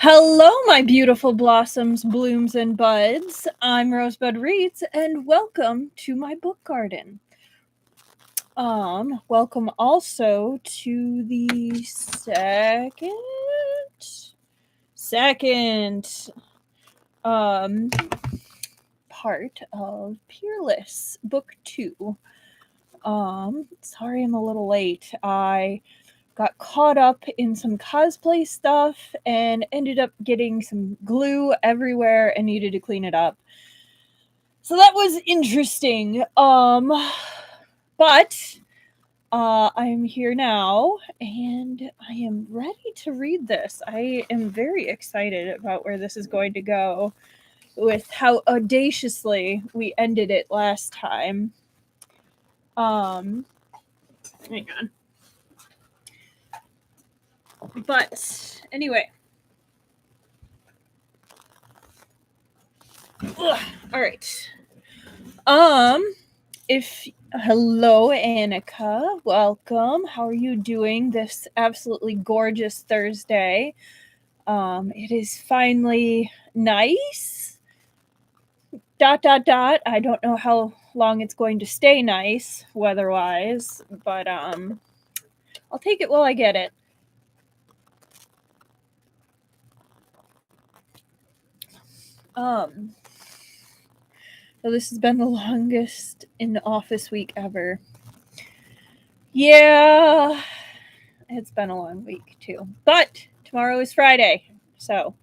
Hello, my beautiful blossoms, blooms, and buds. I'm Rosebud Reads, and welcome to my book garden. Welcome also to the second part of Peerless, book 2. Sorry I'm a little late. I got caught up in some cosplay stuff and ended up getting some glue everywhere and needed to clean it up. So that was interesting. But I'm here now and I am ready to read this. I am very excited about where this is going to go with how audaciously we ended it last time. Hang on. But anyway. Ugh, all right. Hello, Annika. Welcome. How are you doing this absolutely gorgeous Thursday? It is finally nice. ... I don't know how long it's going to stay nice weather-wise, but I'll take it while I get it. So this has been the longest in office week ever. Yeah, it's been a long week too. But tomorrow is Friday, so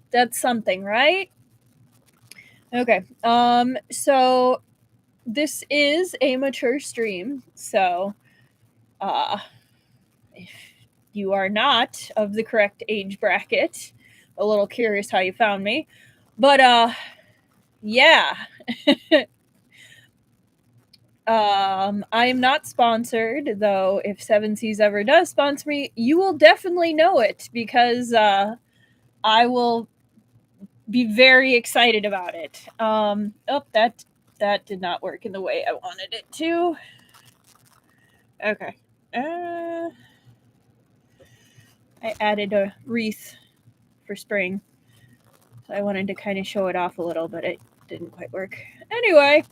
that's something, right? Okay. So this is a mature stream, so if you are not of the correct age bracket, a little curious how you found me. But yeah. I am not sponsored, though if Seven Seas ever does sponsor me, you will definitely know it because I will be very excited about it. That did not work in the way I wanted it to. Okay. I added a wreath for spring. So I wanted to kind of show it off a little, but it didn't quite work. Anyway,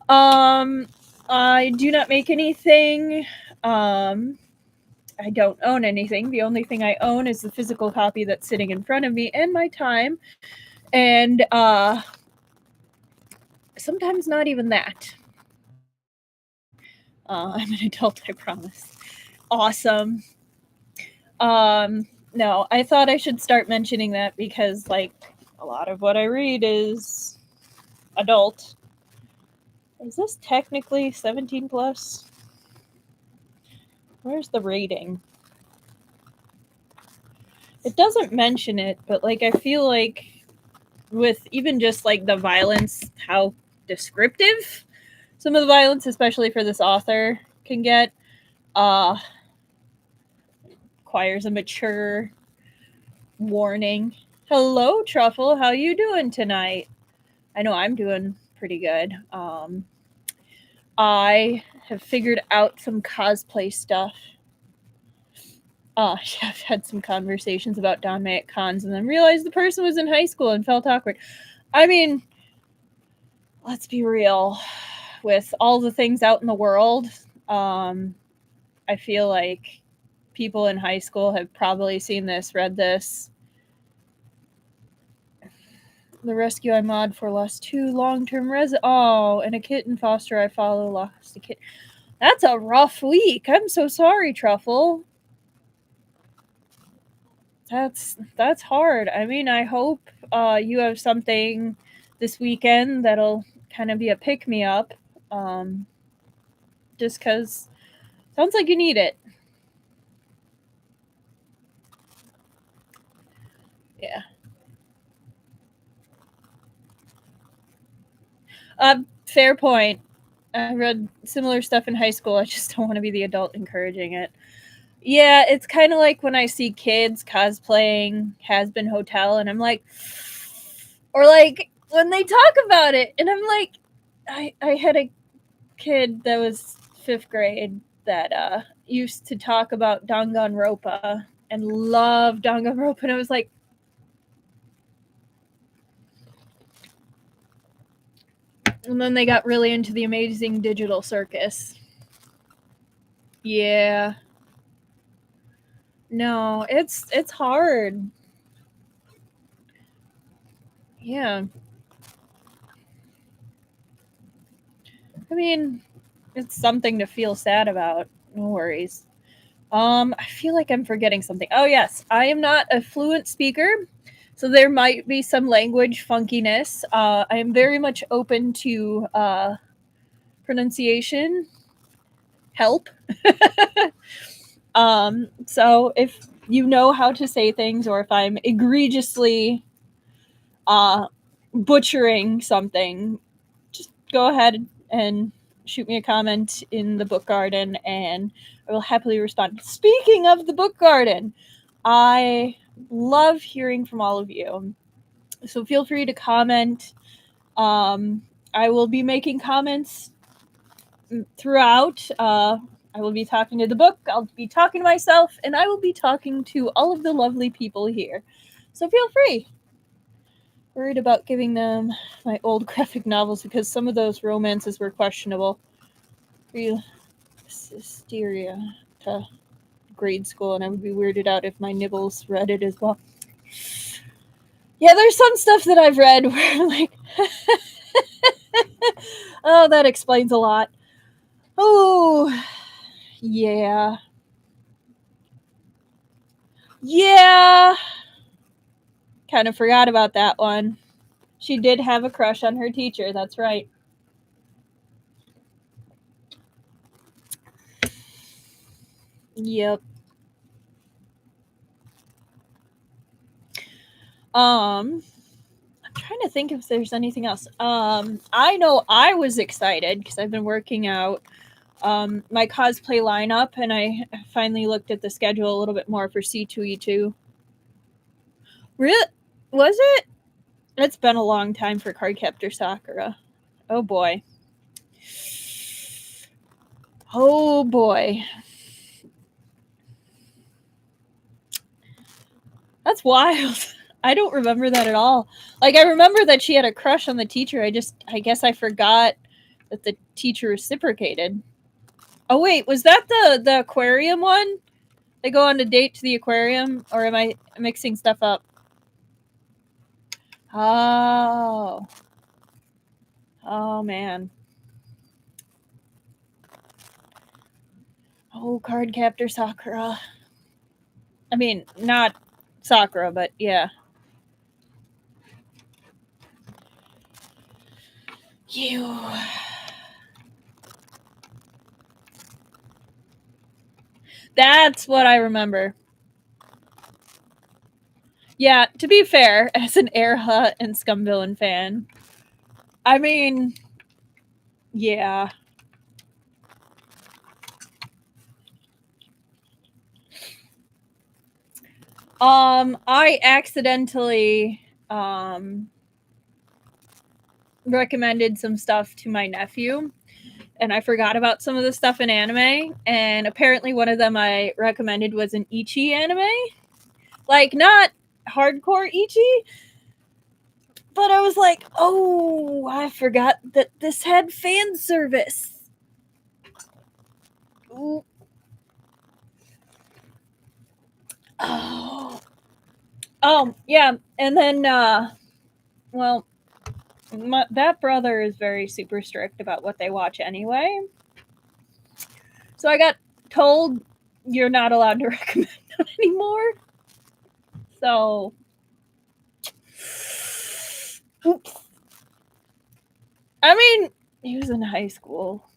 I do not make anything. I don't own anything. The only thing I own is the physical copy that's sitting in front of me and my time. And sometimes not even that. I'm an adult, I promise. Awesome. No, I thought I should start mentioning that because, like, a lot of what I read is adult. Is this technically 17 plus? Where's the rating? It doesn't mention it, but, like, I feel like with even just, like, the violence, how descriptive some of the violence, especially for this author, can get, requires a mature warning. Hello, Truffle. How you doing tonight? I know I'm doing pretty good. I have figured out some cosplay stuff. I've had some conversations about Don May at cons and then realized the person was in high school and felt awkward. I mean, let's be real. With all the things out in the world, I feel like people in high school have probably seen this, read this. The rescue I mod for lost 2 long-term and a kitten foster I follow lost a kitten. That's a rough week. I'm so sorry, Truffle. That's hard. I mean, I hope you have something this weekend that'll kind of be a pick-me-up. Just because sounds like you need it. Yeah. Fair point. I read similar stuff in high school. I just don't want to be the adult encouraging it. Yeah, it's kind of like when I see kids cosplaying Has Been Hotel, and I'm like, or like when they talk about it, and I'm like, I had a kid that was 5th grade that used to talk about Danganronpa and loved Danganronpa, and I was like, And then they got really into the Amazing Digital Circus. Yeah. No, it's hard. Yeah. I mean, it's something to feel sad about. No worries. I feel like I'm forgetting something. Oh yes, I am not a fluent speaker, so there might be some language funkiness. I am very much open to pronunciation help. So if you know how to say things, or if I'm egregiously uh, butchering something, just go ahead and shoot me a comment in the book garden, and I will happily respond. Speaking of the book garden, I love hearing from all of you. So feel free to comment. I will be making comments throughout. I will be talking to the book, I'll be talking to myself, and I will be talking to all of the lovely people here. So feel free. Worried about giving them my old graphic novels because some of those romances were questionable. Real hysteria to grade school, and I would be weirded out if my nibbles read it as well. Yeah, there's some stuff that I've read where I'm like, oh, that explains a lot. Oh, yeah. Yeah. Kind of forgot about that one. She did have a crush on her teacher, that's right. Yep. I'm trying to think if there's anything else. I know I was excited because I've been working out my cosplay lineup, and I finally looked at the schedule a little bit more for C2E2. Really? Was it? It's been a long time for Cardcaptor Sakura. Oh boy. Oh boy. That's wild. I don't remember that at all. Like, I remember that she had a crush on the teacher. I guess I forgot that the teacher reciprocated. Oh wait, was that the aquarium one? They go on a date to the aquarium, or am I mixing stuff up? Oh. Oh man. Oh, Cardcaptor Sakura. I mean, not Sakura, but yeah. You. That's what I remember. Yeah, to be fair, as an Air Hut and Scumvillain fan, I mean, yeah. I accidentally recommended some stuff to my nephew, and I forgot about some of the stuff in anime, and apparently one of them I recommended was an Ichi anime. Like, not hardcore Ichi, but I was like, oh, I forgot that this had fan service. Ooh. Oh. Yeah, and then, well, that brother is very super strict about what they watch anyway. So I got told you're not allowed to recommend them anymore. So, oops. I mean, he was in high school.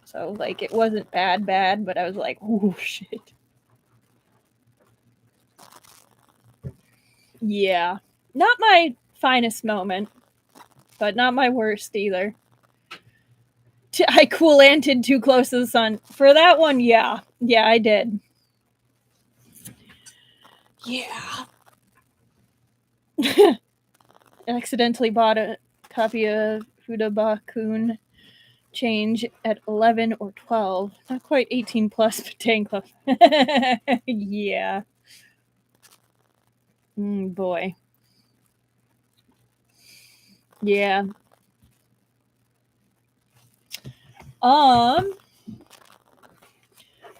So, like, it wasn't bad, but I was like, oh, shit. Yeah. Not my finest moment, but not my worst either. I cool-anted too close to the sun. For that one, yeah. Yeah, I did. Yeah. Accidentally bought a copy of Fudabakun Change at 11 or 12. Not quite 18 plus, but dang close. Yeah. Boy. Yeah.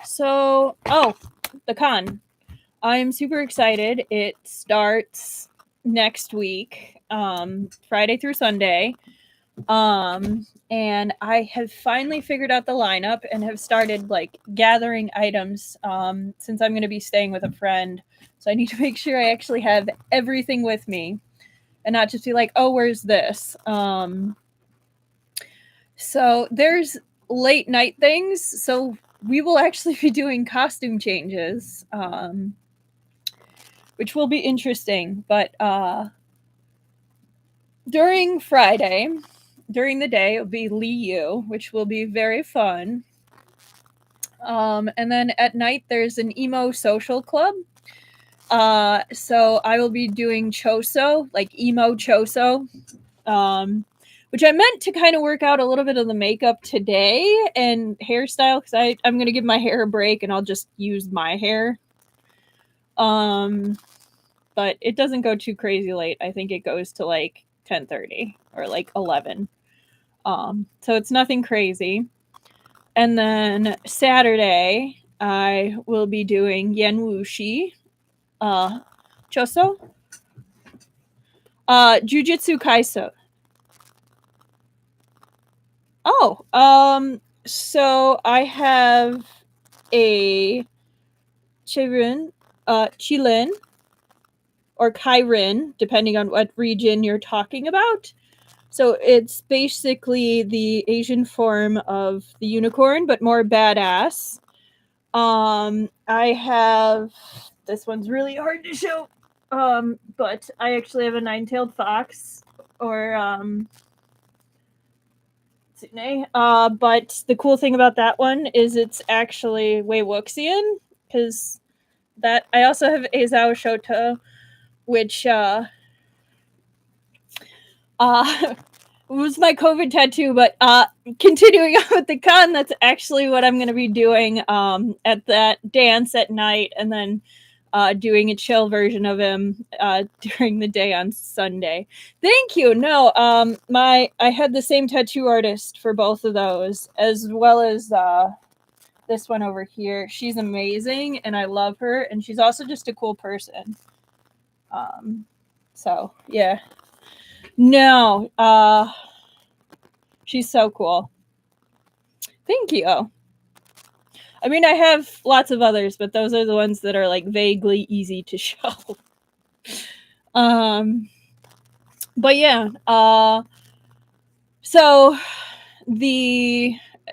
So, the con. I'm super excited. It starts next week, Friday through Sunday. And I have finally figured out the lineup and have started like gathering items since I'm going to be staying with a friend. So I need to make sure I actually have everything with me and not just be like, oh, where's this? So there's late night things. So we will actually be doing costume changes, which will be interesting. But during Friday, during the day, it'll be Liu, which will be very fun. And then at night, there's an emo social club. So I will be doing choso, like emo choso, which I meant to kind of work out a little bit of the makeup today and hairstyle because I'm going to give my hair a break and I'll just use my hair. But it doesn't go too crazy late. I think it goes to like 10:30 or like 11. So it's nothing crazy. And then Saturday, I will be doing Yenwushi, Choso, Jujutsu Kaiso. So I have a Chilin, or Kairin, depending on what region you're talking about. So it's basically the Asian form of the unicorn, but more badass. I have this one's really hard to show. But I actually have a nine-tailed fox, or but the cool thing about that one is it's actually Weiwuxian, because that I also have Eizao Shoto, which was my COVID tattoo, but continuing on with the con, that's actually what I'm going to be doing at that dance at night, and then doing a chill version of him during the day on Sunday. Thank you. No, I had the same tattoo artist for both of those, as well as this one over here. She's amazing, and I love her, and she's also just a cool person. So yeah. No, she's so cool. Thank you. I mean, I have lots of others, but those are the ones that are like vaguely easy to show. But yeah, so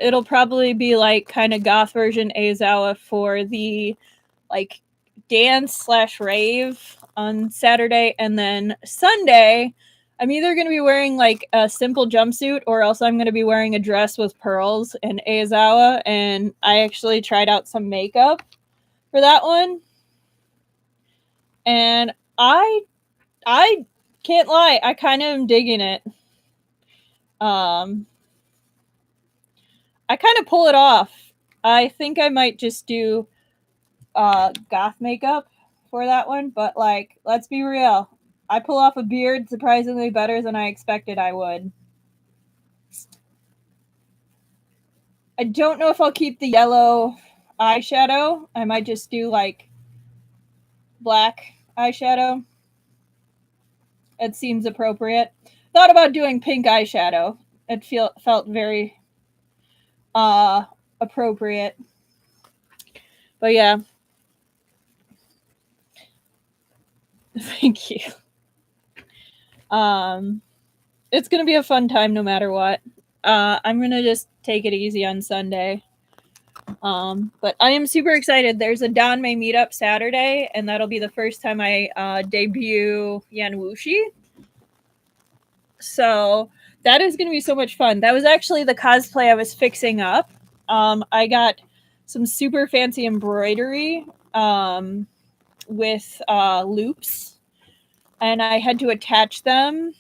it'll probably be like kind of goth version Aizawa for the like dance / rave on Saturday, and then Sunday I'm either going to be wearing like a simple jumpsuit or else I'm going to be wearing a dress with pearls and Aizawa, and I actually tried out some makeup for that one, and I can't lie, I kind of am digging it. I kind of pull it off. I think I might just do goth makeup for that one, but like, let's be real. I pull off a beard surprisingly better than I expected I would. I don't know if I'll keep the yellow eyeshadow. I might just do like black eyeshadow. It seems appropriate. Thought about doing pink eyeshadow. It felt very appropriate. But yeah. Thank you. It's gonna be a fun time no matter what. I'm gonna just take it easy on Sunday. But I am super excited. There's a Danmei meetup Saturday, and that'll be the first time I debut Yanwushi. So that is going to be so much fun. That was actually the cosplay I was fixing up. I got some super fancy embroidery with loops, and I had to attach them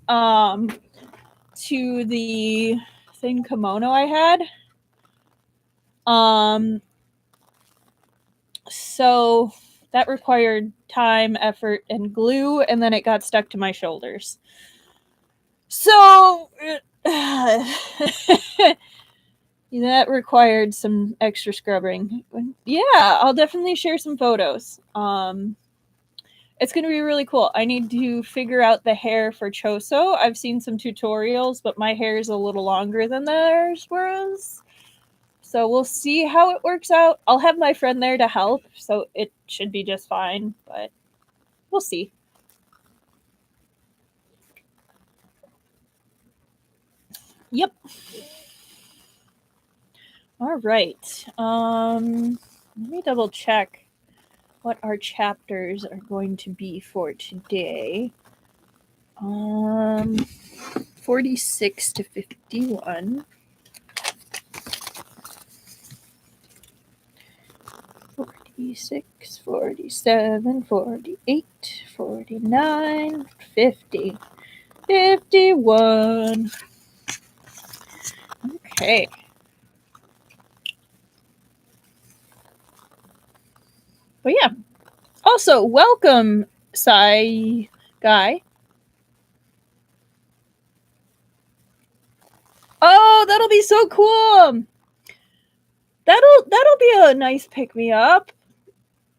to the thin kimono I had. So that required time, effort, and glue, and then it got stuck to my shoulders. So That required some extra scrubbing. Yeah, I'll definitely share some photos. It's going to be really cool. I need to figure out the hair for Choso. I've seen some tutorials, but my hair is a little longer than theirs was. So we'll see how it works out. I'll have my friend there to help, so it should be just fine, but we'll see. Yep. All right. Let me double check what our chapters are going to be for today. 46 to 51. 46, 47, 48, 49, 50, 51. Okay. But yeah. Also, welcome, Sai Guy. Oh, that'll be so cool. That'll be a nice pick me up.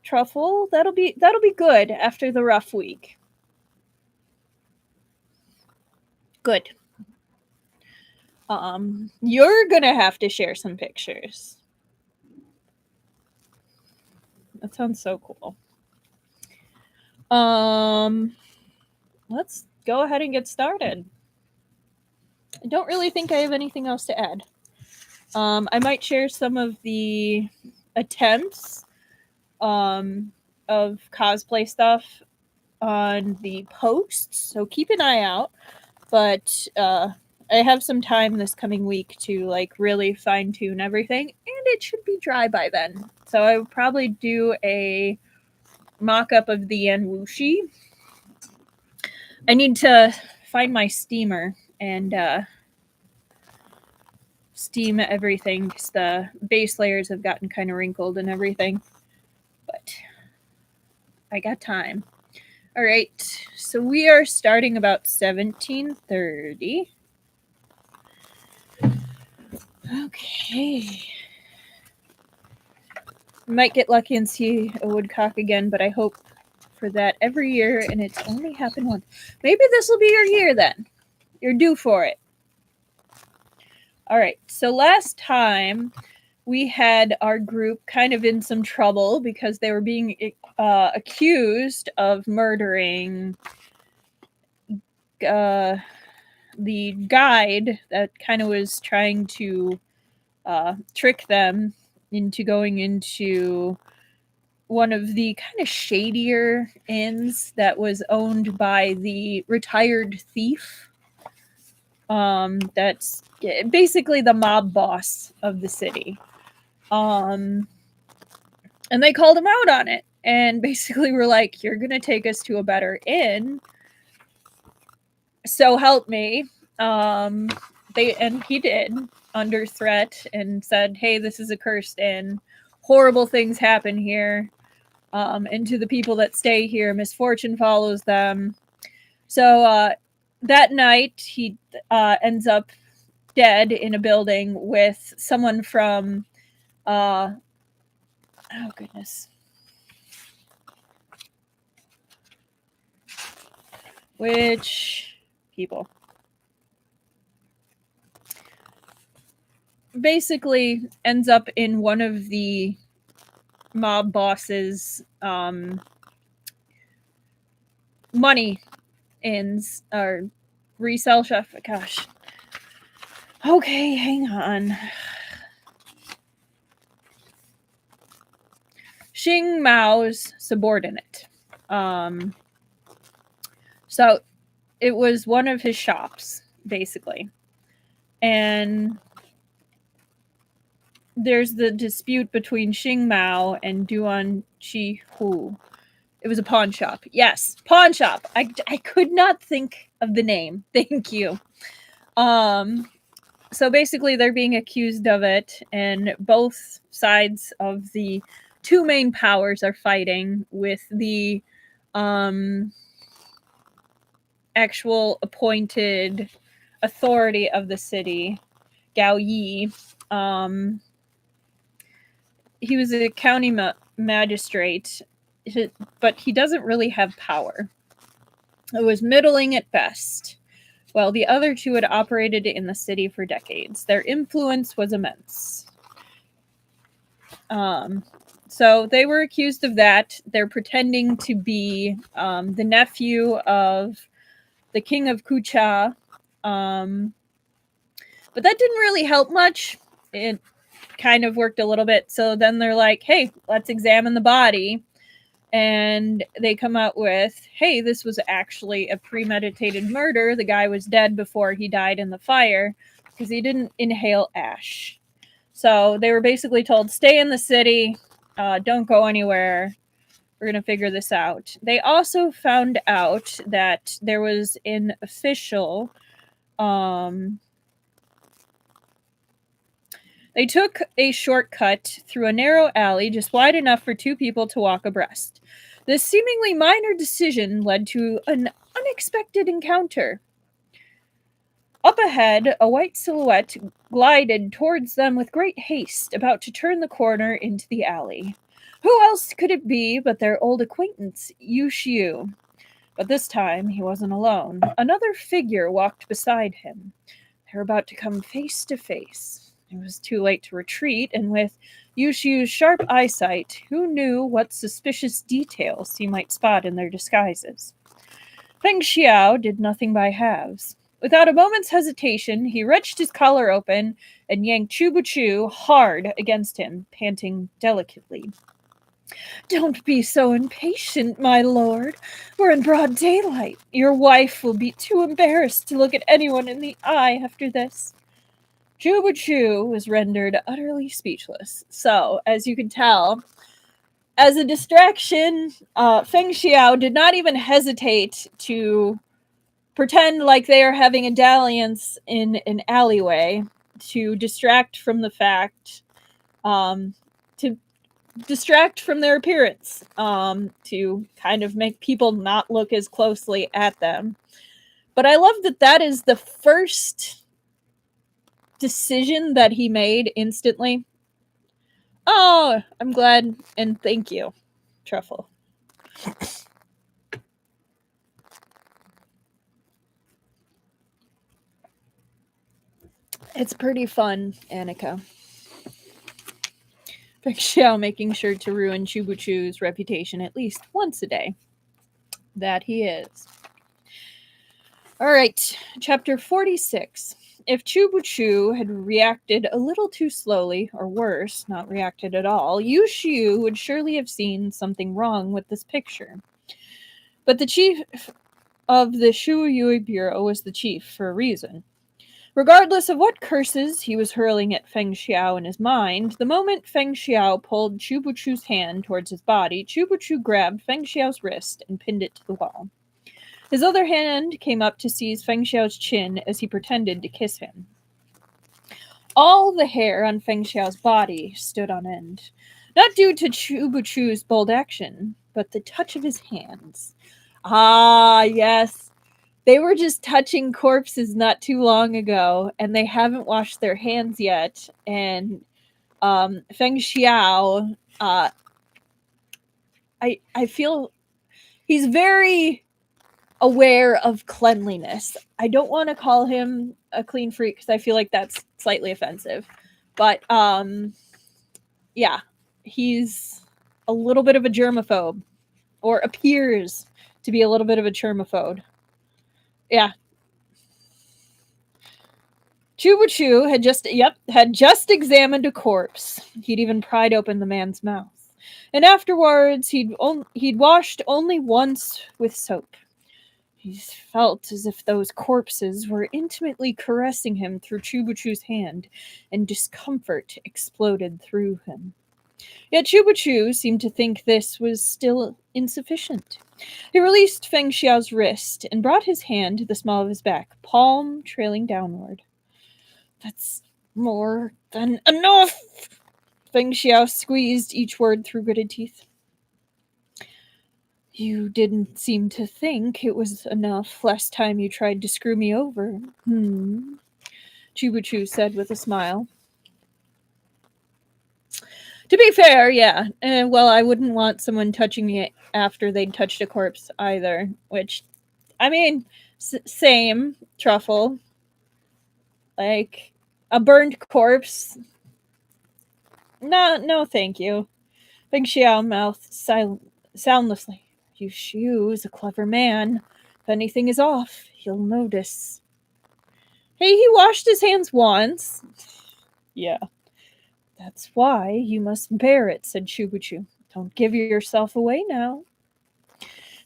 Truffle. That'll be good after the rough week. Good. You're gonna have to share some pictures. That sounds so cool. Let's go ahead and get started. I don't really think I have anything else to add. I might share some of the attempts of cosplay stuff on the posts, so keep an eye out. But I have some time this coming week to like really fine tune everything, and it should be dry by then. So I would probably do a mock-up of the Yanwushi. I need to find my steamer and steam everything because the base layers have gotten kind of wrinkled and everything. But I got time. All right, so we are starting about 17:30. Okay. Might get lucky and see a woodcock again, but I hope for that every year, and it's only happened once. Maybe this will be your year then. You're due for it. All right, so last time we had our group kind of in some trouble because they were being accused of murdering the guide that kind of was trying to trick them into going into one of the kind of shadier inns that was owned by the retired thief. That's basically the mob boss of the city. And they called him out on it and basically were like, you're going to take us to a better inn. So help me. And he did under threat and said, hey, this is a cursed inn. Horrible things happen here. And to the people that stay here, misfortune follows them. So that night, he ends up dead in a building with someone from, oh goodness. Which people? Basically ends up in one of the mob bosses' money inns or resell shop. Gosh. Okay, hang on. Xing Mao's subordinate. So it was one of his shops, basically. And there's the dispute between Xing Mao and Duan Chi Hu. It was a pawn shop. Yes, pawn shop. I could not think of the name. Thank you. So basically they're being accused of it, and both sides of the two main powers are fighting with the actual appointed authority of the city, Gao Yi, He was a county magistrate, but he doesn't really have power. It was middling at best, while the other two had operated in the city for decades. Their influence was immense. So they were accused of that. They're pretending to be the nephew of the king of Kucha. But that didn't really help much. It kind of worked a little bit. So then they're like, hey, let's examine the body. And they come out with, hey, this was actually a premeditated murder. The guy was dead before he died in the fire because he didn't inhale ash. So they were basically told, stay in the city, don't go anywhere. We're going to figure this out. They also found out that there was an official. They took a shortcut through a narrow alley just wide enough for two people to walk abreast. This seemingly minor decision led to an unexpected encounter. Up ahead, a white silhouette glided towards them with great haste, about to turn the corner into the alley. Who else could it be but their old acquaintance, Yu Xiu? But this time he wasn't alone. Another figure walked beside him. They were about to come face to face. It was too late to retreat, and with Yu Xiu's sharp eyesight, who knew what suspicious details he might spot in their disguises? Feng Xiao did nothing by halves. Without a moment's hesitation, he wrenched his collar open and yanked Chubuchu hard against him, panting delicately. Don't be so impatient, my lord. We're in broad daylight. Your wife will be too embarrassed to look at anyone in the eye after this. Chubuchu was rendered utterly speechless. So, as you can tell, as a distraction, Feng Xiao did not even hesitate to pretend like they are having a dalliance in an alleyway to distract from the fact, to distract from their appearance, to kind of make people not look as closely at them. But I love that that is the first decision that he made instantly. Oh, I'm glad, and thank you, Truffle. It's pretty fun, Annika. Feng Xiao making sure to ruin Chubuchu's reputation at least once a day. That he is. Alright, chapter 46. If Chubuchu had reacted a little too slowly, or worse, not reacted at all, Yu Xiu would surely have seen something wrong with this picture. But the chief of the Shuuyui Bureau was the chief for a reason. Regardless of what curses he was hurling at Feng Xiao in his mind, the moment Feng Xiao pulled Chubuchu's hand towards his body, Chubuchu grabbed Feng Xiao's wrist and pinned it to the wall. His other hand came up to seize Feng Xiao's chin as he pretended to kiss him. All the hair on Feng Xiao's body stood on end, not due to Chubuchu's bold action, but the touch of his hands. Ah, yes. They were just touching corpses not too long ago, and they haven't washed their hands yet. And Feng Xiao, I feel he's very aware of cleanliness. I don't want to call him a clean freak because I feel like that's slightly offensive. But yeah, he's a little bit of a germaphobe, or appears to be a little bit of a germaphobe. Yeah. Chubuchu had just examined a corpse. He'd even pried open the man's mouth. And afterwards, he'd washed only once with soap. He felt as if those corpses were intimately caressing him through Chubuchu's hand, and discomfort exploded through him. Yet Chubuchu seemed to think this was still insufficient. He released Feng Xiao's wrist and brought his hand to the small of his back, palm trailing downward. That's more than enough! Feng Xiao squeezed each word through gritted teeth. You didn't seem to think it was enough last time you tried to screw me over. Chubuchu said with a smile. To be fair, yeah. Well, I wouldn't want someone touching me after they'd touched a corpse either, which, I mean, same, truffle. Like, a burned corpse. No, no, thank you. Big Xiao mouthed soundlessly. You Shu is a clever man. If anything is off, he'll notice. Hey, he washed his hands once. Yeah. That's why you must bear it, said Chubuchu. Don't give yourself away now.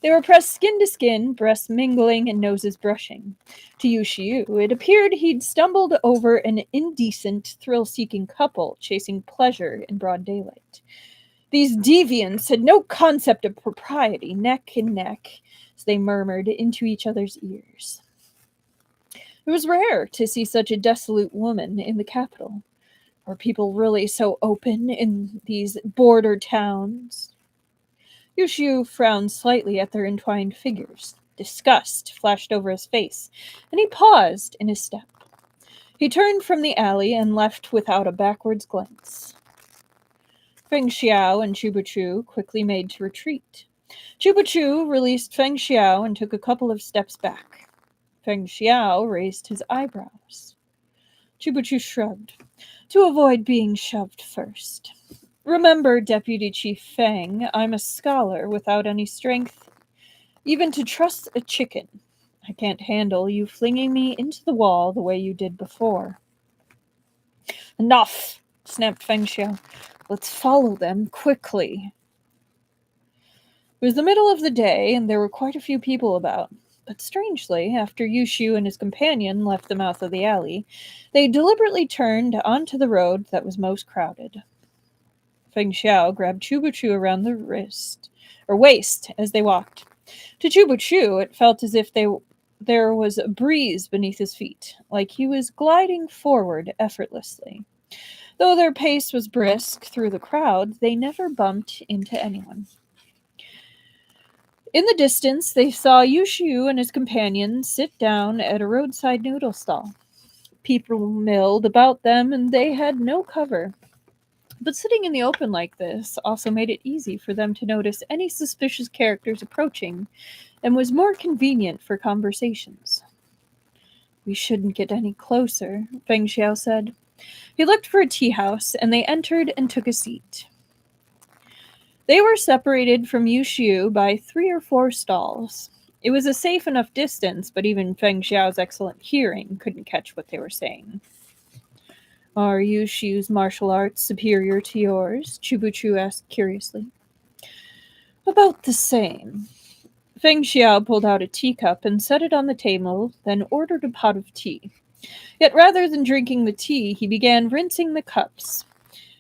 They were pressed skin to skin, breasts mingling and noses brushing. To Yushiu, it appeared he'd stumbled over an indecent, thrill-seeking couple chasing pleasure in broad daylight. These deviants had no concept of propriety, neck and neck, as they murmured into each other's ears. It was rare to see such a dissolute woman in the capital. Were people really so open in these border towns? Yushu frowned slightly at their entwined figures. Disgust flashed over his face, and he paused in his step. He turned from the alley and left without a backwards glance. Feng Xiao and Chubuchu quickly made to retreat. Chubuchu released Feng Xiao and took a couple of steps back. Feng Xiao raised his eyebrows. Chubuchu shrugged. To avoid being shoved first. Remember, Deputy Chief Feng, I'm a scholar without any strength even to trust a chicken. I can't handle you flinging me into the wall the way you did before. Enough, snapped Feng Xiao. Let's follow them quickly. It was the middle of the day, and there were quite a few people about. But strangely, after Yushu and his companion left the mouth of the alley, they deliberately turned onto the road that was most crowded. Feng Xiao grabbed Chubuchu around the waist as they walked. To Chubuchu, it felt as if there was a breeze beneath his feet, like he was gliding forward effortlessly. Though their pace was brisk through the crowd, they never bumped into anyone. In the distance, they saw Yushu and his companion sit down at a roadside noodle stall. People milled about them, and they had no cover. But sitting in the open like this also made it easy for them to notice any suspicious characters approaching, and was more convenient for conversations. We shouldn't get any closer, Feng Xiao said. He looked for a tea house, and they entered and took a seat. They were separated from Yushu by 3 or 4 stalls. It was a safe enough distance, but even Feng Xiao's excellent hearing couldn't catch what they were saying. Are Yushu's martial arts superior to yours? Chubuchu asked curiously. About the same. Feng Xiao pulled out a teacup and set it on the table, then ordered a pot of tea. Yet rather than drinking the tea, he began rinsing the cups.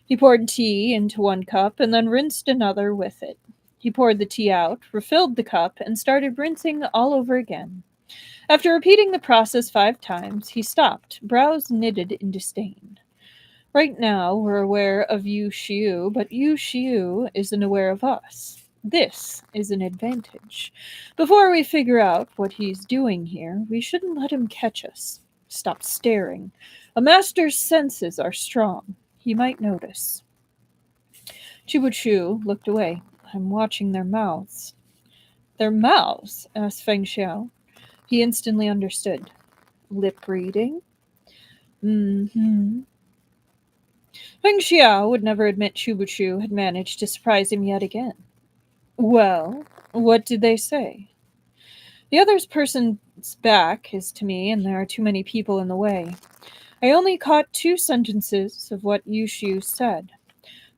He poured tea into one cup and then rinsed another with it. He poured the tea out, refilled the cup, and started rinsing all over again. After repeating the process 5 times, he stopped, brows knitted in disdain. Right now, we're aware of Yu Xiu, but Yu Xiu isn't aware of us. This is an advantage. Before we figure out what he's doing here, we shouldn't let him catch us. Stop staring. A master's senses are strong. He might notice. Chubuchu looked away. I'm watching their mouths. Their mouths? Asked Feng Xiao. He instantly understood. Lip reading? Mm-hmm. Feng Xiao would never admit Chubuchu had managed to surprise him yet again. Well, what did they say? The other person's back is to me, and there are too many people in the way. I only caught 2 sentences of what Yushu said.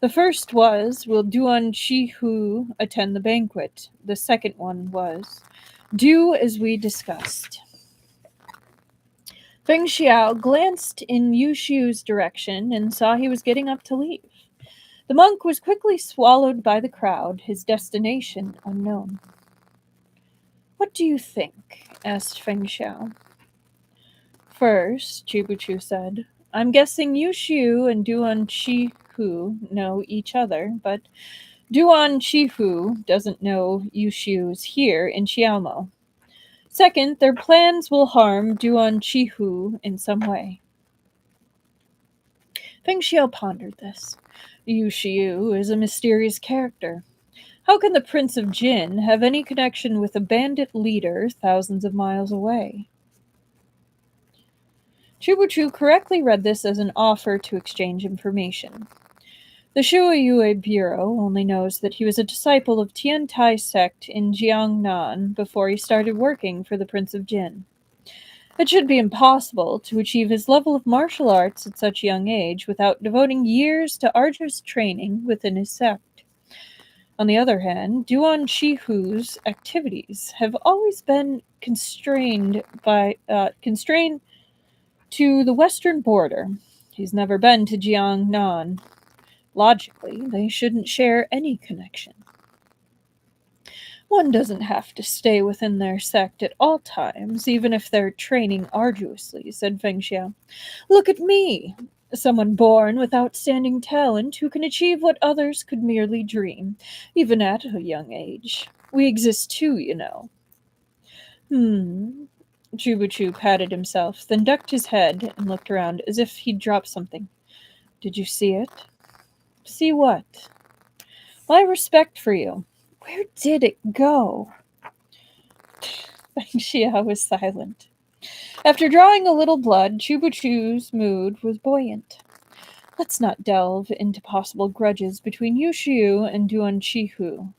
The first was, will Duan Shihu attend the banquet? The second one was, do as we discussed. Feng Xiao glanced in Yushu's direction and saw he was getting up to leave. The monk was quickly swallowed by the crowd, his destination unknown. What do you think? Asked Feng Xiao. First, Chubuchu said, I'm guessing Yushu and Duan Shihu know each other, but Duan Shihu doesn't know Yushu's here in Xiaomo. Second, their plans will harm Duan Shihu in some way. Feng Xiao pondered this. Yu Shiu is a mysterious character. How can the Prince of Jin have any connection with a bandit leader thousands of miles away? Chubuchu correctly read this as an offer to exchange information. The Shuoyue Bureau only knows that he was a disciple of Tian Tai sect in Jiangnan before he started working for the Prince of Jin. It should be impossible to achieve his level of martial arts at such a young age without devoting years to arduous training within his sect. On the other hand, Duan Shihu's activities have always been constrained to the western border. He's never been to Jiangnan. Logically, they shouldn't share any connection. One doesn't have to stay within their sect at all times, even if they're training arduously, said Feng Xiao. Look at me, someone born with outstanding talent who can achieve what others could merely dream, even at a young age. We exist too, you know. Chubuchu patted himself, then ducked his head and looked around as if he'd dropped something. Did you see it? See what? My respect for you. Where did it go? Feng Xiao was silent. After drawing a little blood, Chubuchu's mood was buoyant. Let's not delve into possible grudges between Yushiu and Duan Shihu.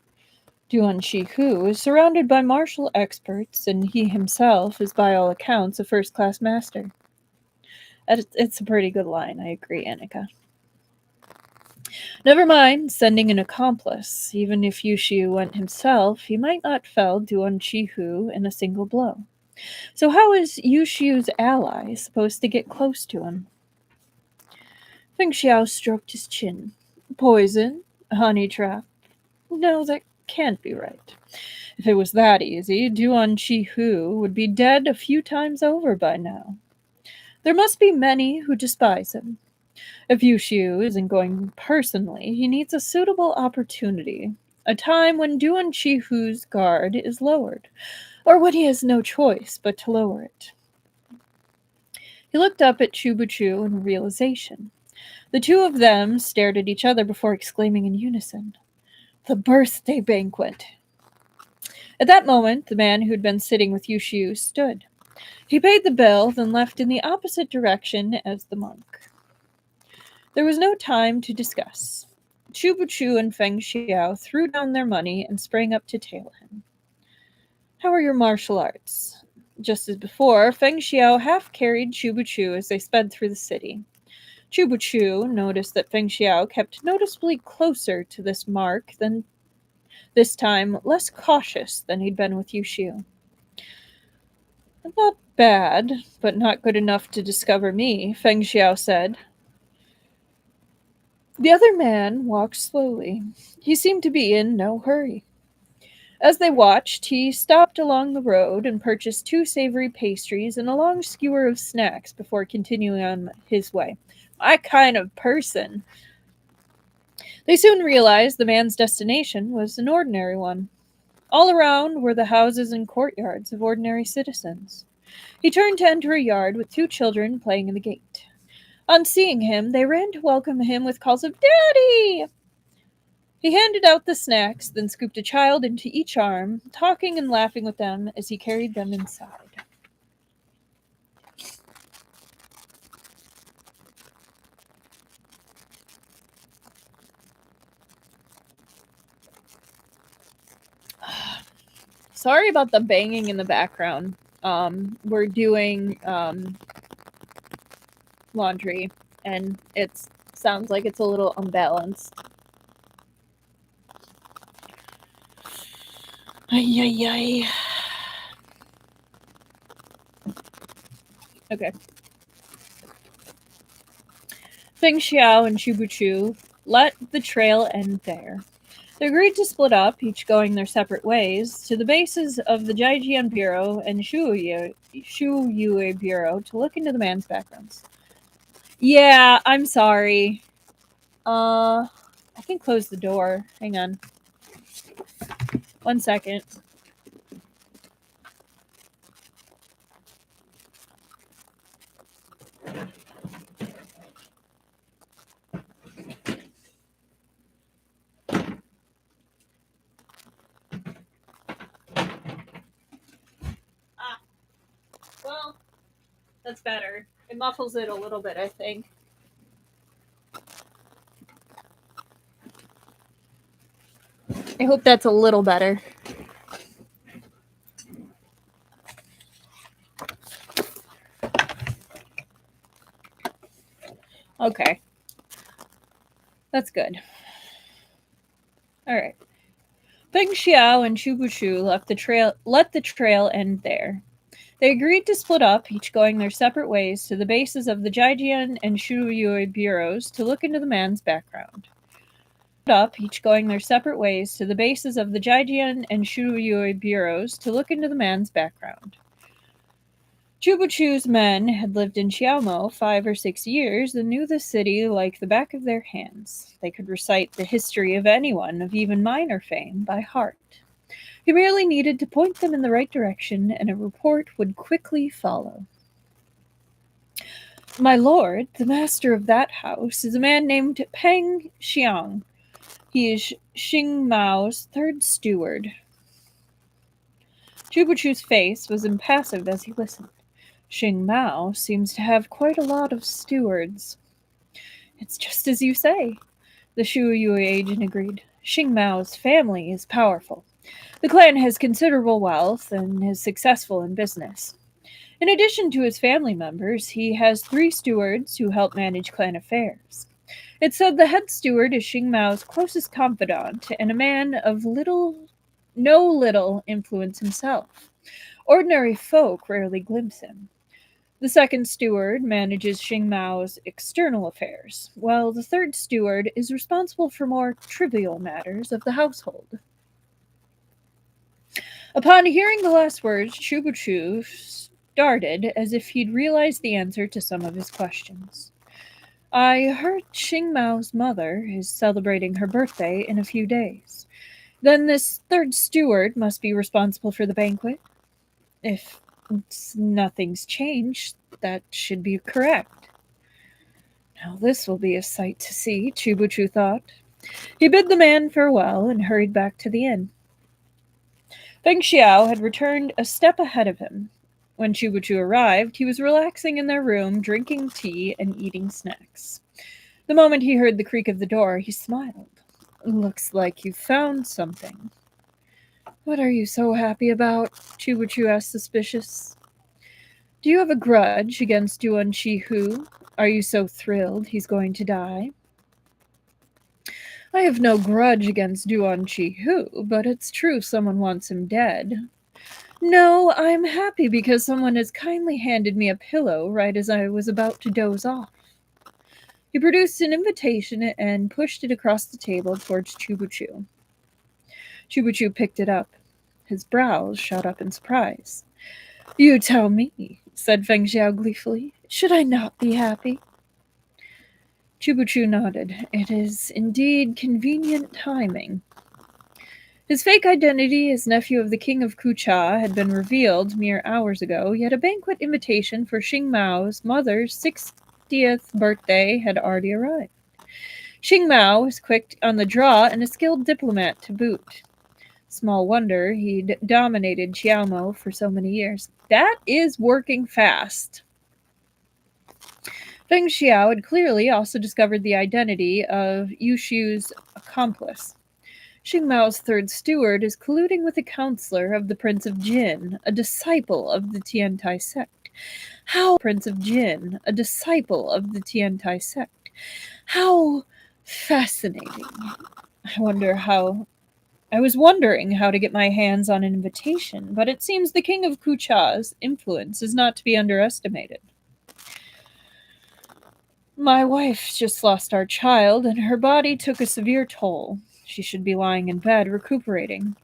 Duan Shihu is surrounded by martial experts, and he himself is by all accounts a first-class master. It's a pretty good line, I agree, Annika. Never mind sending an accomplice. Even if Yushiu went himself, he might not fell Duan Shihu in a single blow. So how is Yushiu's ally supposed to get close to him? Feng Xiao stroked his chin. Poison? Honey trap? No, that can't be right. If it was that easy, Duan Shihu would be dead a few times over by now. There must be many who despise him. If Yushiu isn't going personally, he needs a suitable opportunity, a time when Duan Shihu's guard is lowered, or when he has no choice but to lower it. He looked up at Chubuchu in realization. The two of them stared at each other before exclaiming in unison, "The birthday banquet!" At that moment, the man who'd been sitting with Yushiu stood. He paid the bill, then left in the opposite direction as the monk. There was no time to discuss. Chubuchu and Feng Xiao threw down their money and sprang up to tail him. How are your martial arts? Just as before, Feng Xiao half carried Chubuchu as they sped through the city. Chubuchu noticed that Feng Xiao kept noticeably closer to this mark than this time, less cautious than he'd been with Yushiu. Not bad, but not good enough to discover me, Feng Xiao said. The other man walked slowly. He seemed to be in no hurry. As they watched, he stopped along the road and purchased 2 savory pastries and a long skewer of snacks before continuing on his way. My kind of person. They soon realized the man's destination was an ordinary one. All around were the houses and courtyards of ordinary citizens. He turned to enter a yard with 2 children playing in the gate. On seeing him, they ran to welcome him with calls of "Daddy!" He handed out the snacks, then scooped a child into each arm, talking and laughing with them as he carried them inside. Sorry about the banging in the background. We're doing laundry, and it sounds like it's a little unbalanced. Ay, ay, ay. Okay. Feng Xiao and Chubuchu let the trail end there. They agreed to split up, each going their separate ways, to the bases of the Jijian Bureau and Shuoyue Bureau to look into the man's backgrounds. Yeah, I'm sorry. I can close the door. Hang on. 1 second. That's better. It muffles it a little bit, I think. I hope that's a little better. Okay. That's good. All right. Feng Xiao and Chu Bushu let the trail end there. They agreed to split up, each going their separate ways to the bases of the Jijian and Shuyue bureaus to look into the man's background. Each going their separate ways to the bases of the Jijian and Shuyue bureaus to look into the man's background. Chubuchu's men had lived in Xiaomo 5 or 6 years and knew the city like the back of their hands. They could recite the history of anyone of even minor fame by heart. He merely needed to point them in the right direction, and a report would quickly follow. My lord, the master of that house, is a man named Peng Xiang. He is Xing Mao's third steward. Chubuchu's face was impassive as he listened. Xing Mao seems to have quite a lot of stewards. It's just as you say, the Shuyue agent agreed. Xing Mao's family is powerful. The clan has considerable wealth and is successful in business. In addition to his family members, he has 3 stewards who help manage clan affairs. It's said the head steward is Xing Mao's closest confidant and a man of no little influence himself. Ordinary folk rarely glimpse him. The second steward manages Xing Mao's external affairs, while the third steward is responsible for more trivial matters of the household. Upon hearing the last words, Chubuchu started as if he'd realized the answer to some of his questions. I heard Xing Mao's mother is celebrating her birthday in a few days. Then this third steward must be responsible for the banquet? If nothing's changed, that should be correct. Now this will be a sight to see, Chubuchu thought. He bid the man farewell and hurried back to the inn. Feng Xiao had returned a step ahead of him. When Chubuchu arrived, he was relaxing in their room, drinking tea and eating snacks. The moment he heard the creak of the door, he smiled. Looks like you found something. What are you so happy about? Chubuchu asked, suspicious. Do you have a grudge against Duan Hu? Are you so thrilled he's going to die? I have no grudge against Duan Hu, but it's true someone wants him dead. No, I'm happy because someone has kindly handed me a pillow right as I was about to doze off. He produced an invitation and pushed it across the table towards Chubuchu. Chubuchu picked it up. His brows shot up in surprise. You tell me, said Feng Xiao gleefully. Should I not be happy? Chubuchu nodded. It is indeed convenient timing. His fake identity as nephew of the king of Kucha had been revealed mere hours ago, yet a banquet invitation for Xing Mao's mother's 60th birthday had already arrived. Xing Mao was quick on the draw and a skilled diplomat to boot. Small wonder he'd dominated Xiaomo for so many years. That is working fast. Feng Xiao had clearly also discovered the identity of Yushu's accomplice. Xing Mao's third steward is colluding with a counselor of the Prince of Jin, a disciple of the Tiantai sect. How Prince of Jin, a disciple of the Tiantai sect? How fascinating. I was wondering how to get my hands on an invitation, but it seems the king of Kucha's influence is not to be underestimated. My wife just lost our child, and her body took a severe toll. She should be lying in bed, recuperating.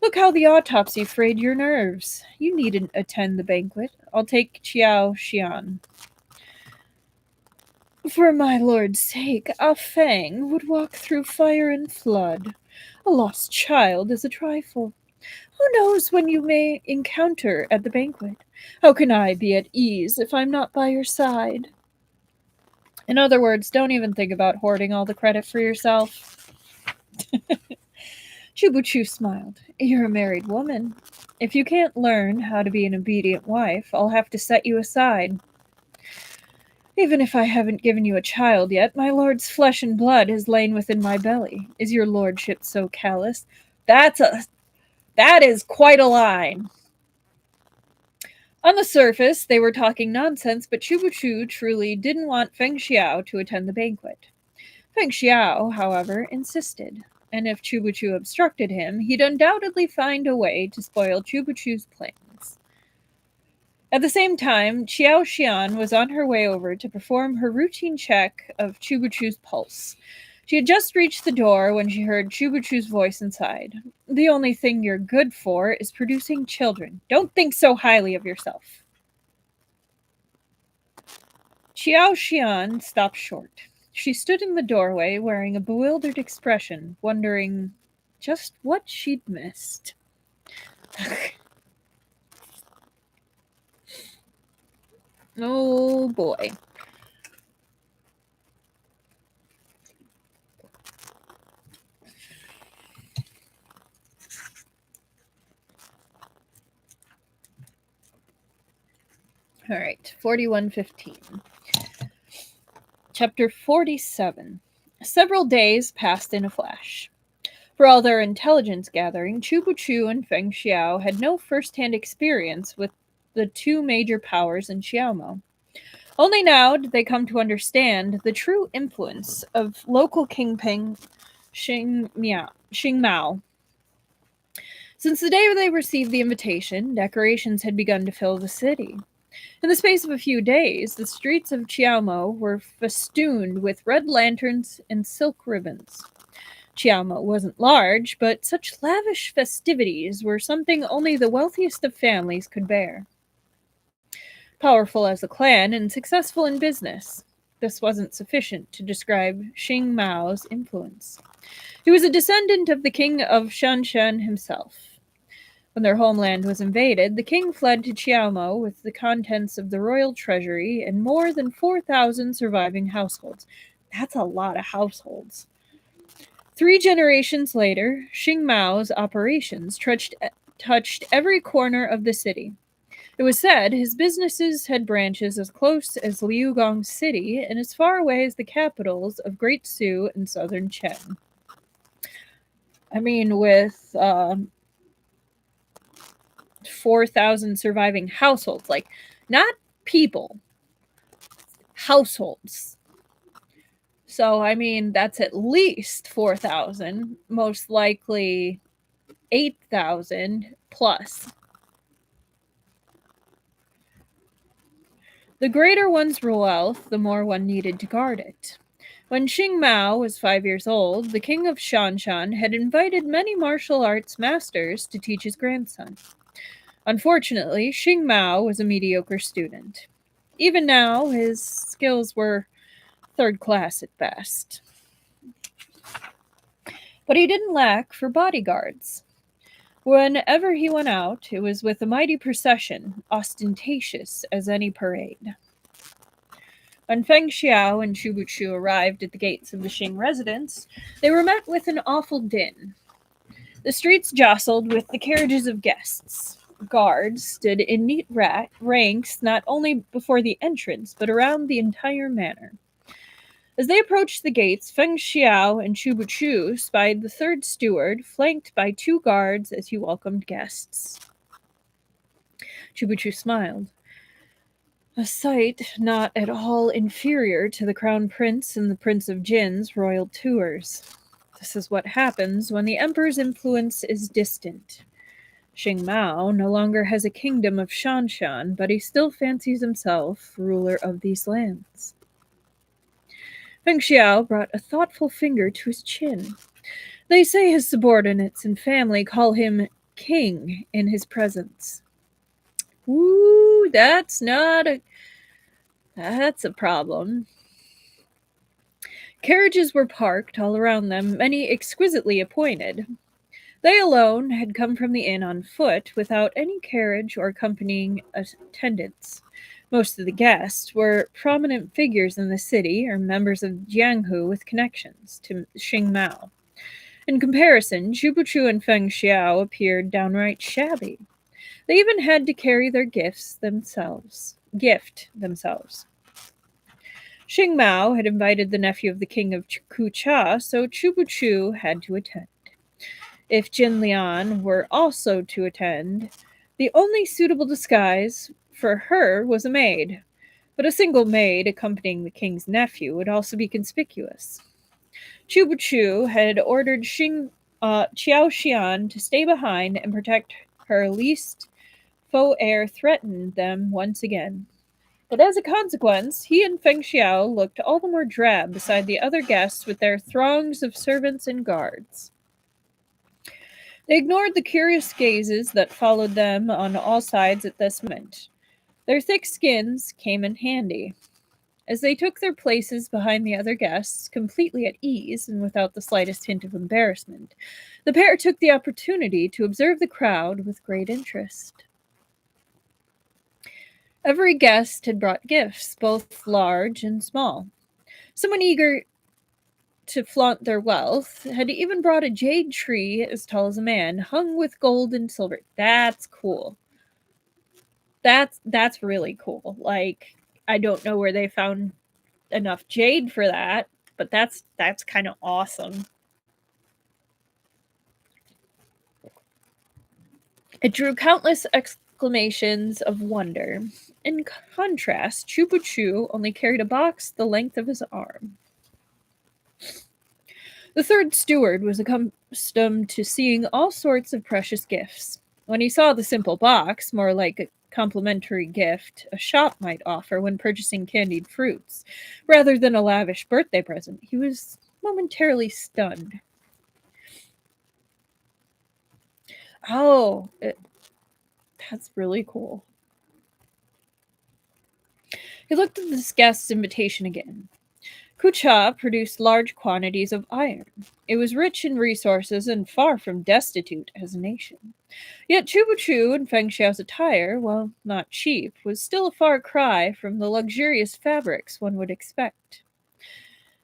Look how the autopsy frayed your nerves. You needn't attend the banquet. I'll take Qiao Xian. For my lord's sake, Ah Feng would walk through fire and flood. A lost child is a trifle. Who knows when you may encounter at the banquet? How can I be at ease if I'm not by your side? In other words, don't even think about hoarding all the credit for yourself. Chubuchu smiled. You're a married woman. If you can't learn how to be an obedient wife, I'll have to set you aside. Even if I haven't given you a child yet, my lord's flesh and blood has lain within my belly. Is your lordship so callous? That is quite a line. On the surface, they were talking nonsense, but Chubuchu truly didn't want Feng Xiao to attend the banquet. Feng Xiao, however, insisted, and if Chubuchu obstructed him, he'd undoubtedly find a way to spoil Chubuchu's plans. At the same time, Qiao Xian was on her way over to perform her routine check of Chubuchu's pulse. She had just reached the door when she heard Chubuchu's voice inside. The only thing you're good for is producing children. Don't think so highly of yourself. Qiao Xian stopped short. She stood in the doorway wearing a bewildered expression, wondering just what she'd missed. Oh boy. All right, 4115. Chapter 47. Several days passed in a flash. For all their intelligence gathering, Chubuchu and Feng Xiao had no first-hand experience with the two major powers in Xiaomo. Only now did they come to understand the true influence of local kingpin Xing Mao. Since the day they received the invitation, decorations had begun to fill the city. In the space of a few days, the streets of Qiaomo were festooned with red lanterns and silk ribbons. Qiaomo wasn't large, but such lavish festivities were something only the wealthiest of families could bear. Powerful as a clan and successful in business, this wasn't sufficient to describe Xing Mao's influence. He was a descendant of the king of Shanshan himself. When their homeland was invaded, the king fled to Qiaomo with the contents of the royal treasury and more than 4,000 surviving households. That's a lot of households. 3 generations later, Xing Mao's operations touched every corner of the city. It was said his businesses had branches as close as Liugong City and as far away as the capitals of Great Su and southern Chen. I mean, with 4,000 surviving households, like, not people, households. So, I mean, that's at least 4,000, most likely 8,000 plus. The greater one's wealth, the more one needed to guard it. When Xing Mao was 5 years old, the king of Shanshan had invited many martial arts masters to teach his grandson. Unfortunately, Xing Mao was a mediocre student. Even now, his skills were third class at best. But he didn't lack for bodyguards. Whenever he went out, it was with a mighty procession, ostentatious as any parade. When Feng Xiao and Chubuchu arrived at the gates of the Xing residence, they were met with an awful din. The streets jostled with the carriages of guests. Guards stood in neat ranks not only before the entrance, but around the entire manor. As they approached the gates, Feng Xiao and Chubuchu spied the third steward, flanked by 2 guards as he welcomed guests. Chubuchu smiled. A sight not at all inferior to the Crown Prince and the Prince of Jin's royal tours. This is what happens when the Emperor's influence is distant. Xing Mao no longer has a kingdom of Shanshan, but he still fancies himself ruler of these lands. Feng Xiao brought a thoughtful finger to his chin. They say his subordinates and family call him king in his presence. Ooh, that's a problem. Carriages were parked all around them, many exquisitely appointed. They alone had come from the inn on foot, without any carriage or accompanying attendants. Most of the guests were prominent figures in the city or members of Jianghu with connections to Xing Mao. In comparison, Chubuchu and Feng Xiao appeared downright shabby. They even had to carry their gift themselves. Xing Mao had invited the nephew of the king of Kucha, so Chubuchu had to attend. If Jin Lian were also to attend, the only suitable disguise for her was a maid, but a single maid accompanying the king's nephew would also be conspicuous. Chubuchu had ordered Qiao Xian to stay behind and protect her lest Fo heir threatened them once again. But as a consequence, he and Feng Xiao looked all the more drab beside the other guests with their throngs of servants and guards. They ignored the curious gazes that followed them on all sides at this moment. Their thick skins came in handy. As they took their places behind the other guests, completely at ease and without the slightest hint of embarrassment, the pair took the opportunity to observe the crowd with great interest. Every guest had brought gifts, both large and small. Someone eager to flaunt their wealth had even brought a jade tree as tall as a man, hung with gold and silver. That's cool. That's really cool. Like, I don't know where they found enough jade for that, but that's kind of awesome. It drew countless exclamations of wonder. In contrast, Chupuchu only carried a box the length of his arm. The third steward was accustomed to seeing all sorts of precious gifts. When he saw the simple box, more like a complimentary gift a shop might offer when purchasing candied fruits, rather than a lavish birthday present, he was momentarily stunned. Oh, that's really cool. He looked at this guest's invitation again. Kucha produced large quantities of iron. It was rich in resources and far from destitute as a nation. Yet Chubuchu and Feng Xiao's attire, while not cheap, was still a far cry from the luxurious fabrics one would expect.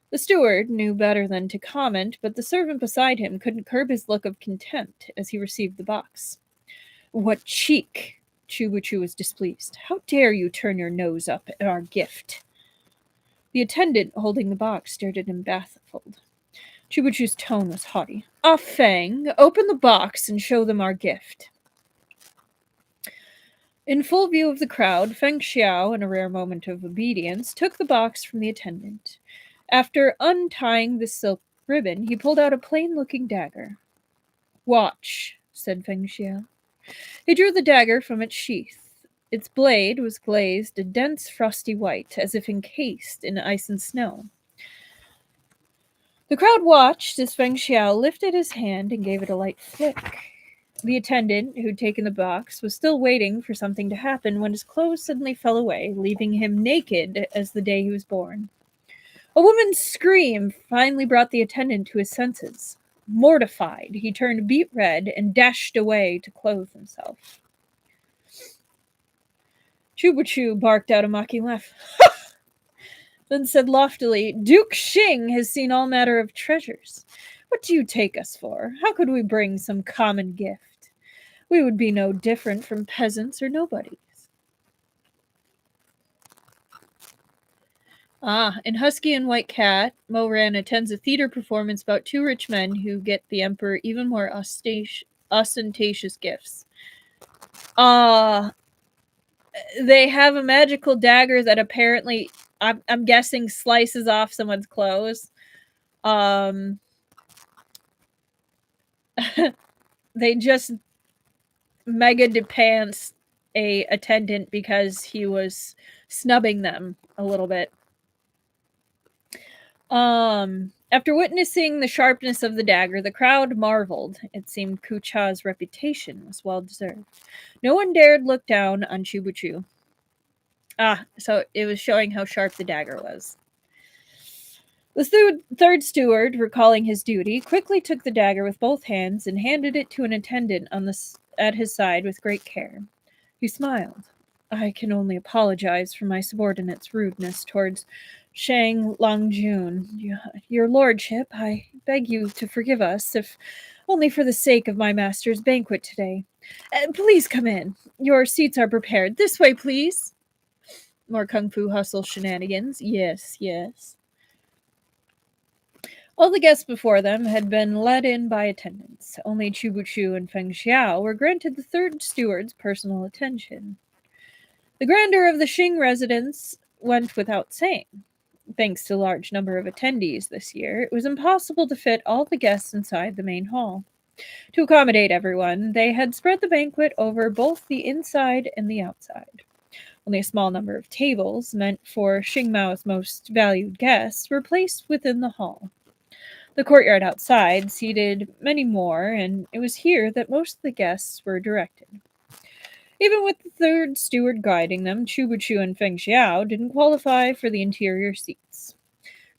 The steward knew better than to comment, but the servant beside him couldn't curb his look of contempt as he received the box. What cheek! Chubuchu was displeased. How dare you turn your nose up at our gift? The attendant holding the box stared at him baffled. Chubuchu's tone was haughty. Ah, Feng, open the box and show them our gift. In full view of the crowd, Feng Xiao, in a rare moment of obedience, took the box from the attendant. After untying the silk ribbon, he pulled out a plain-looking dagger. Watch, said Feng Xiao. He drew the dagger from its sheath. Its blade was glazed a dense frosty white, as if encased in ice and snow. The crowd watched as Feng Xiao lifted his hand and gave it a light flick. The attendant, who'd taken the box, was still waiting for something to happen when his clothes suddenly fell away, leaving him naked as the day he was born. A woman's scream finally brought the attendant to his senses. Mortified, he turned beet red and dashed away to clothe himself. Chubuchu barked out a mocking laugh, then said loftily, Duke Xing has seen all manner of treasures. What do you take us for? How could we bring some common gift? We would be no different from peasants or nobodies. In Husky and White Cat, Mo Ran attends a theater performance about two rich men who get the emperor even more ostentatious gifts. They have a magical dagger that apparently, I'm guessing, slices off someone's clothes. They just mega depants a attendant because he was snubbing them a little bit. After witnessing the sharpness of the dagger, the crowd marveled. It seemed Kucha's reputation was well deserved. No one dared look down on Chubuchu. So it was showing how sharp the dagger was. The third steward, recalling his duty, quickly took the dagger with both hands and handed it to an attendant at his side with great care. He smiled. I can only apologize for my subordinate's rudeness towards Shang Longjun. Your lordship, I beg you to forgive us, if only for the sake of my master's banquet today. Please come in. Your seats are prepared. This way, please. More Kung Fu Hustle shenanigans. Yes, yes. All the guests before them had been let in by attendants. Only Chu and Feng Xiao were granted the third steward's personal attention. The grandeur of the Xing residence went without saying. Thanks to the large number of attendees this year, it was impossible to fit all the guests inside the main hall. To accommodate everyone, they had spread the banquet over both the inside and the outside. Only a small number of tables, meant for Xing Mao's most valued guests, were placed within the hall. The courtyard outside seated many more, and it was here that most of the guests were directed. Even with the third steward guiding them, Chu and Feng Xiao didn't qualify for the interior seats.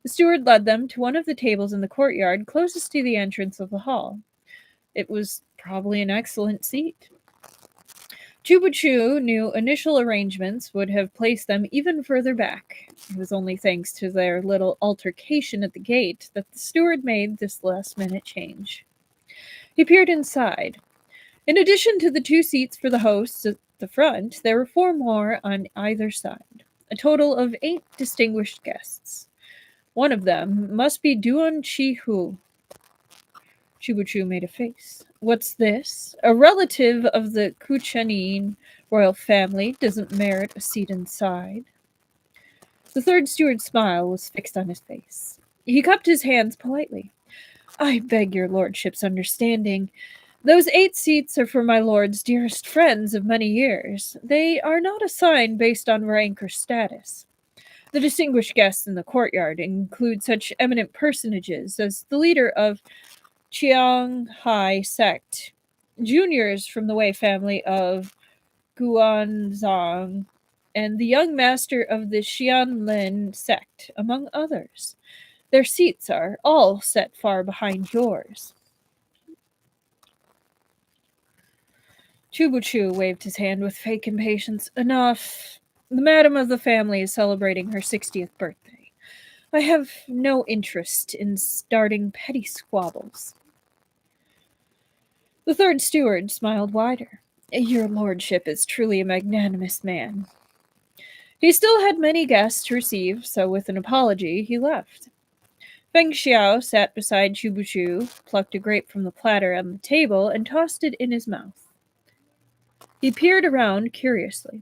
The steward led them to one of the tables in the courtyard closest to the entrance of the hall. It was probably an excellent seat. Chu knew initial arrangements would have placed them even further back. It was only thanks to their little altercation at the gate that the steward made this last-minute change. He peered inside. In addition to the 2 seats for the hosts at the front, there were 4 more on either side, a total of 8 distinguished guests. One of them must be Duan Chi-hu. Chu made a face. What's this? A relative of the Kuchenin royal family doesn't merit a seat inside. The third steward's smile was fixed on his face. He cupped his hands politely. I beg your lordship's understanding. Those 8 seats are for my lord's dearest friends of many years. They are not assigned based on rank or status. The distinguished guests in the courtyard include such eminent personages as the leader of Chiang-hai sect, juniors from the Wei family of Guanzhong, and the young master of the Xianlin sect, among others. Their seats are all set far behind yours. Chu waved his hand with fake impatience. Enough. The madam of the family is celebrating her 60th birthday. I have no interest in starting petty squabbles. The third steward smiled wider. Your lordship is truly a magnanimous man. He still had many guests to receive, so with an apology, he left. Feng Xiao sat beside Chu, plucked a grape from the platter on the table, and tossed it in his mouth. He peered around curiously.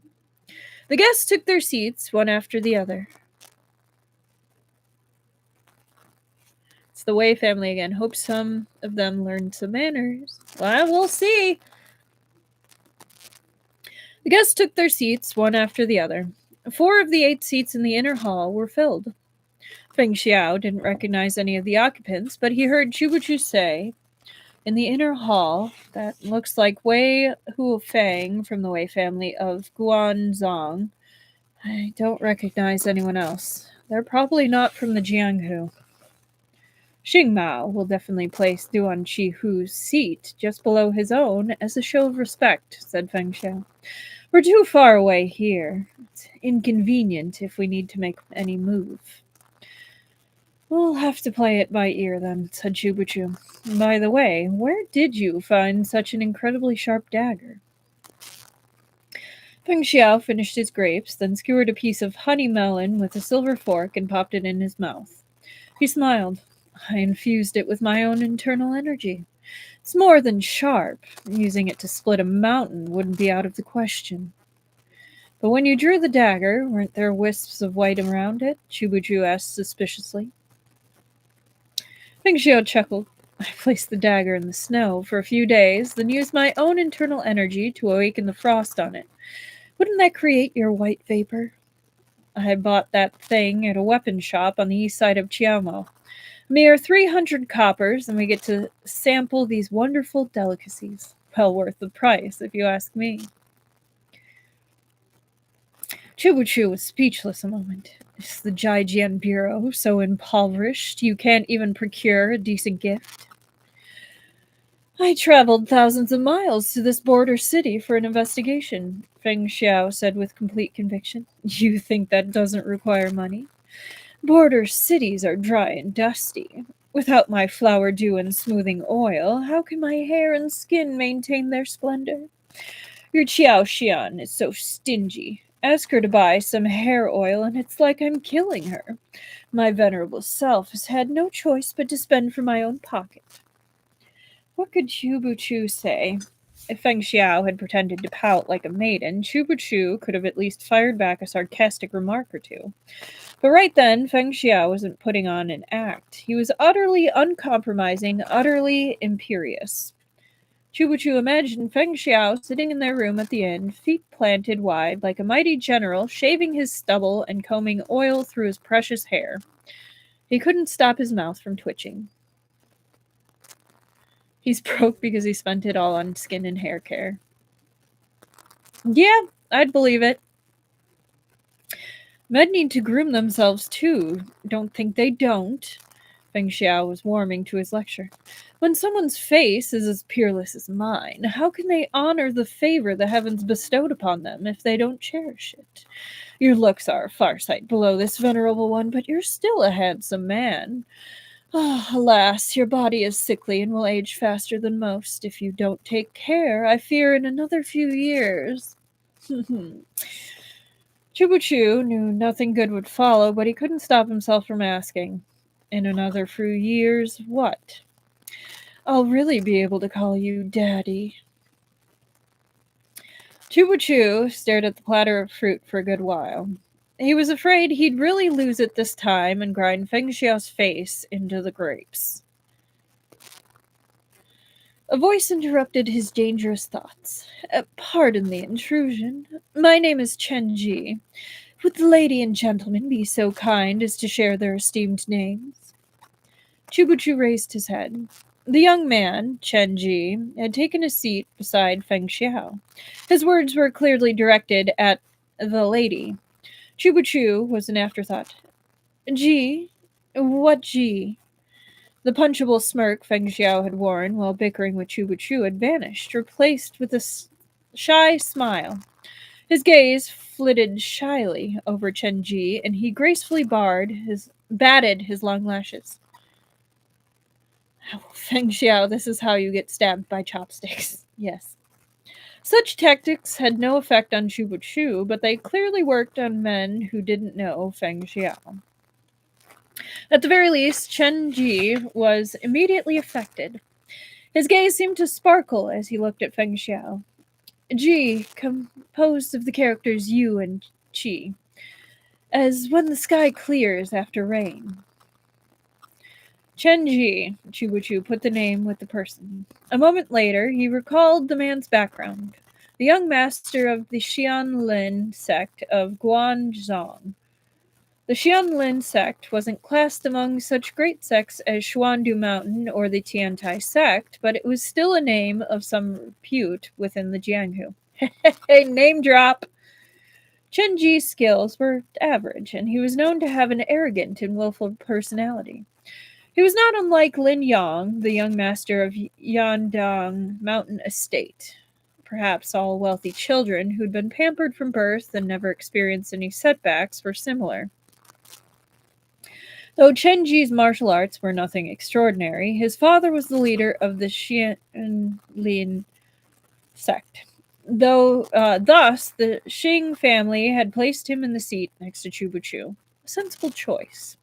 The guests took their seats, one after the other. It's the Wei family again. Hope some of them learned some manners. Well, we'll see. The guests took their seats, one after the other. 4 of the 8 seats in the inner hall were filled. Feng Xiao didn't recognize any of the occupants, but he heard Chu say, in the inner hall, that looks like Wei Huofeng from the Wei family of Guanzhong. I don't recognize anyone else. They're probably not from the Jianghu. Xing Mao will definitely place Duan Chi-hu's seat just below his own as a show of respect, said Feng Xiao. We're too far away here. It's inconvenient if we need to make any move. We'll have to play it by ear then, said Chu. By the way, where did you find such an incredibly sharp dagger? Feng Xiao finished his grapes, then skewered a piece of honey melon with a silver fork and popped it in his mouth. He smiled. I infused it with my own internal energy. It's more than sharp. Using it to split a mountain wouldn't be out of the question. But when you drew the dagger, weren't there wisps of white around it? Chu asked suspiciously. Meng Xi chuckled. I placed the dagger in the snow for a few days, then used my own internal energy to awaken the frost on it. Wouldn't that create your white vapor? I bought that thing at a weapon shop on the east side of Chiamo. Mere 300 coppers, and we get to sample these wonderful delicacies. Well worth the price, if you ask me. Chu was speechless a moment. Is the Jijian Bureau so impoverished you can't even procure a decent gift? I traveled thousands of miles to this border city for an investigation, Feng Xiao said with complete conviction. You think that doesn't require money? Border cities are dry and dusty. Without my flower dew and smoothing oil, how can my hair and skin maintain their splendor? Your Qiao Xian is so stingy. Ask her to buy some hair oil, and it's like I'm killing her. My venerable self has had no choice but to spend from my own pocket. What could Chubuchu say? If Feng Xiao had pretended to pout like a maiden, Chubuchu could have at least fired back a sarcastic remark or two. But right then, Feng Xiao wasn't putting on an act. He was utterly uncompromising, utterly imperious. Chubuchu imagined Feng Xiao sitting in their room at the inn, feet planted wide like a mighty general, shaving his stubble and combing oil through his precious hair. He couldn't stop his mouth from twitching. He's broke because he spent it all on skin and hair care. Yeah, I'd believe it. Men need to groom themselves too. Don't think they don't. Feng Xiao was warming to his lecture. When someone's face is as peerless as mine, how can they honor the favor the heavens bestowed upon them if they don't cherish it? Your looks are a far sight below this venerable one, but you're still a handsome man. Ah, alas, your body is sickly and will age faster than most. If you don't take care, I fear in another few years. Chubuchu knew nothing good would follow, but he couldn't stop himself from asking, in another few years, what? I'll really be able to call you Daddy. Chubuchu stared at the platter of fruit for a good while. He was afraid he'd really lose it this time and grind Feng Xiao's face into the grapes. A voice interrupted his dangerous thoughts. Pardon the intrusion. My name is Chen Ji. Would the lady and gentleman be so kind as to share their esteemed names? Chubuchu raised his head. The young man, Chen Ji, had taken a seat beside Feng Xiao. His words were clearly directed at the lady. Chubuchu was an afterthought. Ji? What Ji? The punchable smirk Feng Xiao had worn while bickering with Chubuchu had vanished, replaced with a shy smile. His gaze flitted shyly over Chen Ji, and he gracefully batted his long lashes. Oh, Feng Xiao, this is how you get stabbed by chopsticks. Yes. Such tactics had no effect on Chubuchu, but they clearly worked on men who didn't know Feng Xiao. At the very least, Chen Ji was immediately affected. His gaze seemed to sparkle as he looked at Feng Xiao. Ji, composed of the characters Yu and Qi, as when the sky clears after rain. Chen Ji, Chubuchu put the name with the person. A moment later, he recalled the man's background. The young master of the Xianlin sect of Guanzhong. The Xianlin sect wasn't classed among such great sects as Xuandu Mountain or the Tiantai sect, but it was still a name of some repute within the Jianghu. Hey, name drop! Chen Ji's skills were average, and he was known to have an arrogant and willful personality. He was not unlike Lin Yang, the young master of Yandang Mountain Estate. Perhaps all wealthy children who'd been pampered from birth and never experienced any setbacks were similar. Though Chen Ji's martial arts were nothing extraordinary, his father was the leader of the Xianlin sect. Thus, the Xing family had placed him in the seat next to Chubuchu. A sensible choice.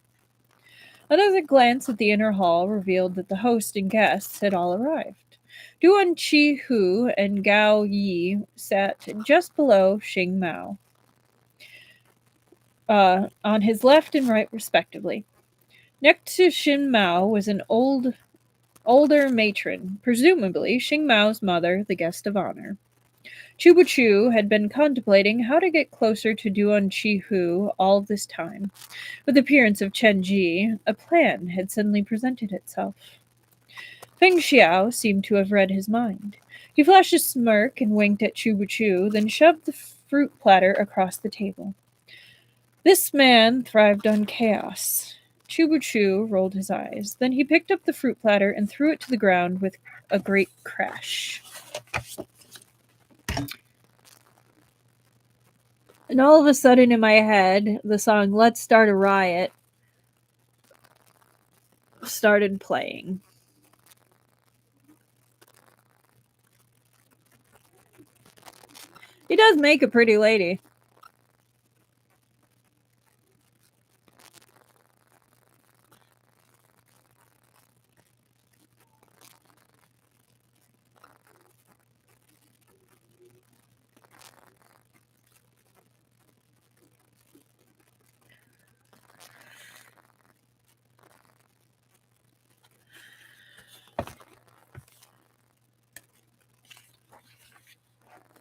Another glance at the inner hall revealed that the host and guests had all arrived. Duan Qi Hu and Gao Yi sat just below Xing Mao, on his left and right respectively. Next to Xing Mao was an older matron, presumably Xing Mao's mother, the guest of honor. Chubuchu had been contemplating how to get closer to Duan Qi Hu all this time. With the appearance of Chen Ji, a plan had suddenly presented itself. Feng Xiao seemed to have read his mind. He flashed a smirk and winked at Chubuchu, then shoved the fruit platter across the table. This man thrived on chaos. Chubuchu rolled his eyes. Then he picked up the fruit platter and threw it to the ground with a great crash. And all of a sudden in my head, the song Let's Start a Riot started playing. He does make a pretty lady.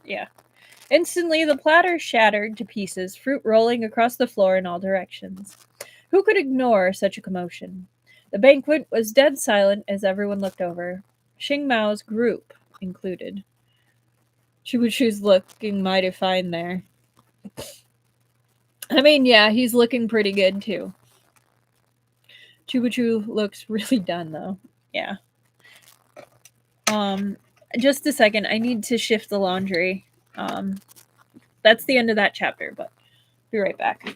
Yeah. Instantly, the platter shattered to pieces, fruit rolling across the floor in all directions. Who could ignore such a commotion? The banquet was dead silent as everyone looked over, Xing Mao's group included. Chubuchu's looking mighty fine there. I mean, yeah, he's looking pretty good too. Chubuchu looks really done though. Yeah. Just a second. I need to shift the laundry. That's the end of that chapter, but be right back.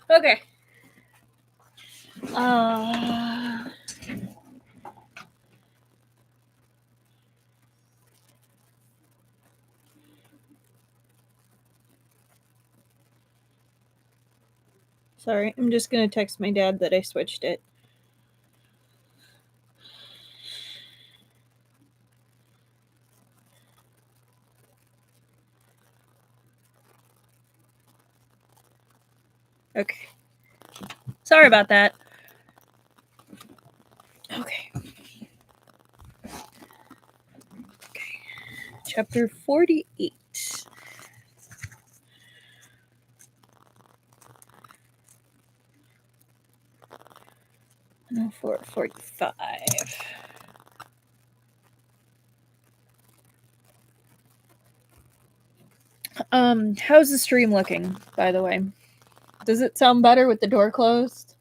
Okay. Sorry, I'm just gonna text my dad that I switched it. Okay. Sorry about that. Okay. Okay. Chapter 48. No, 45. How's the stream looking, by the way? Does it sound better with the door closed?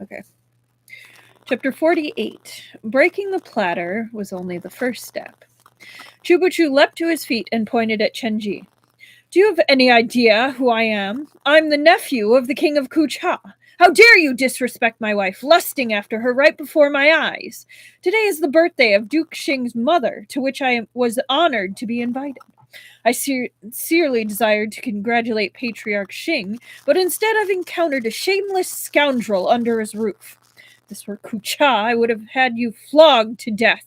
Okay. Chapter 48. Breaking the platter was only the first step. Chubuchu leapt to his feet and pointed at Chenji. Do you have any idea who I am? I'm the nephew of the king of Kucha. How dare you disrespect my wife, lusting after her right before my eyes? Today is the birthday of Duke Xing's mother, to which I was honored to be invited. I sincerely desired to congratulate Patriarch Xing, but instead I've encountered a shameless scoundrel under his roof. If this were Kucha, I would have had you flogged to death.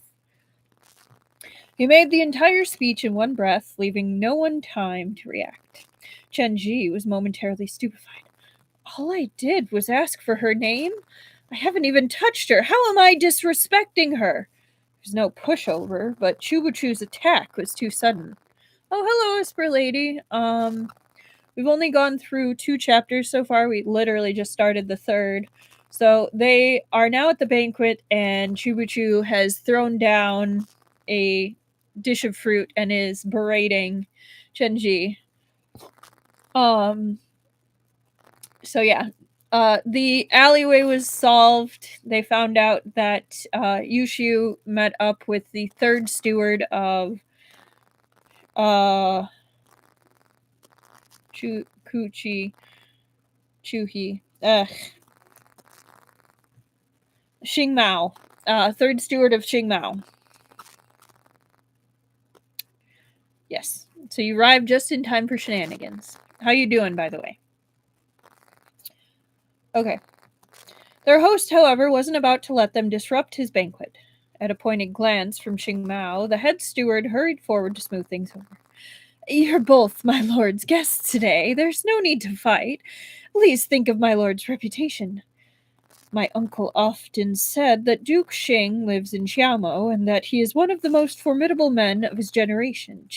He made the entire speech in one breath, leaving no one time to react. Chen Ji was momentarily stupefied. All I did was ask for her name? I haven't even touched her. How am I disrespecting her? There's no pushover, but Chubuchu's attack was too sudden. Oh, hello, Whisper Lady. We've only gone through 2 chapters so far. We literally just started the 3rd. So they are now at the banquet, and Chubuchu has thrown down a dish of fruit and is berating Chenji. So yeah. The alleyway was solved. They found out that Yushu met up with the 3rd steward of Chuhi. Xingmao. 3rd steward of Xingmao. Yes. So you arrived just in time for shenanigans. How you doing, by the way? Okay. Their host, however, wasn't about to let them disrupt his banquet. At a pointed glance from Xingmao, the head steward hurried forward to smooth things over. You're both my lord's guests today. There's no need to fight. Please think of my lord's reputation. My uncle often said that Duke Xing lives in Xiaomo and that he is one of the most formidable men of his generation.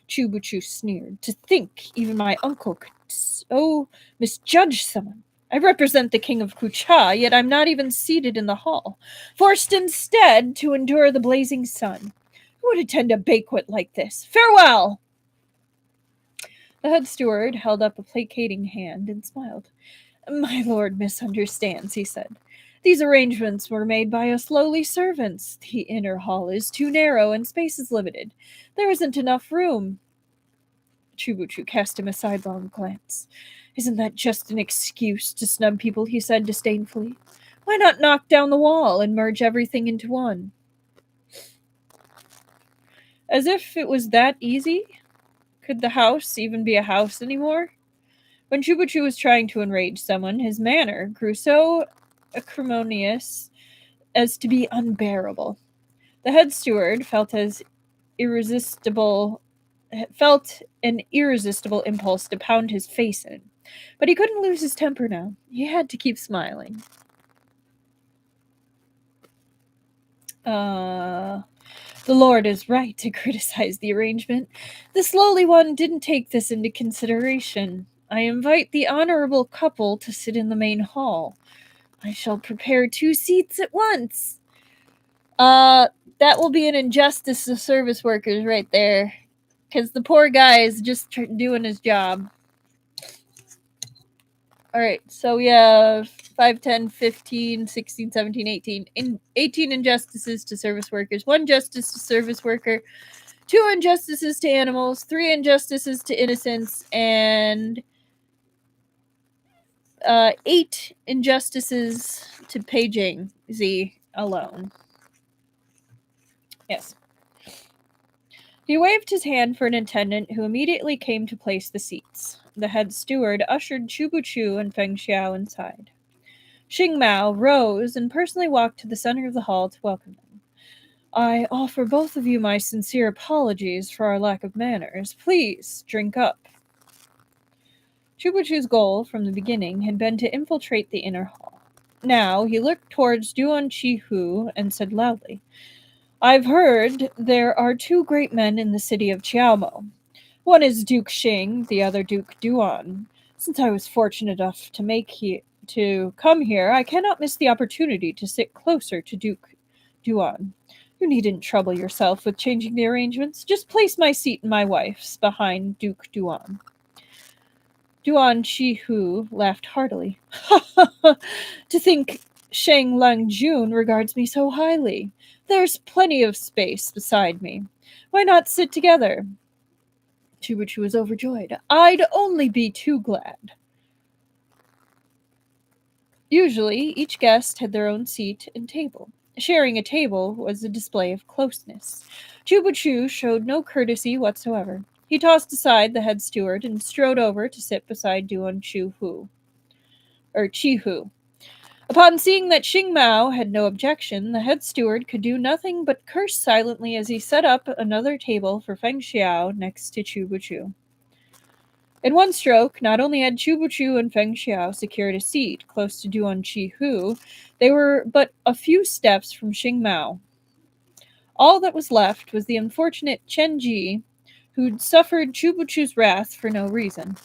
Chubuchu sneered. To think even my uncle could so misjudge someone. I represent the king of Kucha, yet I'm not even seated in the hall, forced instead to endure the blazing sun. Who would attend a banquet like this? Farewell! The head steward held up a placating hand and smiled. My lord misunderstands, he said. These arrangements were made by us lowly servants. The inner hall is too narrow and space is limited. There isn't enough room. Chubuchu cast him a sidelong glance. Isn't that just an excuse to snub people, he said disdainfully. Why not knock down the wall and merge everything into one? As if it was that easy? Could the house even be a house anymore? When Chubuchu was trying to enrage someone, his manner grew so acrimonious as to be unbearable. The head steward felt an irresistible impulse to pound his face in. But he couldn't lose his temper now. He had to keep smiling. The Lord is right to criticize the arrangement. This lowly one didn't take this into consideration. I invite the honorable couple to sit in the main hall. I shall prepare 2 seats at once. That will be an injustice to service workers right there. Because the poor guy is just doing his job. Alright, so we have 5, 10, 15, 16, 17, 18. 18 injustices to service workers, 1 justice to service worker, 2 injustices to animals, 3 injustices to innocents, and 8 injustices to Peijing Z alone. Yes. He waved his hand for an attendant who immediately came to place the seats. The head steward ushered Chubuchu and Feng Xiao inside. Xingmao rose and personally walked to the center of the hall to welcome them. I offer both of you my sincere apologies for our lack of manners. Please, drink up. Chubuchu's goal from the beginning had been to infiltrate the inner hall. Now he looked towards Duan Chihu and said loudly, I've heard there are 2 great men in the city of Qiaomo. One is Duke Xing, the other Duke Duan. Since I was fortunate enough to come here, I cannot miss the opportunity to sit closer to Duke Duan. You needn't trouble yourself with changing the arrangements. Just place my seat and my wife's behind Duke Duan. Duan Chihu laughed heartily. To think Shang Langjun regards me so highly. There's plenty of space beside me. Why not sit together? Chubuchu was overjoyed. I'd only be too glad. Usually, each guest had their own seat and table. Sharing a table was a display of closeness. Chubuchu showed no courtesy whatsoever. He tossed aside the head steward and strode over to sit beside Duan Chi Hu. Upon seeing that Xing Mao had no objection, the head steward could do nothing but curse silently as he set up another table for Feng Xiao next to Chu Buchu. In one stroke, not only had Chu Buchu and Feng Xiao secured a seat close to Duan Chi Hu, they were but a few steps from Xing Mao. All that was left was the unfortunate Chen Ji, who'd suffered Chu Buchu's wrath for no reason.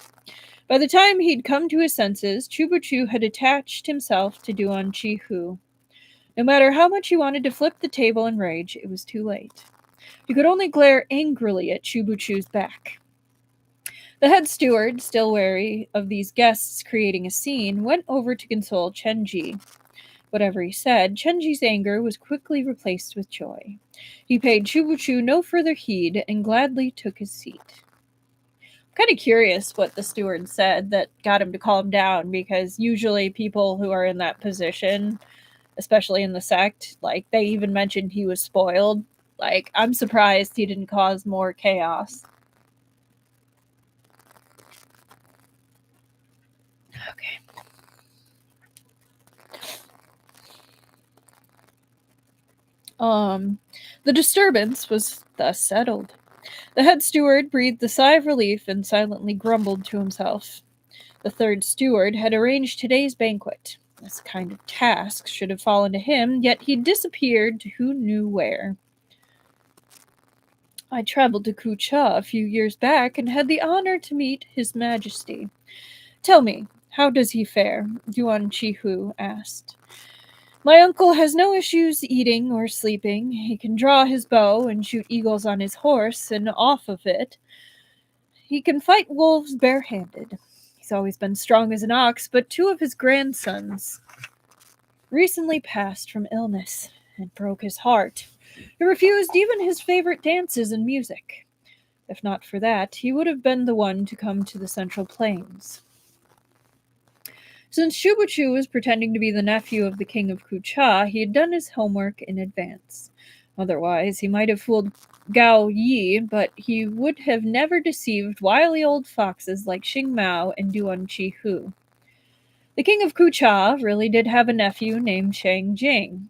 By the time he'd come to his senses, Chu Buchu had attached himself to Duan Chi Hu. No matter how much he wanted to flip the table in rage, it was too late. He could only glare angrily at Chu Buchu's back. The head steward, still wary of these guests creating a scene, went over to console Chen Ji. Whatever he said, Chen Ji's anger was quickly replaced with joy. He paid Chu Buchu no further heed and gladly took his seat. I'm kind of curious what the steward said that got him to calm down, because usually people who are in that position, especially in the sect, like, they even mentioned he was spoiled. Like, I'm surprised he didn't cause more chaos. Okay. The disturbance was thus settled. The head steward breathed a sigh of relief and silently grumbled to himself. The third steward had arranged today's banquet. This kind of task should have fallen to him, yet he disappeared to who knew where. I traveled to Kucha a few years back and had the honor to meet His Majesty. Tell me, how does he fare? Yuan Chihu asked. My uncle has no issues eating or sleeping. He can draw his bow and shoot eagles on his horse, and off of it, he can fight wolves barehanded. He's always been strong as an ox, but two of his grandsons recently passed from illness and broke his heart. He refused even his favorite dances and music. If not for that, he would have been the one to come to the Central Plains. Since Shubuchu was pretending to be the nephew of the king of Kucha, he had done his homework in advance. Otherwise, he might have fooled Gao Yi, but he would have never deceived wily old foxes like Xing Mao and Duan Chi Hu. The king of Kucha really did have a nephew named Shang Jing.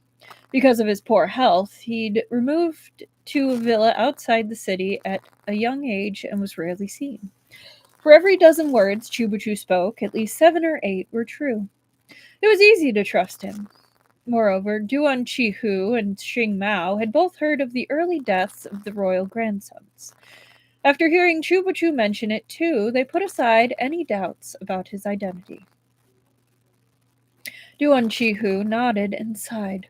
Because of his poor health, he'd removed to a villa outside the city at a young age and was rarely seen. For every dozen words Chubuchu spoke, at least 7 or 8 were true. It was easy to trust him. Moreover, Duan Chi Hu and Xing Mao had both heard of the early deaths of the royal grandsons. After hearing Chubuchu mention it too, they put aside any doubts about his identity. Duan Chi Hu nodded and sighed.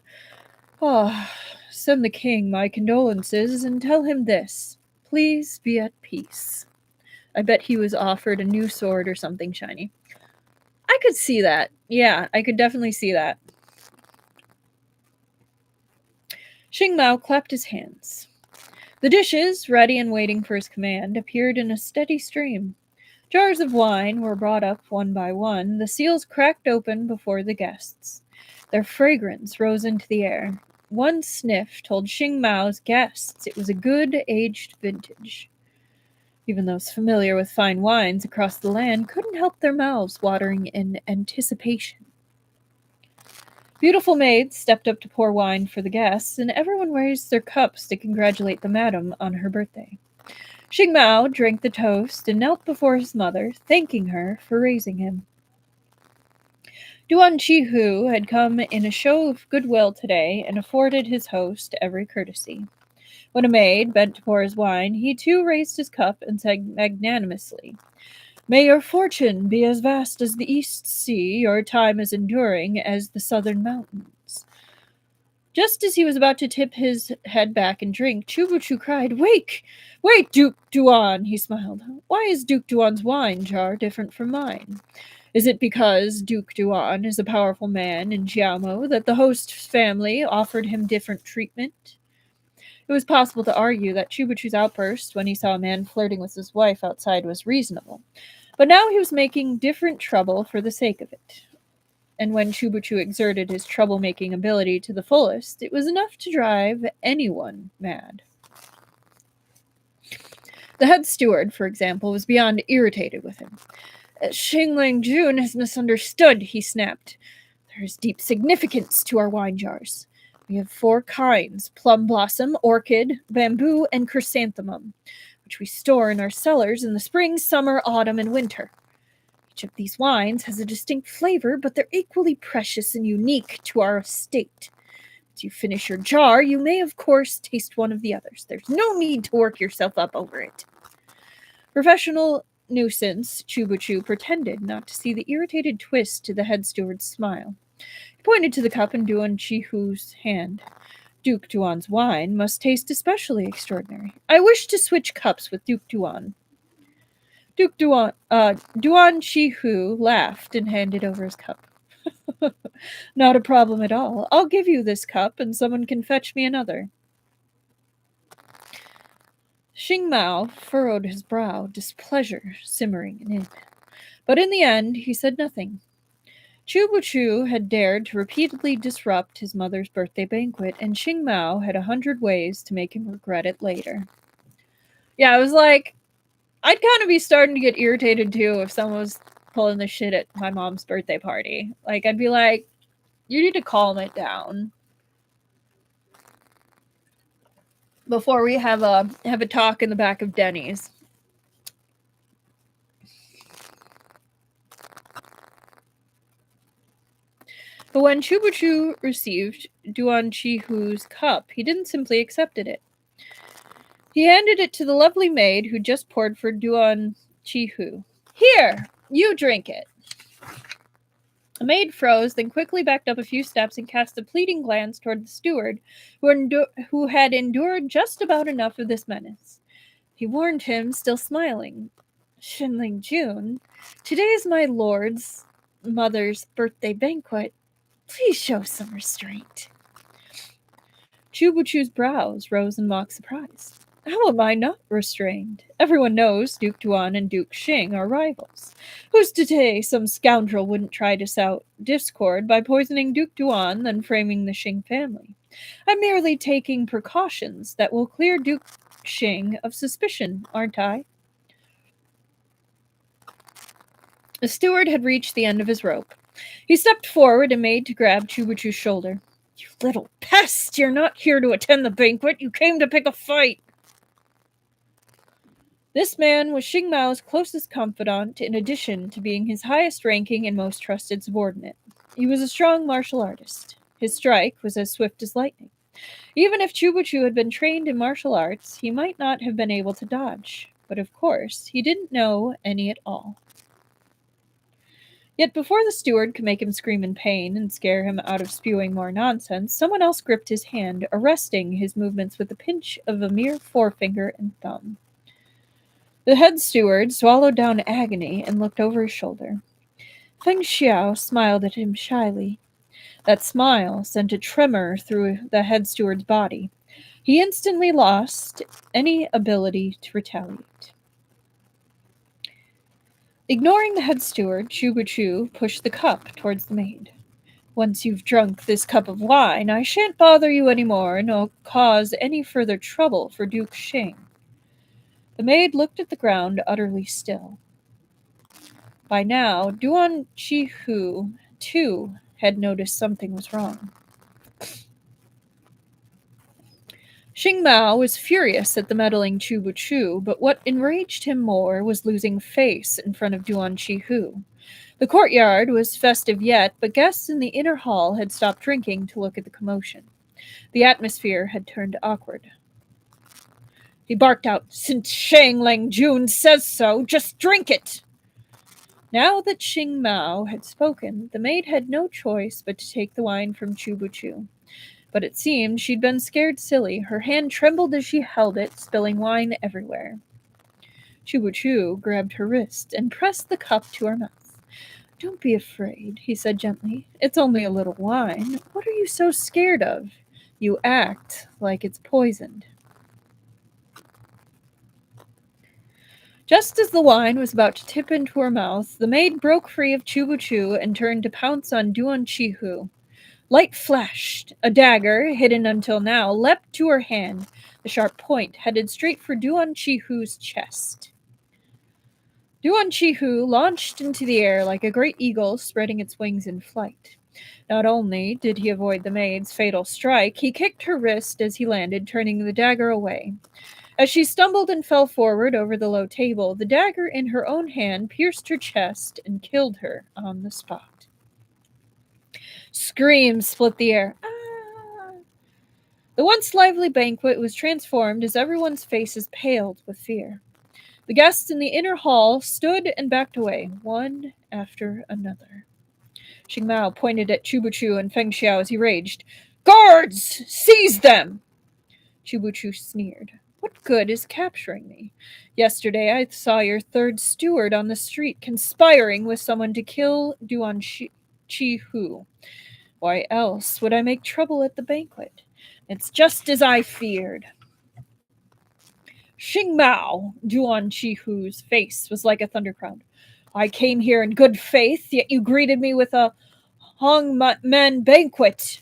Send the king my condolences and tell him this. Please be at peace. I bet he was offered a new sword or something shiny. I could see that. Yeah, I could definitely see that. Xing Mao clapped his hands. The dishes, ready and waiting for his command, appeared in a steady stream. Jars of wine were brought up one by one, the seals cracked open before the guests. Their fragrance rose into the air. One sniff told Xing Mao's guests it was a good aged vintage. Even those familiar with fine wines across the land couldn't help their mouths watering in anticipation. Beautiful maids stepped up to pour wine for the guests, and everyone raised their cups to congratulate the madam on her birthday. Xing Mao drank the toast and knelt before his mother, thanking her for raising him. Duan Chi Hu had come in a show of goodwill today and afforded his host every courtesy. When a maid bent to pour his wine, he too raised his cup and said magnanimously, May your fortune be as vast as the East Sea, your time as enduring as the southern mountains. Just as he was about to tip his head back and drink, Chubuchu cried, Wait, Duke Duan, he smiled. Why is Duke Duan's wine jar different from mine? Is it because Duke Duan is a powerful man in Jiamo that the host's family offered him different treatment? It was possible to argue that Chubuchu's outburst when he saw a man flirting with his wife outside was reasonable, but now he was making different trouble for the sake of it. And when Chubuchu exerted his troublemaking ability to the fullest, it was enough to drive anyone mad. The head steward, for example, was beyond irritated with him. Xing Jun has misunderstood, he snapped. There is deep significance to our wine jars. We have 4 kinds: plum blossom, orchid, bamboo, and chrysanthemum, which we store in our cellars in the spring, summer, autumn, and winter. Each of these wines has a distinct flavor, but they're equally precious and unique to our estate. As you finish your jar, you may, of course, taste one of the others. There's no need to work yourself up over it. Professional nuisance, Chubuchu pretended not to see the irritated twist to the head steward's smile. He pointed to the cup in Duan Chihu's hand. Duke Duan's wine must taste especially extraordinary. I wish to switch cups with Duke Duan. Duan Chihu laughed and handed over his cup. Not a problem at all. I'll give you this cup and someone can fetch me another. Xing Mao furrowed his brow, displeasure simmering in him. But in the end, he said nothing. Chubuchu had dared to repeatedly disrupt his mother's birthday banquet, and Xing Mao had 100 ways to make him regret it later. Yeah, I was like, I'd kind of be starting to get irritated too if someone was pulling this shit at my mom's birthday party. Like, I'd be like, you need to calm it down before we have a talk in the back of Denny's. But when Chubuchu received Duan Chihu's cup, he didn't simply accept it. He handed it to the lovely maid who just poured for Duan Chihu. Here, you drink it. The maid froze, then quickly backed up a few steps and cast a pleading glance toward the steward, who had endured just about enough of this menace. He warned him, still smiling. Shinling Jun, today is my lord's mother's birthday banquet. Please show some restraint. Chubuchu's brows rose in mock surprise. How am I not restrained? Everyone knows Duke Duan and Duke Xing are rivals. Who's to say some scoundrel wouldn't try to sow discord by poisoning Duke Duan, then framing the Xing family? I'm merely taking precautions that will clear Duke Xing of suspicion, aren't I? The steward had reached the end of his rope. He stepped forward and made to grab Chubuchu's shoulder. You little pest! You're not here to attend the banquet. You came to pick a fight. This man was Xing Mao's closest confidant, in addition to being his highest-ranking and most trusted subordinate. He was a strong martial artist. His strike was as swift as lightning. Even if Chubuchu had been trained in martial arts, he might not have been able to dodge. But of course, he didn't know any at all. Yet before the steward could make him scream in pain and scare him out of spewing more nonsense, someone else gripped his hand, arresting his movements with a pinch of a mere forefinger and thumb. The head steward swallowed down agony and looked over his shoulder. Feng Xiao smiled at him shyly. That smile sent a tremor through the head steward's body. He instantly lost any ability to retaliate. Ignoring the head steward, Chubuchu pushed the cup towards the maid. Once you've drunk this cup of wine, I shan't bother you any more, nor cause any further trouble for Duke Xing. The maid looked at the ground, utterly still. By now, Duan Chihu, too, had noticed something was wrong. Xing Mao was furious at the meddling Chubuchu, but what enraged him more was losing face in front of Duan Chihu. The courtyard was festive yet, but guests in the inner hall had stopped drinking to look at the commotion. The atmosphere had turned awkward. He barked out, Since Shang Jun says so, just drink it! Now that Xing Mao had spoken, the maid had no choice but to take the wine from Chubuchu. But it seemed she'd been scared silly. Her hand trembled as she held it, spilling wine everywhere. Chubuchu grabbed her wrist and pressed the cup to her mouth. Don't be afraid, he said gently. It's only a little wine. What are you so scared of? You act like it's poisoned. Just as the wine was about to tip into her mouth, the maid broke free of Chubuchu and turned to pounce on Duan Chihu. Light flashed. A dagger, hidden until now, leapt to her hand. The sharp point headed straight for Duan Chi-Hu's chest. Duan Chi-Hu launched into the air like a great eagle spreading its wings in flight. Not only did he avoid the maid's fatal strike, he kicked her wrist as he landed, turning the dagger away. As she stumbled and fell forward over the low table, the dagger in her own hand pierced her chest and killed her on the spot. Screams split the air. Ah! The once lively banquet was transformed as everyone's faces paled with fear. The guests in the inner hall stood and backed away, one after another. Xing Mao pointed at Chubuchu and Feng Xiao as he raged. "Guards! Seize them!" Chubuchu sneered. "What good is capturing me? Yesterday I saw your third steward on the street conspiring with someone to kill Duan Chi-Hu. Why else would I make trouble at the banquet? It's just as I feared." "Xing Mao," Duan Chi-Hu's face was like a thundercloud. "I came here in good faith, yet you greeted me with a Hong Men banquet."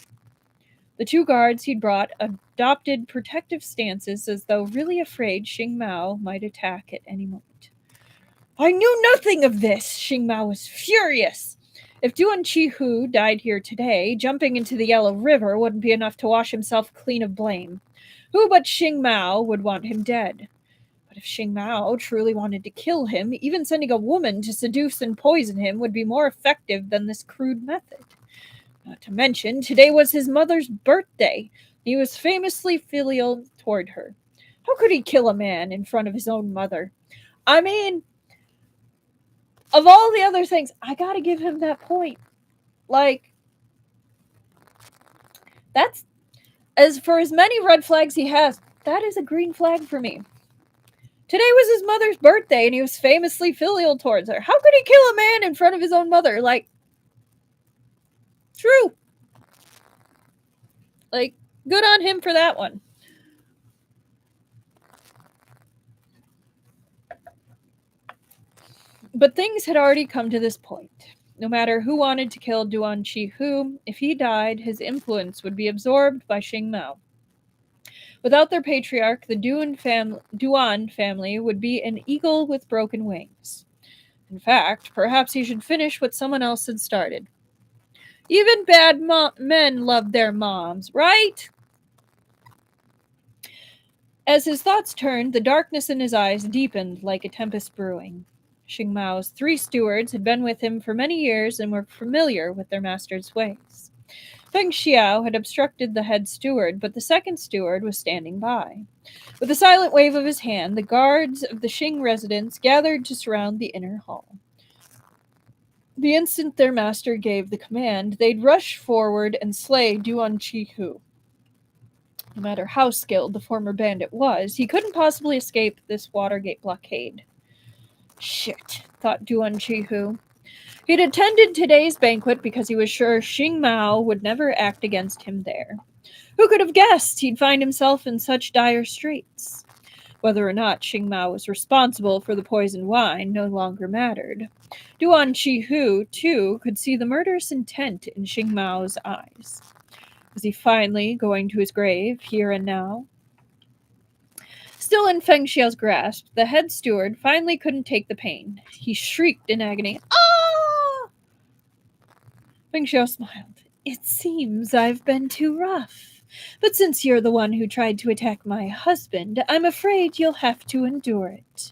The two guards he'd brought adopted protective stances as though really afraid Xing Mao might attack at any moment. "I knew nothing of this!" Xing Mao was furious. If Duan Chi-Hu died here today, jumping into the Yellow River wouldn't be enough to wash himself clean of blame. Who but Xing Mao would want him dead? But if Xing Mao truly wanted to kill him, even sending a woman to seduce and poison him would be more effective than this crude method. Not to mention, today was his mother's birthday. He was famously filial toward her. How could he kill a man in front of his own mother? I mean, of all the other things, I gotta give him that point. Like, that's, as for as many red flags he has, that is a green flag for me. Today was his mother's birthday, and he was famously filial towards her. How could he kill a man in front of his own mother? Like, true. Like, good on him for that one. But things had already come to this point. No matter who wanted to kill Duan Chi-Hu, if he died, his influence would be absorbed by Xing Mao. Without their patriarch, the Duan family would be an eagle with broken wings. In fact, perhaps he should finish what someone else had started. Even bad men love their moms, right? As his thoughts turned, the darkness in his eyes deepened like a tempest brewing. Xing Mao's 3 stewards had been with him for many years and were familiar with their master's ways. Feng Xiao had obstructed the head steward, but the second steward was standing by. With a silent wave of his hand, the guards of the Xing residence gathered to surround the inner hall. The instant their master gave the command, they'd rush forward and slay Duan Chi-Hu. No matter how skilled the former bandit was, he couldn't possibly escape this Watergate blockade. Shit, thought Duan Chi-Hu. He'd attended today's banquet because he was sure Xing Mao would never act against him there. Who could have guessed he'd find himself in such dire straits? Whether or not Xing Mao was responsible for the poisoned wine no longer mattered. Duan Chi-Hu, too, could see the murderous intent in Xing Mao's eyes. Was he finally going to his grave, here and now? Still in Feng Xiao's grasp, the head steward finally couldn't take the pain. He shrieked in agony. Ah! Feng Xiao smiled. It seems I've been too rough. But since you're the one who tried to attack my husband, I'm afraid you'll have to endure it.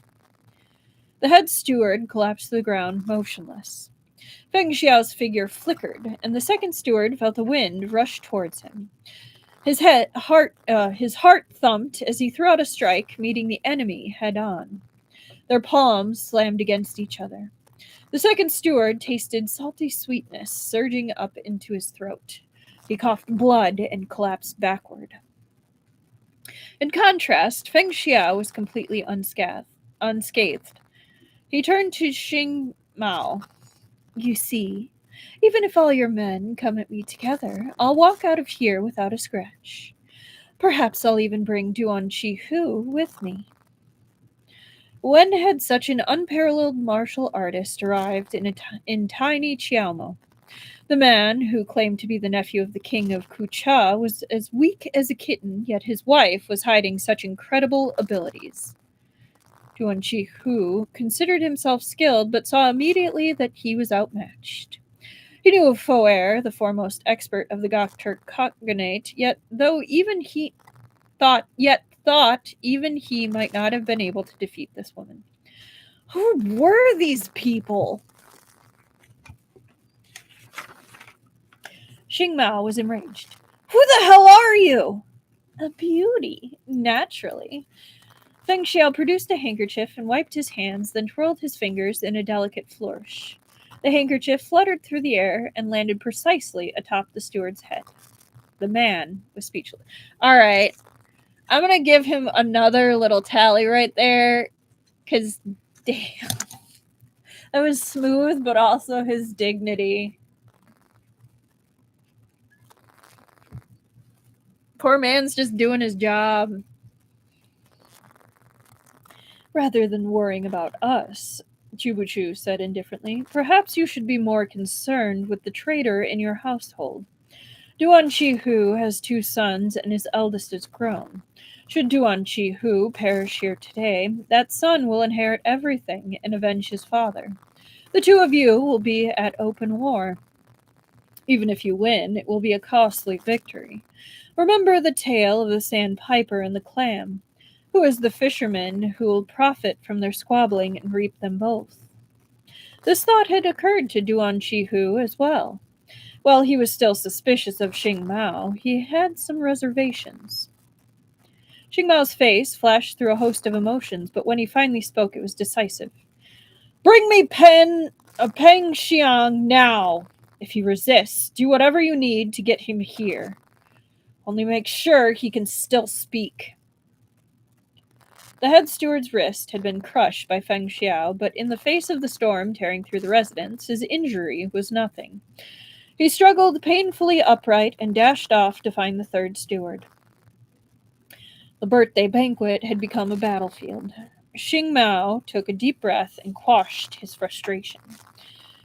The head steward collapsed to the ground, motionless. Feng Xiao's figure flickered, and the second steward felt the wind rush towards him. His heart thumped as he threw out a strike, meeting the enemy head-on. Their palms slammed against each other. The second steward tasted salty sweetness surging up into his throat. He coughed blood and collapsed backward. In contrast, Feng Xiao was completely unscathed. He turned to Xing Mao. You see, even if all your men come at me together, I'll walk out of here without a scratch. Perhaps I'll even bring Duan Chi-Hu with me. When had such an unparalleled martial artist arrived in tiny Qiaomo? The man, who claimed to be the nephew of the king of Kucha, was as weak as a kitten, yet his wife was hiding such incredible abilities. Duan Hu considered himself skilled, but saw immediately that he was outmatched. He knew of Foer, the foremost expert of the Gokturk Khaganate, yet thought even he might not have been able to defeat this woman. Who were these people? Xing Mao was enraged. Who the hell are you? A beauty, naturally. Feng Xiao produced a handkerchief and wiped his hands, then twirled his fingers in a delicate flourish. The handkerchief fluttered through the air and landed precisely atop the steward's head. The man was speechless. All right, I'm going to give him another little tally right there, because, damn, that was smooth, but also his dignity. Poor man's just doing his job. Rather than worrying about us, Chubuchu said indifferently, perhaps you should be more concerned with the traitor in your household. Duan Hu has 2 sons, and his eldest is grown. Should Duan Hu perish here today, that son will inherit everything and avenge his father. The 2 of you will be at open war. Even if you win, it will be a costly victory. Remember the tale of the sandpiper and the clam. Who is the fisherman who will profit from their squabbling and reap them both? This thought had occurred to Duan Hu as well. While he was still suspicious of Xing Mao, he had some reservations. Xing Mao's face flashed through a host of emotions, but when he finally spoke, it was decisive. Bring me Peng Xiang now! If he resists, do whatever you need to get him here. Only make sure he can still speak. The head steward's wrist had been crushed by Feng Xiao, but in the face of the storm tearing through the residence, his injury was nothing. He struggled painfully upright and dashed off to find the 3rd steward. The birthday banquet had become a battlefield. Xing Mao took a deep breath and quashed his frustration.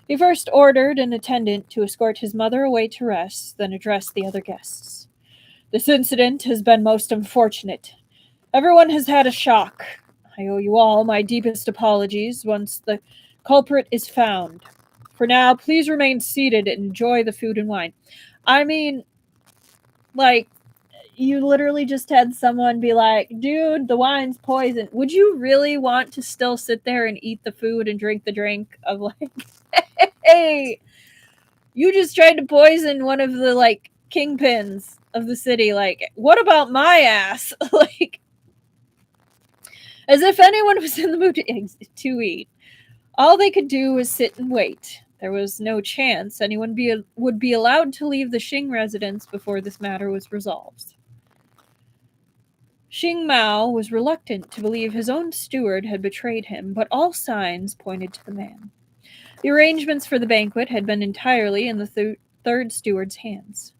He first ordered an attendant to escort his mother away to rest, then addressed the other guests. This incident has been most unfortunate. Everyone has had a shock. I owe you all my deepest apologies once the culprit is found. For now, please remain seated and enjoy the food and wine. I mean, like, you literally just had someone be like, dude, the wine's poison. Would you really want to still sit there and eat the food and drink the drink of, like, hey, you just tried to poison one of the, like, kingpins of the city. Like, what about my ass? Like, as if anyone was in the mood to eat. All they could do was sit and wait. There was no chance anyone would be allowed to leave the Xing residence before this matter was resolved. Xing Mao was reluctant to believe his own steward had betrayed him, but all signs pointed to the man. The arrangements for the banquet had been entirely in the 3rd steward's hands.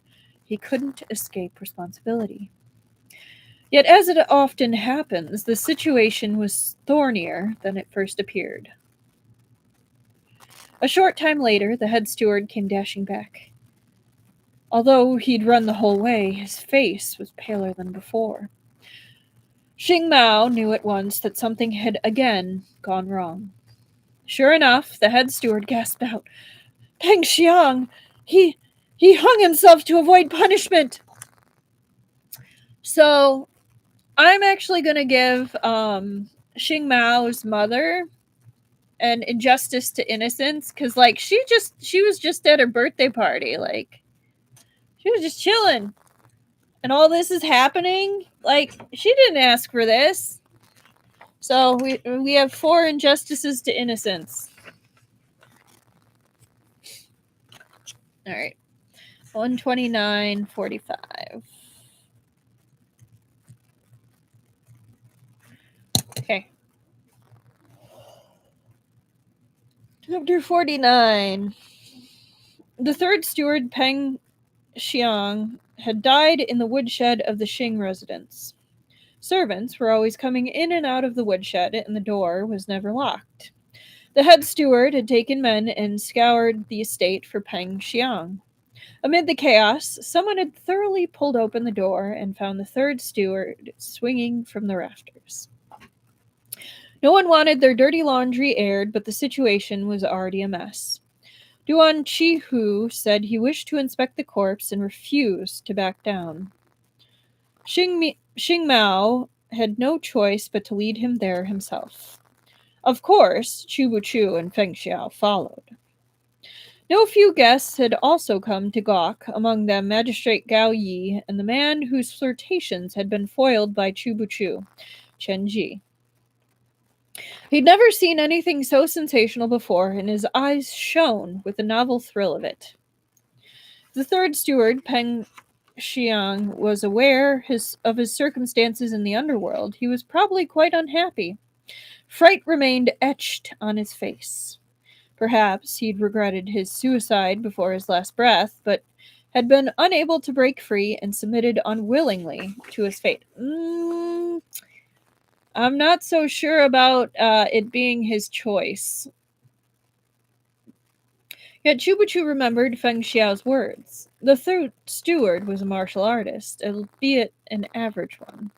He couldn't escape responsibility. Yet, as it often happens, the situation was thornier than it first appeared. A short time later, the head steward came dashing back. Although he'd run the whole way, his face was paler than before. Xing Mao knew at once that something had again gone wrong. Sure enough, the head steward gasped out, Peng Xiang! He hung himself to avoid punishment! So, I'm actually going to give Xing Mao's mother an injustice to innocence, because, like, she was just at her birthday party. Like, she was just chilling. And all this is happening? Like, she didn't ask for this. So, we have 4 injustices to innocence. Alright. 129.45. Okay. Chapter 49. The 3rd steward, Peng Xiang, had died in the woodshed of the Xing residence. Servants were always coming in and out of the woodshed, and the door was never locked. The head steward had taken men and scoured the estate for Peng Xiang. Amid the chaos, someone had thoroughly pulled open the door and found the third steward swinging from the rafters. No one wanted their dirty laundry aired, but the situation was already a mess. Duan Chi-hu said he wished to inspect the corpse and refused to back down. Xing Mao had no choice but to lead him there himself. Of course, Chu Buchu and Feng Xiao followed. No few guests had also come to gawk, among them Magistrate Gao Yi and the man whose flirtations had been foiled by Chu Buchu, Chen Ji. He'd never seen anything so sensational before, and his eyes shone with the novel thrill of it. The third steward, Peng Xiang, was aware of his circumstances in the underworld. He was probably quite unhappy. Fright remained etched on his face. Perhaps he'd regretted his suicide before his last breath, but had been unable to break free and submitted unwillingly to his fate. I'm not so sure about it being his choice. Yet Chubuchu remembered Feng Xiao's words. The third steward was a martial artist, albeit an average one.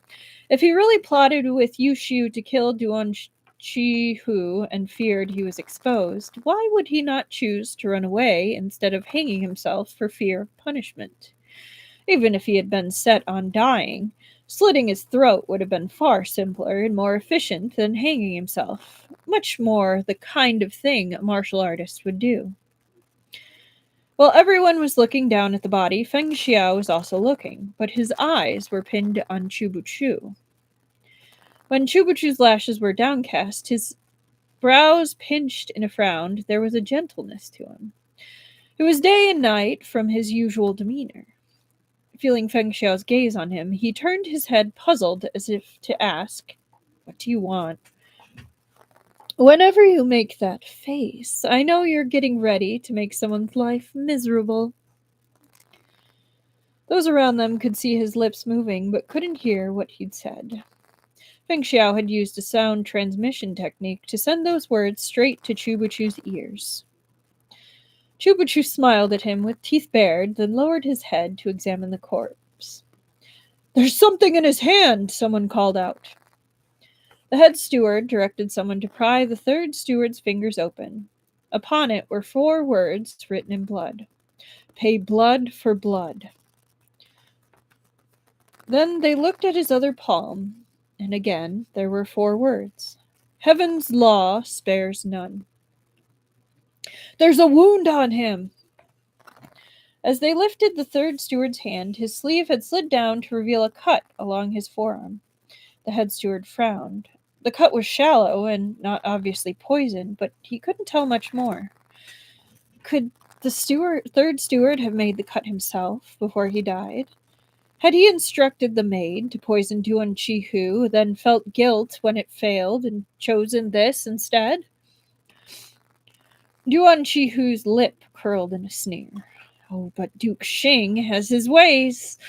If he really plotted with Yu Xiu to kill Duan Chi-hu and feared he was exposed, why would he not choose to run away instead of hanging himself for fear of punishment? Even if he had been set on dying, slitting his throat would have been far simpler and more efficient than hanging himself. Much more the kind of thing a martial artist would do. While everyone was looking down at the body, Feng Xiao was also looking, but his eyes were pinned on Chubuchu. When Chubuchu's lashes were downcast, his brows pinched in a frown, there was a gentleness to him. It was day and night from his usual demeanor. Feeling Feng Xiao's gaze on him, he turned his head puzzled as if to ask, "What do you want?" "Whenever you make that face, I know you're getting ready to make someone's life miserable." Those around them could see his lips moving, but couldn't hear what he'd said. Feng Xiao had used a sound transmission technique to send those words straight to Chubuchu's ears. Chubuchu smiled at him with teeth bared, then lowered his head to examine the corpse. "There's something in his hand!" someone called out. The head steward directed someone to pry the third steward's fingers open. Upon it were 4 words written in blood. "Pay blood for blood." Then they looked at his other palm, and again there were 4 words. "Heaven's law spares none." "There's a wound on him!" As they lifted the third steward's hand, his sleeve had slid down to reveal a cut along his forearm. The head steward frowned. The cut was shallow and not obviously poisoned, but he couldn't tell much more. Could the third steward have made the cut himself before he died? Had he instructed the maid to poison Duan Chi-hu, then felt guilt when it failed and chosen this instead? Duan Chi-hu's lip curled in a sneer. "Oh, but Duke Xing has his ways.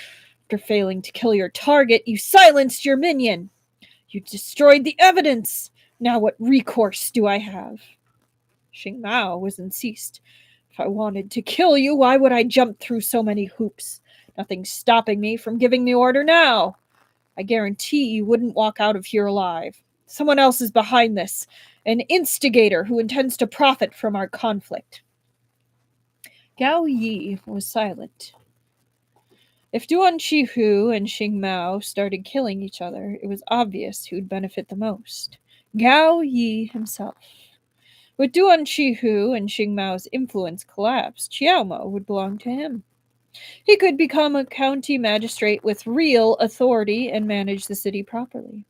After failing to kill your target, you silenced your minion. You destroyed the evidence. Now what recourse do I have?" Xing Mao was incensed. "If I wanted to kill you, why would I jump through so many hoops? Nothing's stopping me from giving the order now. I guarantee you wouldn't walk out of here alive. Someone else is behind this, an instigator who intends to profit from our conflict." Gao Yi was silent. If Duan Chi-hu and Xing Mao started killing each other, it was obvious who'd benefit the most. Gao Yi himself. With Duan Chi-hu and Xing Mao's influence collapsed, Qiaomo would belong to him. He could become a county magistrate with real authority and manage the city properly.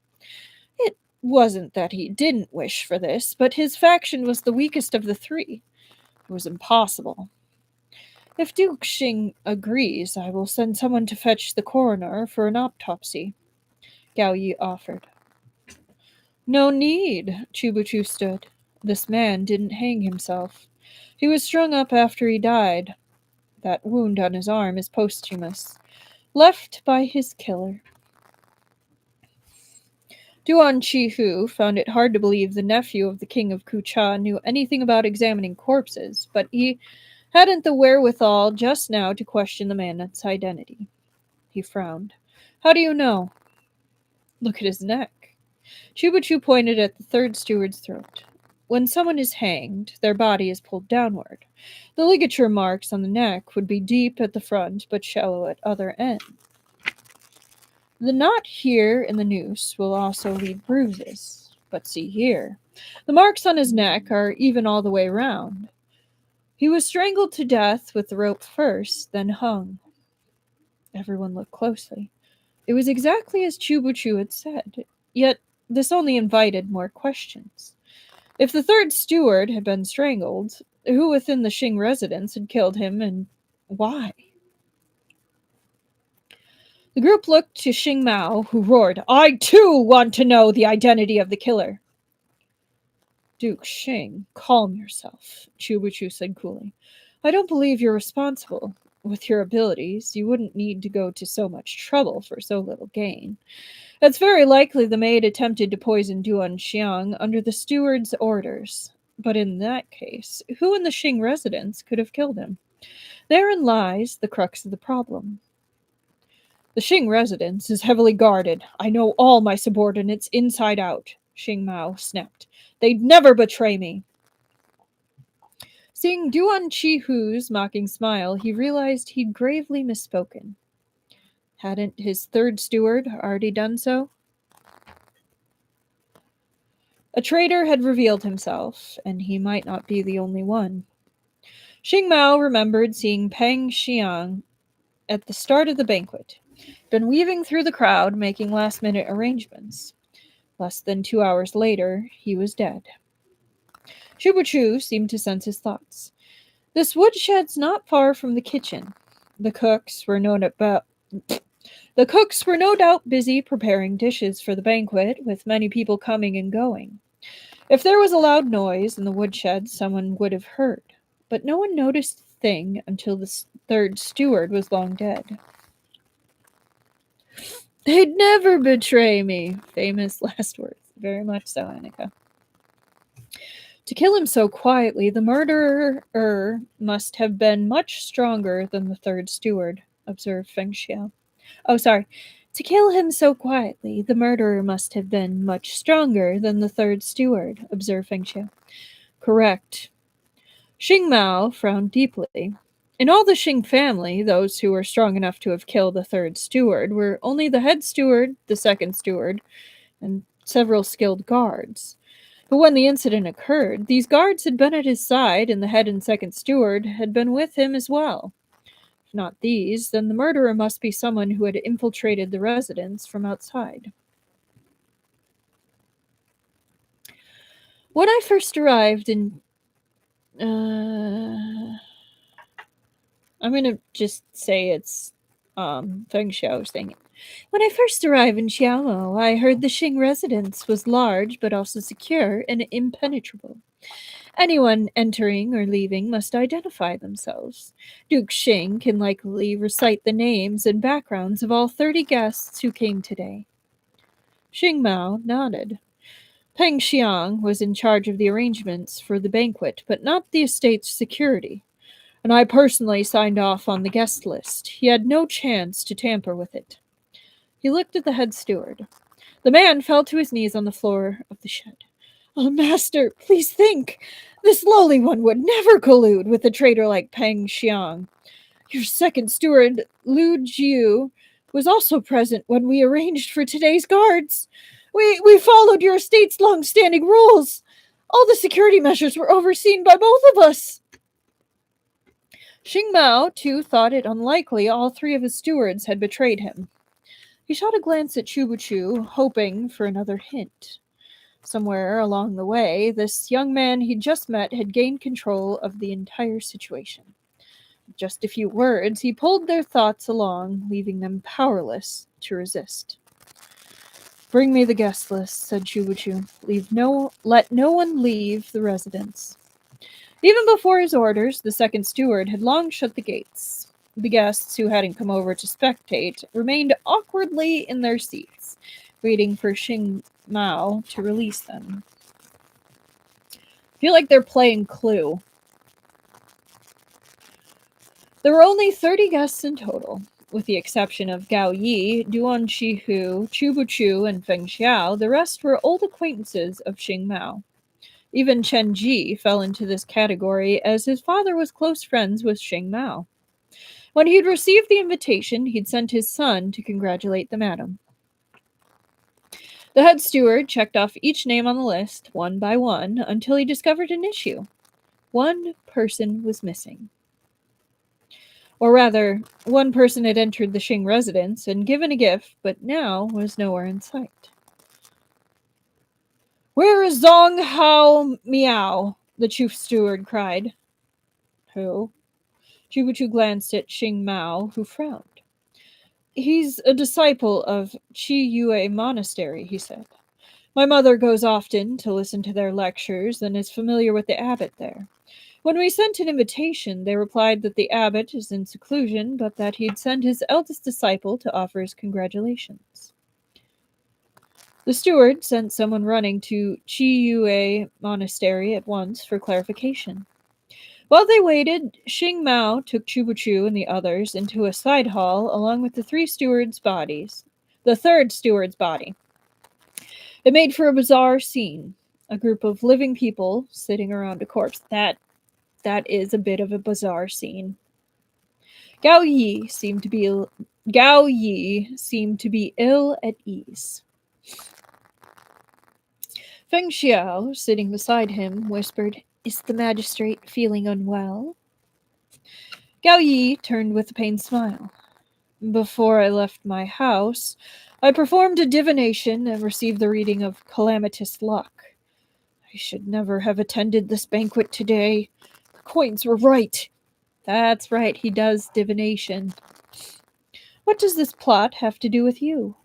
It wasn't that he didn't wish for this, but his faction was the weakest of the 3. It was impossible. "If Duke Xing agrees, I will send someone to fetch the coroner for an autopsy," Gao Yi offered. "No need," Chubuchu stood. "This man didn't hang himself. He was strung up after he died. That wound on his arm is posthumous, left by his killer." Duan Chi-hu found it hard to believe the nephew of the king of Kucha knew anything about examining corpses, but he hadn't the wherewithal just now to question the man's identity. He frowned. How do you know? Look at his neck. Chubachu pointed at the third steward's throat. When someone is hanged, their body is pulled downward. The ligature marks on the neck would be deep at the front but shallow at other end. The knot here in the noose will also leave bruises. But see here. The marks on his neck are even all the way round. He was strangled to death with the rope first, then hung. Everyone looked closely. It was exactly as Chubuchu had said, yet this only invited more questions. If the third steward had been strangled, who within the Xing residence had killed him and why? The group looked to Xing Mao, who roared, I too want to know the identity of the killer. Duke Xing, calm yourself, Chubuchu said coolly. I don't believe you're responsible. With your abilities, you wouldn't need to go to so much trouble for so little gain. It's very likely the maid attempted to poison Duan Xiang under the steward's orders. But in that case, who in the Xing residence could have killed him? Therein lies the crux of the problem. The Xing residence is heavily guarded. I know all my subordinates inside out, Xing Mao snapped. They'd never betray me. Seeing Duan Chi-hu's mocking smile, he realized he'd gravely misspoken. Hadn't his third steward already done so? A traitor had revealed himself, and he might not be the only one. Xing Mao remembered seeing Peng Xiang at the start of the banquet, been weaving through the crowd, making last-minute arrangements. Less than 2 hours later, he was dead. Chubuchu seemed to sense his thoughts. This woodshed's not far from the kitchen. The cooks were no doubt busy preparing dishes for the banquet, with many people coming and going. If there was a loud noise in the woodshed, someone would have heard. But no one noticed a thing until the third steward was long dead. They'd never betray me. Famous last words. Very much so, Annika. To kill him so quietly, the murderer must have been much stronger than the third steward, observed Feng Xiao. Oh, sorry. To kill him so quietly, the murderer must have been much stronger than the third steward, observed Feng Xiao. Correct. Xing Mao frowned deeply. In all the Xing family, those who were strong enough to have killed the third steward were only the head steward, the second steward, and several skilled guards. But when the incident occurred, these guards had been at his side, and the head and second steward had been with him as well. If not these, then the murderer must be someone who had infiltrated the residence from outside. When I first arrived in... I'm gonna just say it's Feng Xiao saying it. When I first arrived in Xiaomou, I heard the Xing residence was large but also secure and impenetrable. Anyone entering or leaving must identify themselves. Duke Xing can likely recite the names and backgrounds of all 30 guests who came today. Xing Mao nodded. Peng Xiang was in charge of the arrangements for the banquet, but not the estate's security, and I personally signed off on the guest list. He had no chance to tamper with it. He looked at the head steward. The man fell to his knees on the floor of the shed. Oh, master, please think. This lowly one would never collude with a traitor like Peng Xiang. Your second steward, Lu Jiu, was also present when we arranged for today's guards. We followed your estate's long-standing rules. All the security measures were overseen by both of us. Xing Mao, too, thought it unlikely all 3 of his stewards had betrayed him. He shot a glance at Chubuchu, hoping for another hint. Somewhere along the way, this young man he'd just met had gained control of the entire situation. With just a few words, he pulled their thoughts along, leaving them powerless to resist. Bring me the guest list, said Chubuchu. Let no one leave the residence. Even before his orders, the second steward had long shut the gates. The guests who hadn't come over to spectate remained awkwardly in their seats, waiting for Xing Mao to release them. I feel like they're playing Clue. There were only 30 guests in total. With the exception of Gao Yi, Duan Shihu, Chu Buchu, and Feng Xiao, the rest were old acquaintances of Xing Mao. Even Chen Ji fell into this category as his father was close friends with Xing Mao. When he'd received the invitation, he'd sent his son to congratulate the madam. The head steward checked off each name on the list, one by one, until he discovered an issue. One person was missing. Or rather, one person had entered the Xing residence and given a gift, but now was nowhere in sight. "Where is Zong Hao Miao?" the chief steward cried. Who? Chubuchu glanced at Xing Mao, who frowned. "He's a disciple of Chi Yue Monastery," he said. "My mother goes often to listen to their lectures and is familiar with the abbot there. When we sent an invitation, they replied that the abbot is in seclusion, but that he'd send his eldest disciple to offer his congratulations." The steward sent someone running to Chi Yue Monastery at once for clarification. While they waited, Xing Mao took Chubuchu and the others into a side hall along with the third steward's body. It made for a bizarre scene. A group of living people sitting around a corpse. That is a bit of a bizarre scene. Gao Yi seemed to be ill at ease. Feng Xiao, sitting beside him, whispered, "Is the magistrate feeling unwell?" Gao Yi turned with a pained smile. "Before I left my house, I performed a divination and received the reading of calamitous luck. I should never have attended this banquet today. The coins were right." That's right, he does divination. "What does this plot have to do with you?"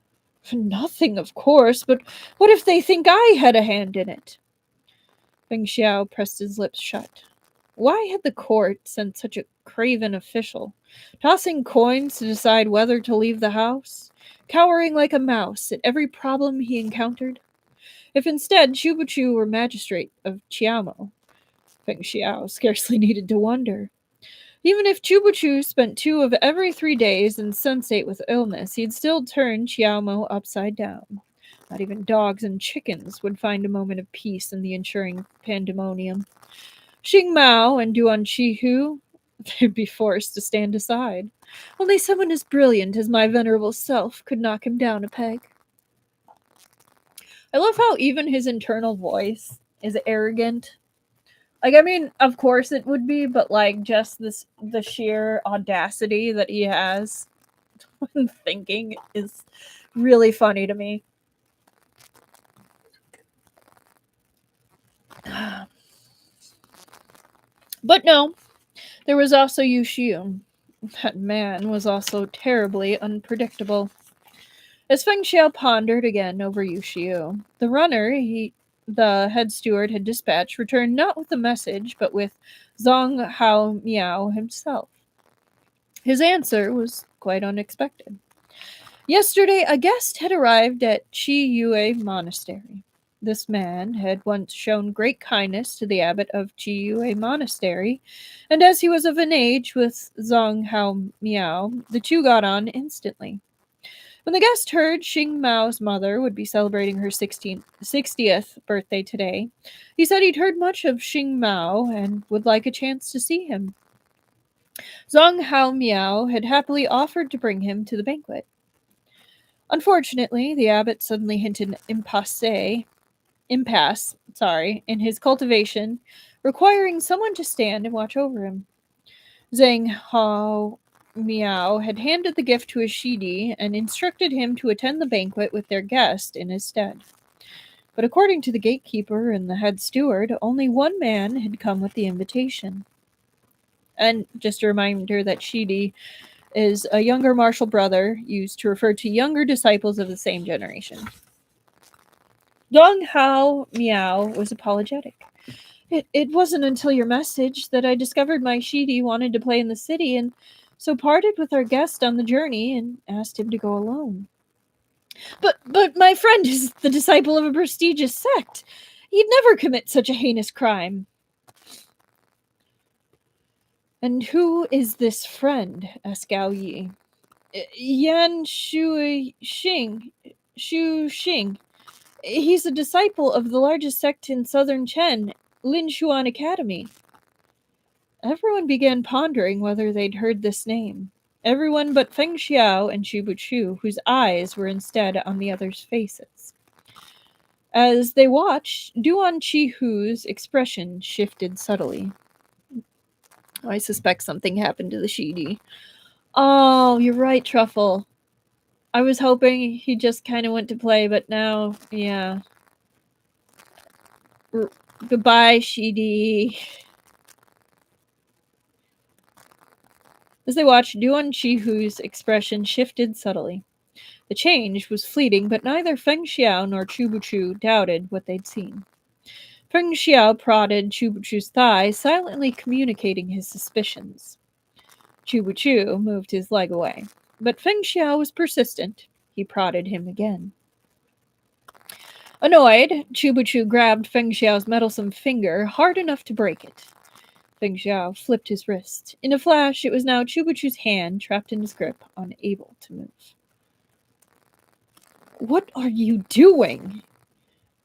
"Nothing, of course, but what if they think I had a hand in it?" Feng Xiao pressed his lips shut. Why had the court sent such a craven official, tossing coins to decide whether to leave the house, cowering like a mouse at every problem he encountered? If instead Chubuchu were magistrate of Chiamo, Feng Xiao scarcely needed to wonder. Even if Chubuchu spent 2 of every 3 days insensate with illness, he'd still turn Chiamo upside down. Not even dogs and chickens would find a moment of peace in the ensuing pandemonium. Xing Mao and Duan Shihu, they'd be forced to stand aside. Only someone as brilliant as my venerable self could knock him down a peg. I love how even his internal voice is arrogant. Like, I mean, of course it would be, but like just the sheer audacity that he has when thinking is really funny to me. But no, there was also Yu Xiu. That man was also terribly unpredictable. As Feng Xiao pondered again over Yu Xiu, the runner the head steward had dispatched returned not with a message, but with Zong Hao Miao himself. His answer was quite unexpected. Yesterday, a guest had arrived at Chi Yue Monastery. This man had once shown great kindness to the abbot of Chi Yue Monastery, and as he was of an age with Zong Hao Miao, the two got on instantly. When the guest heard Xing Mao's mother would be celebrating her 60th birthday today, he said he'd heard much of Xing Mao and would like a chance to see him. Zong Hao Miao had happily offered to bring him to the banquet. Unfortunately, the abbot suddenly hinted impasse in his cultivation, requiring someone to stand and watch over him. Zhang Hao Miao had handed the gift to his shidi and instructed him to attend the banquet with their guest in his stead. But according to the gatekeeper and the head steward, only one man had come with the invitation. And just a reminder that shidi is a younger martial brother used to refer to younger disciples of the same generation. Dong Hao Miao was apologetic. It wasn't until your message that I discovered my shidi wanted to play in the city, and so parted with our guest on the journey and asked him to go alone. But my friend is the disciple of a prestigious sect. He'd never commit such a heinous crime. And who is this friend? Asked Gao Yi. Yan Shu Xing. He's a disciple of the largest sect in southern Chen, Lin Xuan Academy. Everyone began pondering whether they'd heard this name. Everyone but Feng Xiao and Chu Chu, whose eyes were instead on the others' faces. As they watched, Duan Chihu's expression shifted subtly. I suspect something happened to the Shidi. Oh, you're right, Truffle. I was hoping he just kind of went to play, but now, yeah. Goodbye, Shidi. As they watched, Duan Chihu's expression shifted subtly. The change was fleeting, but neither Feng Xiao nor Chu Chu doubted what they'd seen. Feng Xiao prodded Chu Chu's thigh, silently communicating his suspicions. Chu Chu moved his leg away, but Feng Xiao was persistent. He prodded him again. Annoyed, Chu Chu grabbed Feng Xiao's meddlesome finger hard enough to break it. Feng Xiao flipped his wrist. In a flash, it was now Chu Chu's hand trapped in his grip, unable to move. What are you doing?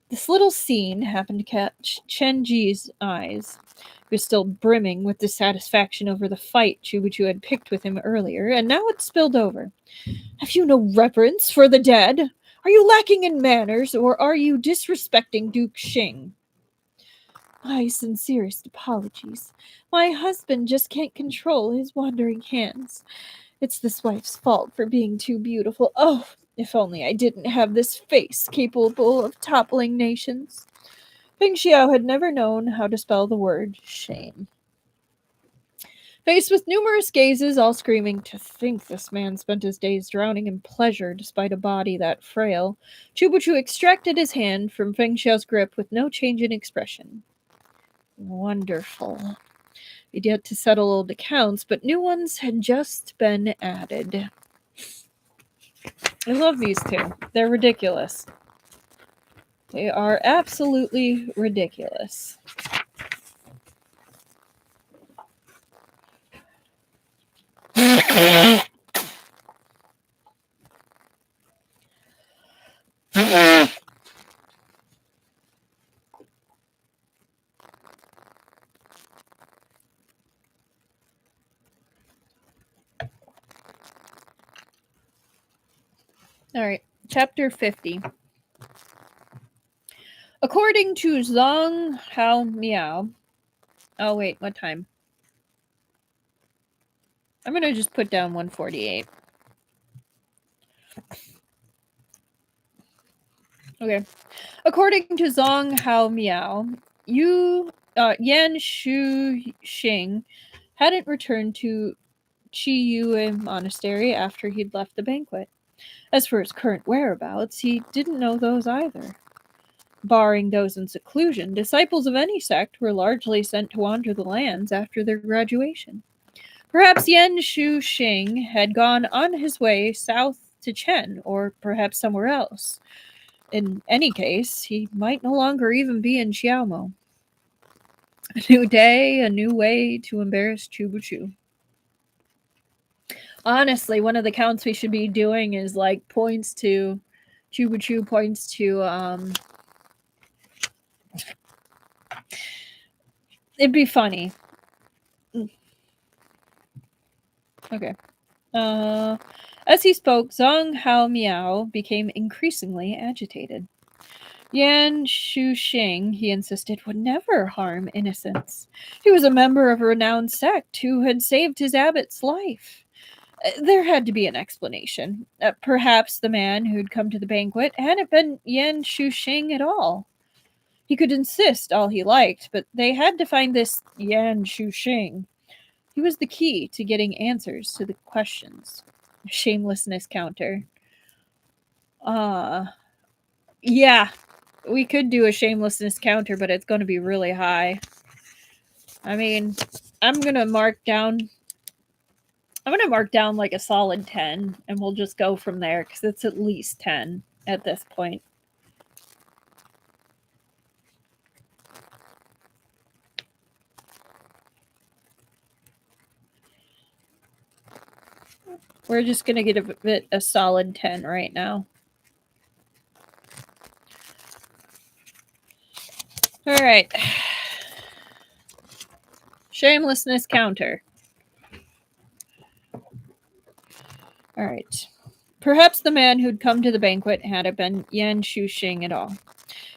This little scene happened to catch Chen Ji's eyes. He was still brimming with dissatisfaction over the fight Chu Chu had picked with him earlier, and now it spilled over. Have you no reverence for the dead? Are you lacking in manners, or are you disrespecting Duke Xing? My sincerest apologies. My husband just can't control his wandering hands. It's this wife's fault for being too beautiful. Oh, if only I didn't have this face capable of toppling nations. Feng Xiao had never known how to spell the word shame. Faced with numerous gazes, all screaming, to think this man spent his days drowning in pleasure despite a body that frail, Chu Chu extracted his hand from Feng Xiao's grip with no change in expression. Wonderful. He'd yet to settle old accounts, but new ones had just been added. I love these two. They're ridiculous. They are absolutely ridiculous. Alright, chapter 50. According to Zhang Hao Miao. Oh, wait, what time? I'm gonna just put down 148. Okay. According to Zhang Hao Miao, Yan Shu Xing hadn't returned to Qiyue Monastery after he'd left the banquet. As for his current whereabouts, he didn't know those either. Barring those in seclusion, disciples of any sect were largely sent to wander the lands after their graduation. Perhaps Yan Shu Xing had gone on his way south to Chen, or perhaps somewhere else. In any case, he might no longer even be in Xiaomo. A new day, a new way to embarrass Chu Chu. Honestly, one of the counts we should be doing is like points to Chu Chu points to it'd be funny. Okay. As he spoke, Zhang Hao Miao became increasingly agitated. Yan Shuxing, he insisted, would never harm innocents. He was a member of a renowned sect who had saved his abbot's life. There had to be an explanation. Perhaps the man who'd come to the banquet hadn't been Yan Shuxing at all. He could insist all he liked, but they had to find this Yan Shuxing. He was the key to getting answers to the questions. Shamelessness counter. Yeah, we could do a shamelessness counter, but it's going to be really high. I mean, I'm going to mark down I'm going to mark down like a solid 10, and we'll just go from there, because it's at least 10 at this point. We're just going to give it a solid 10 right now. All right. Shamelessness counter. All right. Perhaps the man who'd come to the banquet hadn't been Yan Shuxing at all.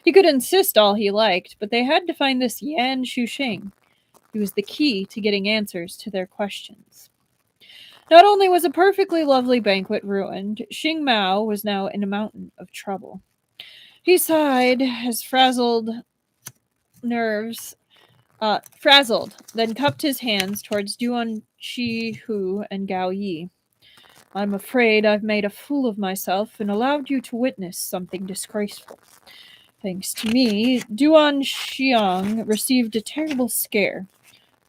He could insist all he liked, but they had to find this Yan Shuxing. He was the key to getting answers to their questions. Not only was a perfectly lovely banquet ruined, Xing Mao was now in a mountain of trouble. He sighed, his frazzled nerves frazzled, then cupped his hands towards Duan Chi Hu and Gao Yi. I'm afraid I've made a fool of myself and allowed you to witness something disgraceful. Thanks to me, Duan Xiang received a terrible scare.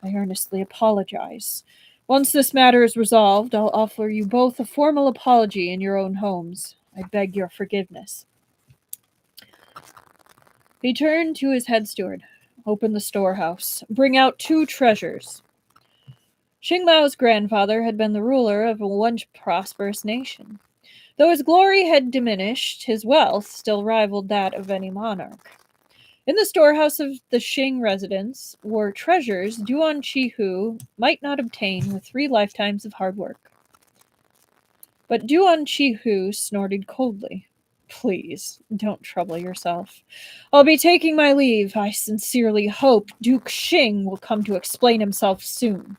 I earnestly apologize. Once this matter is resolved, I'll offer you both a formal apology in your own homes. I beg your forgiveness. He turned to his head steward. Open the storehouse. Bring out 2 treasures. Xing Mao's grandfather had been the ruler of a once prosperous nation. Though his glory had diminished, his wealth still rivaled that of any monarch. In the storehouse of the Xing residence were treasures Duan Chihu might not obtain with 3 lifetimes of hard work. But Duan Chihu snorted coldly. Please, don't trouble yourself. I'll be taking my leave. I sincerely hope Duke Xing will come to explain himself soon.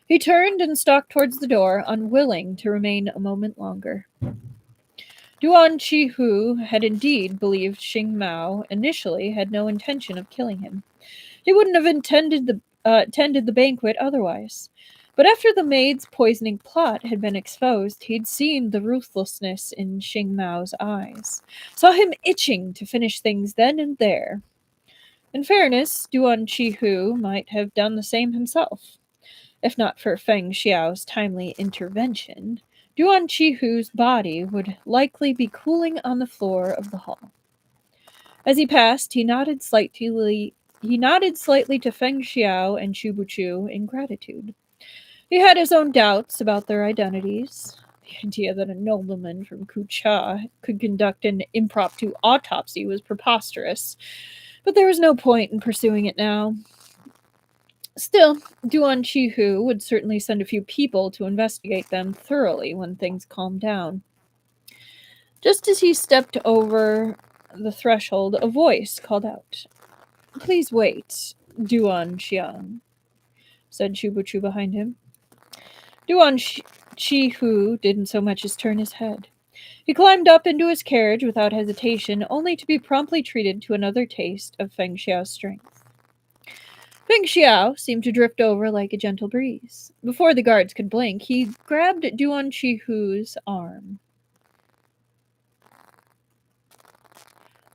He turned and stalked towards the door, unwilling to remain a moment longer. Duan Chihu had indeed believed Xing Mao initially had no intention of killing him. He wouldn't have attended the banquet otherwise. But after the maid's poisoning plot had been exposed, he'd seen the ruthlessness in Xing Mao's eyes, saw him itching to finish things then and there. In fairness, Duan Chihu might have done the same himself. If not for Feng Xiao's timely intervention, Duan Chihu's body would likely be cooling on the floor of the hall. As he passed, he nodded slightly to Feng Xiao and Chu Buchu in gratitude. He had his own doubts about their identities. The idea that a nobleman from Kucha could conduct an impromptu autopsy was preposterous, but there was no point in pursuing it now. Still, Duan Chihu would certainly send a few people to investigate them thoroughly when things calmed down. Just as he stepped over the threshold, a voice called out. Please wait, Duan Xiang, said Chu Buchu behind him. Duan Chihu didn't so much as turn his head. He climbed up into his carriage without hesitation, only to be promptly treated to another taste of Feng Xiao's strength. Feng Xiao seemed to drift over like a gentle breeze. Before the guards could blink, he grabbed Duan Chihu's arm.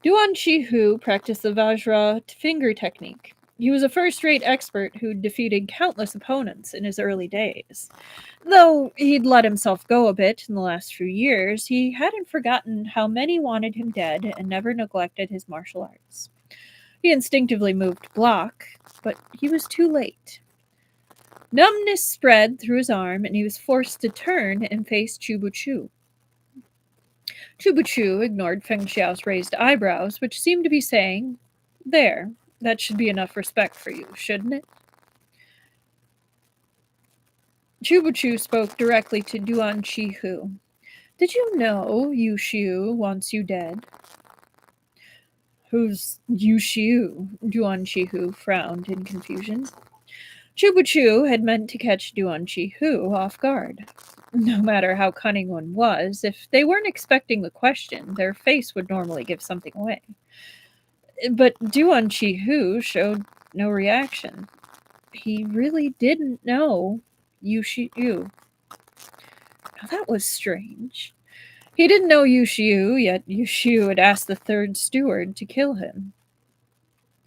Duan Chihu practiced the Vajra finger technique. He was a first-rate expert who'd defeated countless opponents in his early days. Though he'd let himself go a bit in the last few years, he hadn't forgotten how many wanted him dead and never neglected his martial arts. He instinctively moved to block, but he was too late. Numbness spread through his arm, and he was forced to turn and face Chu Buchu. Chu Buchu ignored Feng Xiao's raised eyebrows, which seemed to be saying, There, that should be enough respect for you, shouldn't it? Chu Buchu spoke directly to Duan Chihu. Did you know Yu Xiu wants you dead? Who's Yu Xiu? Duan Chihu frowned in confusion. Chu Buchu had meant to catch Duan Chihu off guard. No matter how cunning one was, if they weren't expecting the question, their face would normally give something away. But Duan Chihu showed no reaction. He really didn't know Yu Xiu. Now that was strange. He didn't know Yu Xiu, yet Yu Xiu had asked the third steward to kill him.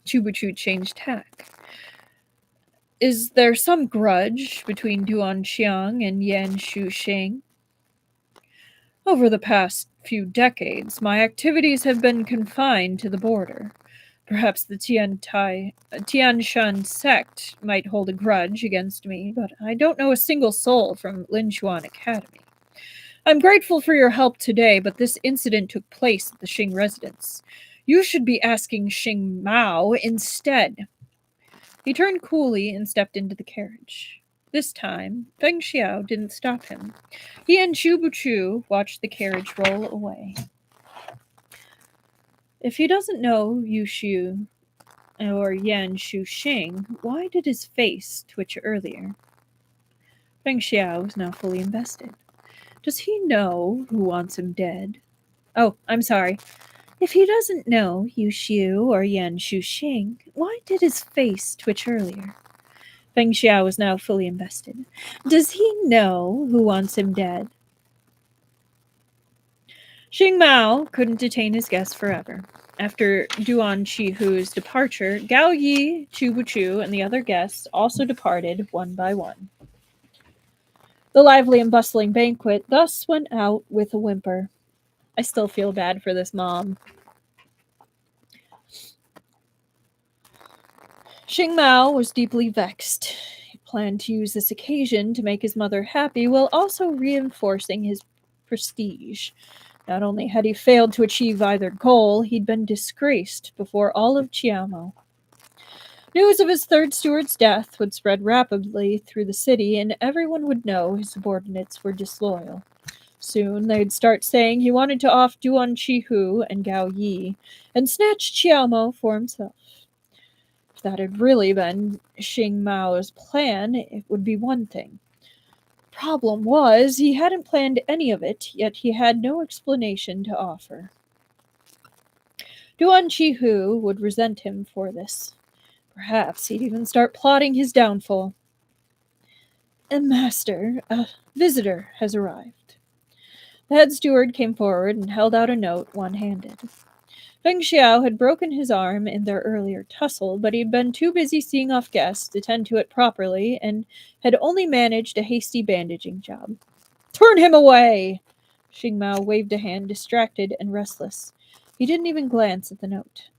Chu Buchu changed tack. Is there some grudge between Duan Xiang and Yan Shuxing? Over the past few decades, my activities have been confined to the border. Perhaps the Tianshan sect might hold a grudge against me, but I don't know a single soul from Linchuan Academy. I'm grateful for your help today, but this incident took place at the Xing residence. You should be asking Xing Mao instead. He turned coolly and stepped into the carriage. This time, Feng Xiao didn't stop him. He and Chu Buchu watched the carriage roll away. If he doesn't know Yu Xiu or Yan Shuxing, why did his face twitch earlier? Feng Xiao was now fully invested. Does he know who wants him dead? Oh, I'm sorry. If he doesn't know Yu Xiu or Yan Shuxing, why did his face twitch earlier? Feng Xiao was now fully invested. Does he know who wants him dead? Xing Mao couldn't detain his guests forever. After Duan Qihu's departure, Gao Yi, Chu Buchu, and the other guests also departed one by one. The lively and bustling banquet thus went out with a whimper. I still feel bad for this mom. Xing Mao was deeply vexed. He planned to use this occasion to make his mother happy while also reinforcing his prestige. Not only had he failed to achieve either goal, he'd been disgraced before all of Qiamo. News of his third steward's death would spread rapidly through the city, and everyone would know his subordinates were disloyal. Soon they'd start saying he wanted to off Duan Qihu and Gao Yi, and snatch Qiamo for himself. If that had really been Xing Mao's plan, it would be one thing. Problem was, he hadn't planned any of it, yet he had no explanation to offer. Duan Qihu would resent him for this. Perhaps he'd even start plotting his downfall. Master, a visitor has arrived. The head steward came forward and held out a note one-handed. Feng Xiao had broken his arm in their earlier tussle, but he'd been too busy seeing off guests to tend to it properly and had only managed a hasty bandaging job. Turn him away! Xing Mao waved a hand, distracted and restless. He didn't even glance at the note.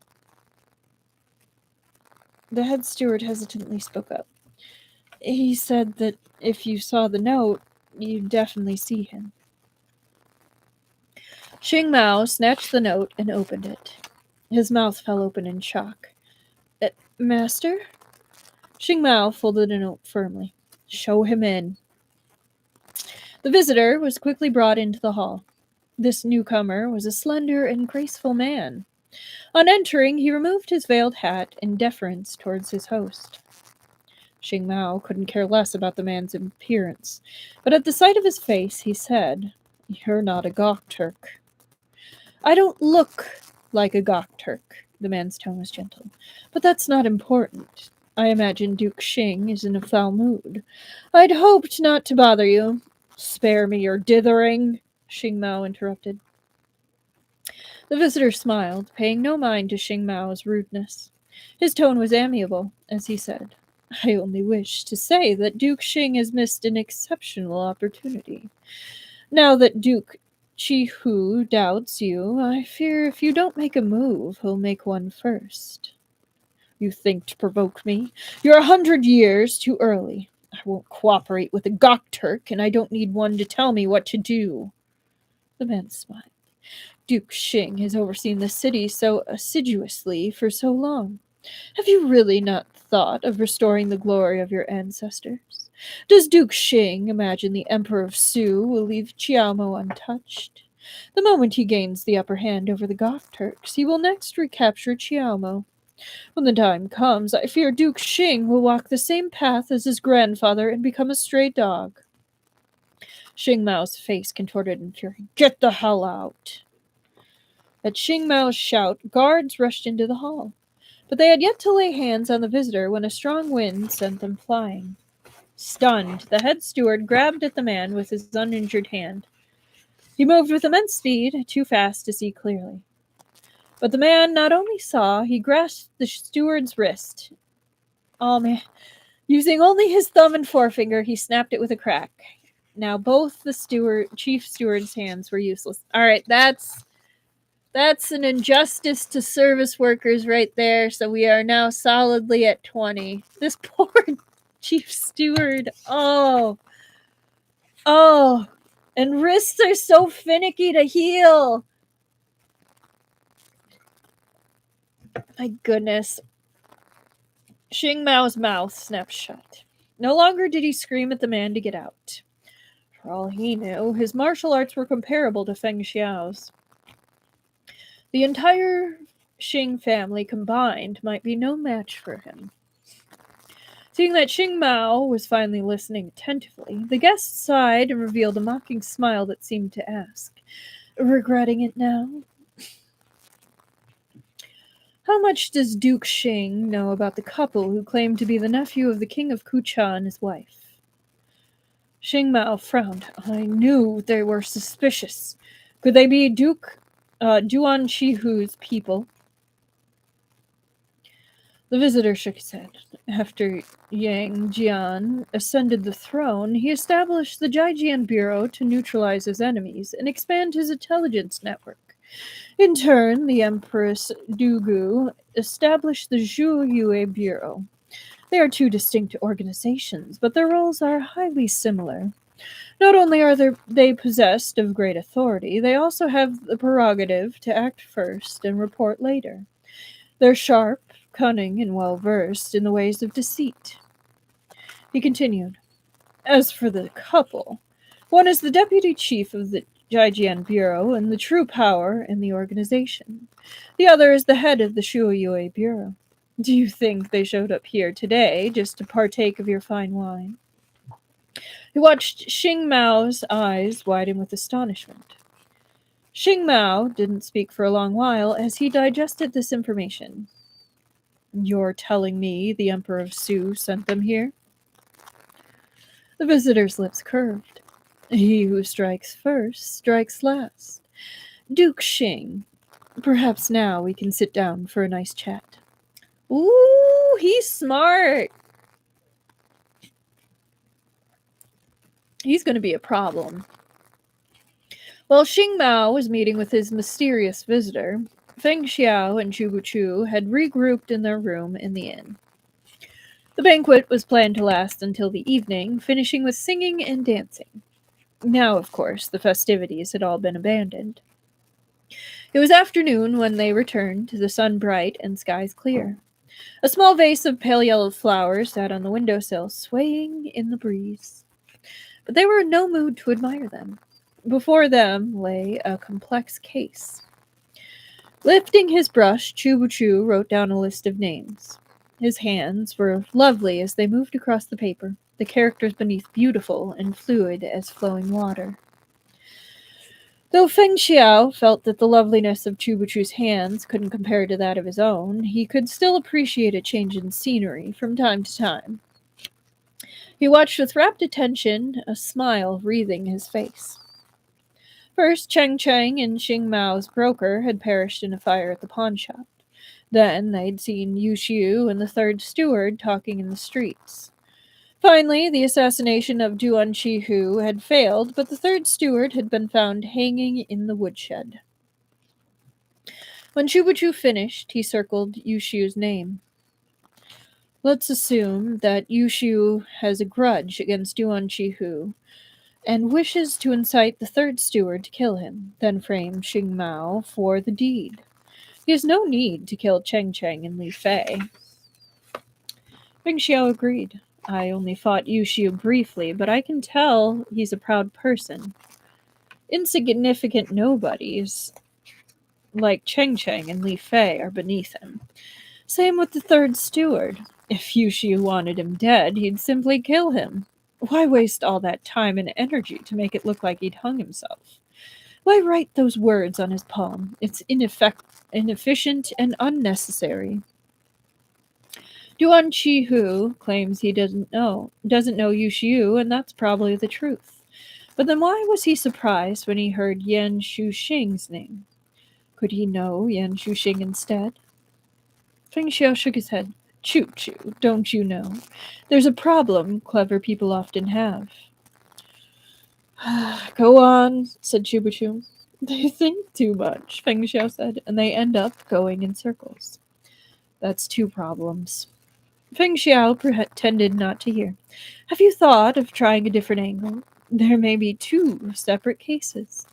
The head steward hesitantly spoke up. He said that if you saw the note, you'd definitely see him. Xing Mao snatched the note and opened it. His mouth fell open in shock. Master? Xing Mao folded a note firmly. Show him in. The visitor was quickly brought into the hall. This newcomer was a slender and graceful man. On entering, he removed his veiled hat in deference towards his host. Xing Mao couldn't care less about the man's appearance, but at the sight of his face, he said, You're not a Gok Turk. I don't look like a Gok Turk. The man's tone was gentle. But that's not important. I imagine Duke Xing is in a foul mood. I'd hoped not to bother you. Spare me your dithering, Xing Mao interrupted. The visitor smiled, paying no mind to Xing Mao's rudeness. His tone was amiable, as he said, I only wish to say that Duke Xing has missed an exceptional opportunity. Now that Duke Qihu doubts you, I fear if you don't make a move, he'll make one first. You think to provoke me? You're 100 years too early. I won't cooperate with a Gok Turk, and I don't need one to tell me what to do. The man smiled. Duke Xing has overseen the city so assiduously for so long. Have you really not thought of restoring the glory of your ancestors? Does Duke Xing imagine the Emperor of Su will leave Qiamo untouched? The moment he gains the upper hand over the Gok Turks, he will next recapture Qiamo. When the time comes, I fear Duke Xing will walk the same path as his grandfather and become a stray dog. Xing Mao's face contorted in fury. Get the hell out! At Xing Mao's shout, guards rushed into the hall. But they had yet to lay hands on the visitor when a strong wind sent them flying. Stunned, the head steward grabbed at the man with his uninjured hand. He moved with immense speed, too fast to see clearly. But the man not only saw, he grasped the steward's wrist. Oh, man, Using only his thumb and forefinger, he snapped it with a crack. Now both the chief steward's hands were useless. All right, that's an injustice to service workers right there. So we are now solidly at 20. This poor chief steward. Oh, and wrists are so finicky to heal. My goodness. Xing Mao's mouth snapped shut. No longer did he scream at the man to get out. For all he knew, his martial arts were comparable to Feng Xiao's. The entire Xing family combined might be no match for him. Seeing that Xing Mao was finally listening attentively, the guest sighed and revealed a mocking smile that seemed to ask, "Regretting it now?" How much does Duke Xing know about the couple who claimed to be the nephew of the king of Kucha and his wife? Xing Mao frowned. I knew they were suspicious. Could they be Duan Shihu's people? The visitor shook his head. After Yang Jian ascended the throne, he established the Jijian Bureau to neutralize his enemies and expand his intelligence network. In turn, the Empress Dugu established the Zhu Yue Bureau. They are two distinct organizations, but their roles are highly similar. Not only are they possessed of great authority, they also have the prerogative to act first and report later. They're sharp, cunning, and well-versed in the ways of deceit. He continued, As for the couple, one is the deputy chief of the Jijian Bureau and the true power in the organization. The other is the head of the Shuoyue Bureau. Do you think they showed up here today just to partake of your fine wine? He watched Xing Mao's eyes widen with astonishment. Xing Mao didn't speak for a long while as he digested this information. You're telling me the Emperor of Su sent them here? The visitor's lips curved. He who strikes first strikes last. Duke Xing, perhaps now we can sit down for a nice chat. Ooh, he's smart. He's going to be a problem. While Xing Mao was meeting with his mysterious visitor, Feng Xiao and Chu Buchu had regrouped in their room in the inn. The banquet was planned to last until the evening, finishing with singing and dancing. Now, of course, the festivities had all been abandoned. It was afternoon when they returned, the sun bright and skies clear. A small vase of pale yellow flowers sat on the windowsill, swaying in the breeze. But they were in no mood to admire them. Before them lay a complex case. Lifting his brush, Chu Buchu wrote down a list of names. His hands were lovely as they moved across the paper, the characters beneath beautiful and fluid as flowing water. Though Feng Xiao felt that the loveliness of Chu Buchu's hands couldn't compare to that of his own, he could still appreciate a change in scenery from time to time. He watched with rapt attention, a smile wreathing his face. First, Cheng Cheng and Xing Mao's broker had perished in a fire at the pawn shop. Then they'd seen Yu Xiu and the third steward talking in the streets. Finally, the assassination of Duan Shihu had failed, but the third steward had been found hanging in the woodshed. When Chu Buchu finished, he circled Yu Xiu's name. Let's assume that Yu Xiu has a grudge against Duan Shihu and wishes to incite the third steward to kill him, then frame Xing Mao for the deed. He has no need to kill Cheng Cheng and Li Fei. Meng Xiao agreed. I only fought Yu Xiu briefly, but I can tell he's a proud person. Insignificant nobodies like Cheng Cheng and Li Fei are beneath him. Same with the third steward. If Yu Xiu wanted him dead, he'd simply kill him. Why waste all that time and energy to make it look like he'd hung himself? Why write those words on his palm? It's inefficient and unnecessary. Duan Shihu claims he doesn't know Yu Xiu, and that's probably the truth. But then why was he surprised when he heard Yan Shuxing's name? Could he know Yan Shuxing instead? Feng Xiao shook his head. Choo-choo, don't you know? There's a problem clever people often have. Go on, said Choo. They think too much, Feng Xiao said, and they end up going in circles. That's two problems. Feng Xiao pretended not to hear. Have you thought of trying a different angle? There may be two separate cases.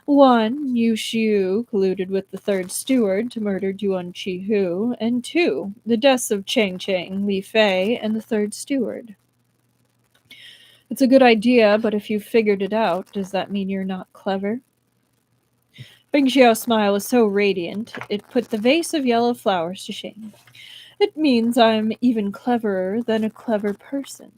One, Yu Xiu colluded with the third steward to murder Duan Qihu, and two, the deaths of Chang Chang, Li Fei, and the third steward. It's a good idea, but if you've figured it out, does that mean you're not clever? Feng Xiao's smile was so radiant, it put the vase of yellow flowers to shame. It means I'm even cleverer than a clever person.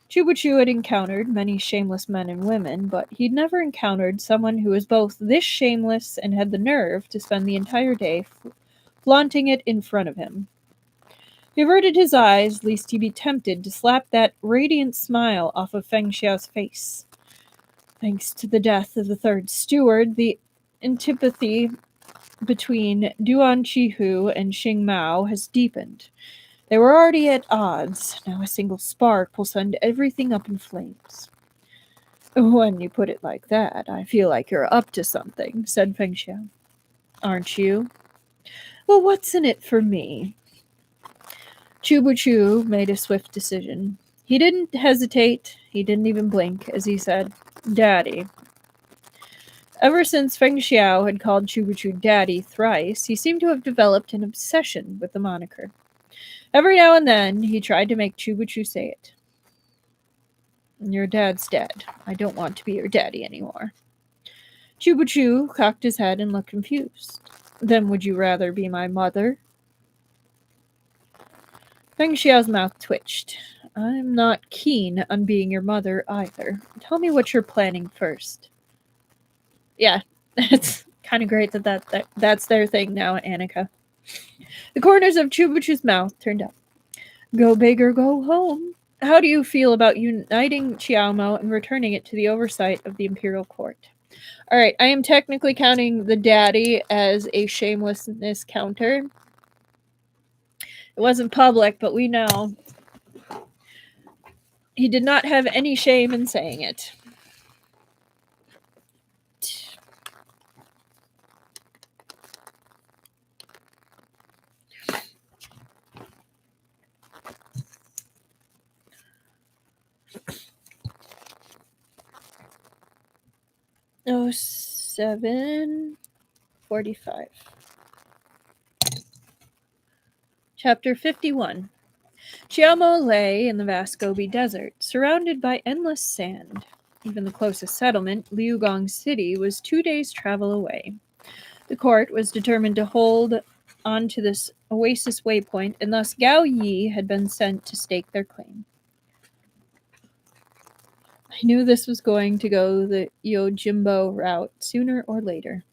Chu had encountered many shameless men and women, but he'd never encountered someone who was both this shameless and had the nerve to spend the entire day flaunting it in front of him. He averted his eyes, lest he be tempted to slap that radiant smile off of Feng Xiao's face. Thanks to the death of the third steward, the antipathy between Duan Qihu and Xing Mao has deepened. They were already at odds. Now a single spark will send everything up in flames. When you put it like that, I feel like you're up to something, said Feng Xiao. Aren't you? Well, what's in it for me? Chu made a swift decision. He didn't hesitate. He didn't even blink as he said, Daddy. Ever since Feng Xiao had called Chu Daddy thrice, he seemed to have developed an obsession with the moniker. Every now and then, he tried to make Chu say it. Your dad's dead. I don't want to be your daddy anymore. Chu cocked his head and looked confused. Then would you rather be my mother? Feng Xiao's mouth twitched. I'm not keen on being your mother either. Tell me what you're planning first. Yeah, it's kind of great that's their thing now, Annika. The corners of Chu's mouth turned up. Go big or go home. How do you feel about uniting Qiaomo and returning it to the oversight of the imperial court? All right, I am technically counting the daddy as a shamelessness counter. It wasn't public, but we know he did not have any shame in saying it. Oh, 7:45. Chapter 51. Qiaomo lay in the vast Gobi Desert, surrounded by endless sand. Even the closest settlement, Liugong City, was 2 days' travel away. The court was determined to hold on to this oasis waypoint, and thus Gao Yi had been sent to stake their claim. I knew this was going to go the Yojimbo route sooner or later.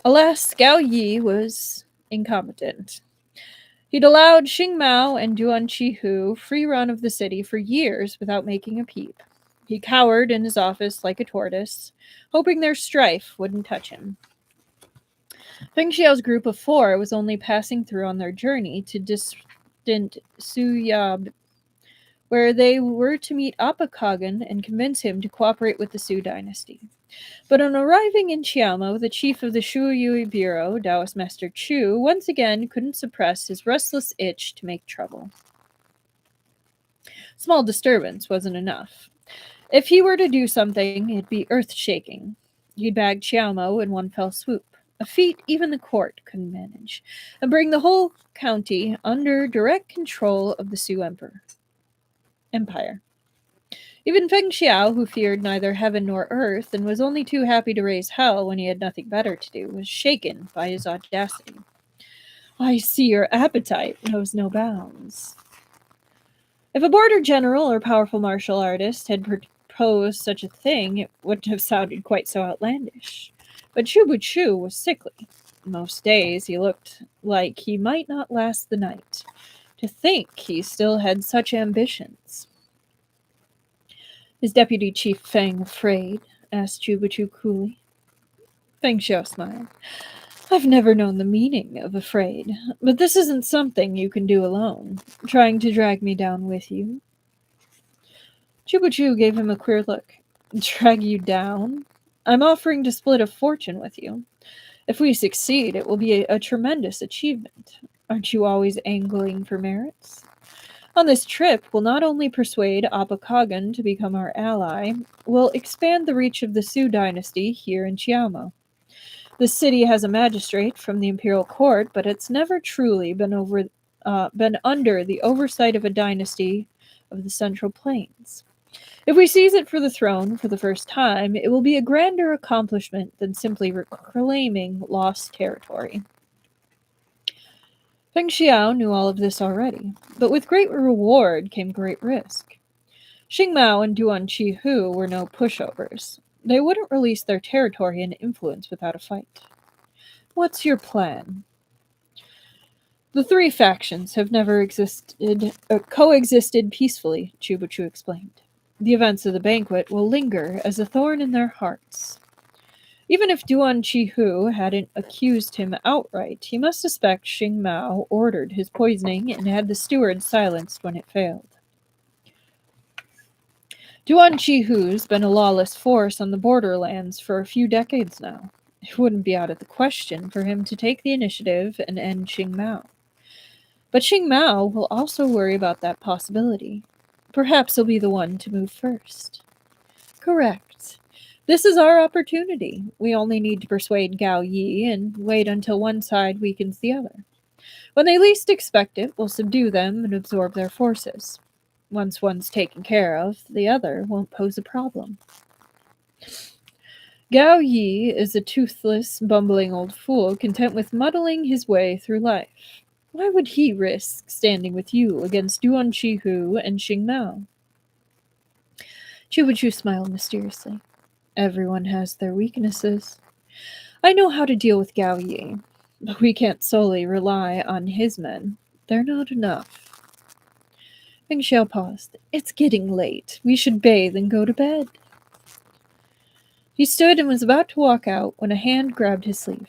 Alas, Gao Yi was incompetent. He'd allowed Xing Mao and Duan Qihu free run of the city for years without making a peep. He cowered in his office like a tortoise, hoping their strife wouldn't touch him. Feng Xiao's group of 4 was only passing through on their journey to distant Suyab, where they were to meet Appa Kagan and convince him to cooperate with the Su dynasty. But on arriving in Qiamo, the chief of the Shuyui Bureau, Taoist Master Chu, once again couldn't suppress his restless itch to make trouble. Small disturbance wasn't enough. If he were to do something, it'd be earth-shaking. He'd bag Qiamo in one fell swoop, a feat even the court couldn't manage, and bring the whole county under direct control of the Su Empire. Even Feng Xiao, who feared neither heaven nor earth and was only too happy to raise hell when he had nothing better to do, was shaken by his audacity. I see your appetite knows no bounds. If a border general or powerful martial artist had proposed such a thing, it wouldn't have sounded quite so outlandish. But Chu was sickly. Most days he looked like he might not last the night. To think he still had such ambitions. Is Deputy Chief Feng afraid? Asked Chu coolly. Feng Xiao smiled. I've never known the meaning of afraid, but this isn't something you can do alone. Trying to drag me down with you. Chubuchu gave him a queer look. Drag you down? I'm offering to split a fortune with you. If we succeed, it will be a tremendous achievement. Aren't you always angling for merits? On this trip, we'll not only persuade Appa Kagan to become our ally, we'll expand the reach of the Su dynasty here in Chiamo. The city has a magistrate from the imperial court, but it's never truly been under the oversight of a dynasty of the Central Plains. If we seize it for the throne for the first time, it will be a grander accomplishment than simply reclaiming lost territory. Feng Xiao knew all of this already, but with great reward came great risk. Xing Mao and Duan Qihu were no pushovers. They wouldn't release their territory and influence without a fight. What's your plan? The three factions have never coexisted peacefully, Chubuchu explained. The events of the banquet will linger as a thorn in their hearts. Even if Duan Qihu hadn't accused him outright, he must suspect Xing Mao ordered his poisoning and had the steward silenced when it failed. Duan Qihu's been a lawless force on the borderlands for a few decades now. It wouldn't be out of the question for him to take the initiative and end Xing Mao. But Xing Mao will also worry about that possibility. Perhaps he'll be the one to move first. Correct. This is our opportunity. We only need to persuade Gao Yi and wait until one side weakens the other. When they least expect it, we'll subdue them and absorb their forces. Once one's taken care of, the other won't pose a problem. Gao Yi is a toothless, bumbling old fool content with muddling his way through life. Why would he risk standing with you against Duan Qihu and Xing Mao? Chubuchu smiled mysteriously. Everyone has their weaknesses. I know how to deal with Gao Yi, but we can't solely rely on his men. They're not enough. Meng Xiao paused. It's getting late. We should bathe and go to bed. He stood and was about to walk out when a hand grabbed his sleeve.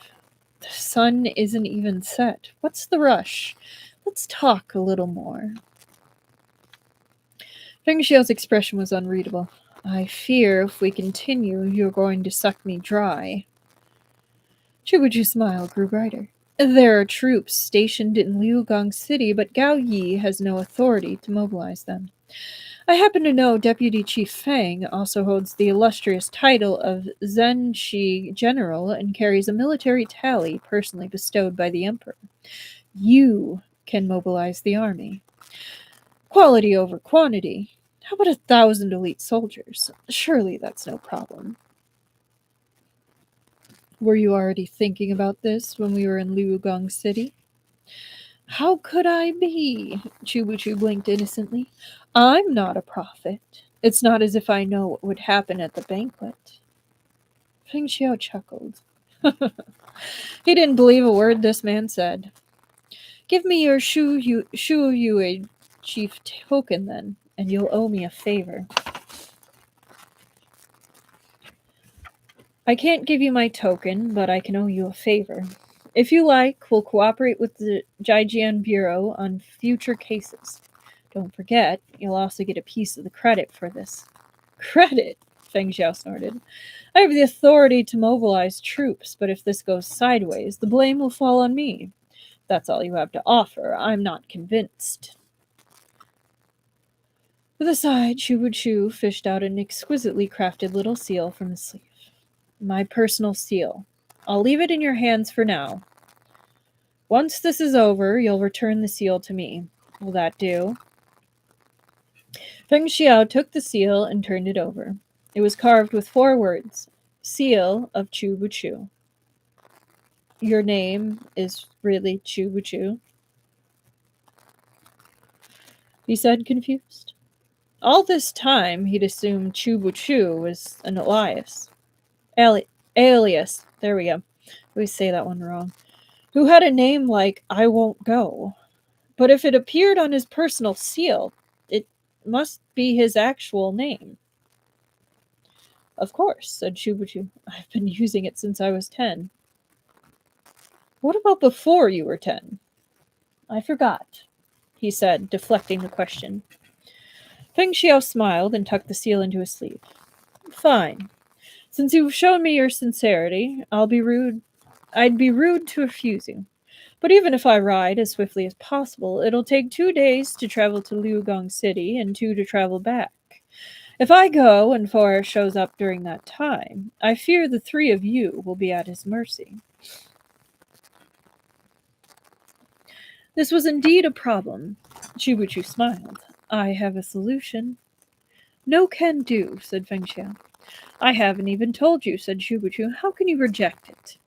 The sun isn't even set. What's the rush? Let's talk a little more. Feng Xiao's expression was unreadable. I fear if we continue, you're going to suck me dry. Chubuchu's smile grew brighter. There are troops stationed in Liugang City, but Gao Yi has no authority to mobilize them. I happen to know Deputy Chief Fang also holds the illustrious title of Zhenshi General and carries a military tally personally bestowed by the Emperor. You can mobilize the army. Quality over quantity. How about 1,000 elite soldiers? Surely that's no problem. Were you already thinking about this when we were in Liugang City? How could I be? Chubuchu blinked innocently. I'm not a prophet. It's not as if I know what would happen at the banquet. Feng Xiao chuckled. He didn't believe a word this man said. Give me your Shu Yue chief token then, and you'll owe me a favor. I can't give you my token, but I can owe you a favor. If you like, we'll cooperate with the Jijian Bureau on future cases. Don't forget, you'll also get a piece of the credit for this. Credit? Feng Xiao snorted. I have the authority to mobilize troops, but if this goes sideways, the blame will fall on me. That's all you have to offer. I'm not convinced. With a sigh, Chubuchu fished out an exquisitely crafted little seal from his sleeve. My personal seal. I'll leave it in your hands for now. Once this is over, you'll return the seal to me. Will that do? Feng Xiao took the seal and turned it over. It was carved with 4 words. Seal of Chubuchu. Your name is really Chubuchu? He said, confused. All this time, he'd assumed Chubuchu was an alias. There we go. I always say that one wrong. Who had a name like I Won't Go. But if it appeared on his personal seal, it must be his actual name. Of course, said Shubuchu. I've been using it since I was 10. What about before you were 10? I forgot, he said, deflecting the question. Feng Xiao smiled and tucked the seal into his sleeve. Fine. Since you've shown me your sincerity, I'd be rude to refuse you. But even if I ride as swiftly as possible, it'll take 2 days to travel to Liugong City and 2 to travel back. If I go and Forrest shows up during that time, I fear the 3 of you will be at his mercy. This was indeed a problem. Chubuchu smiled. I have a solution. No can do, said Feng Xiao. I haven't even told you, said Chubuchu. How can you reject it?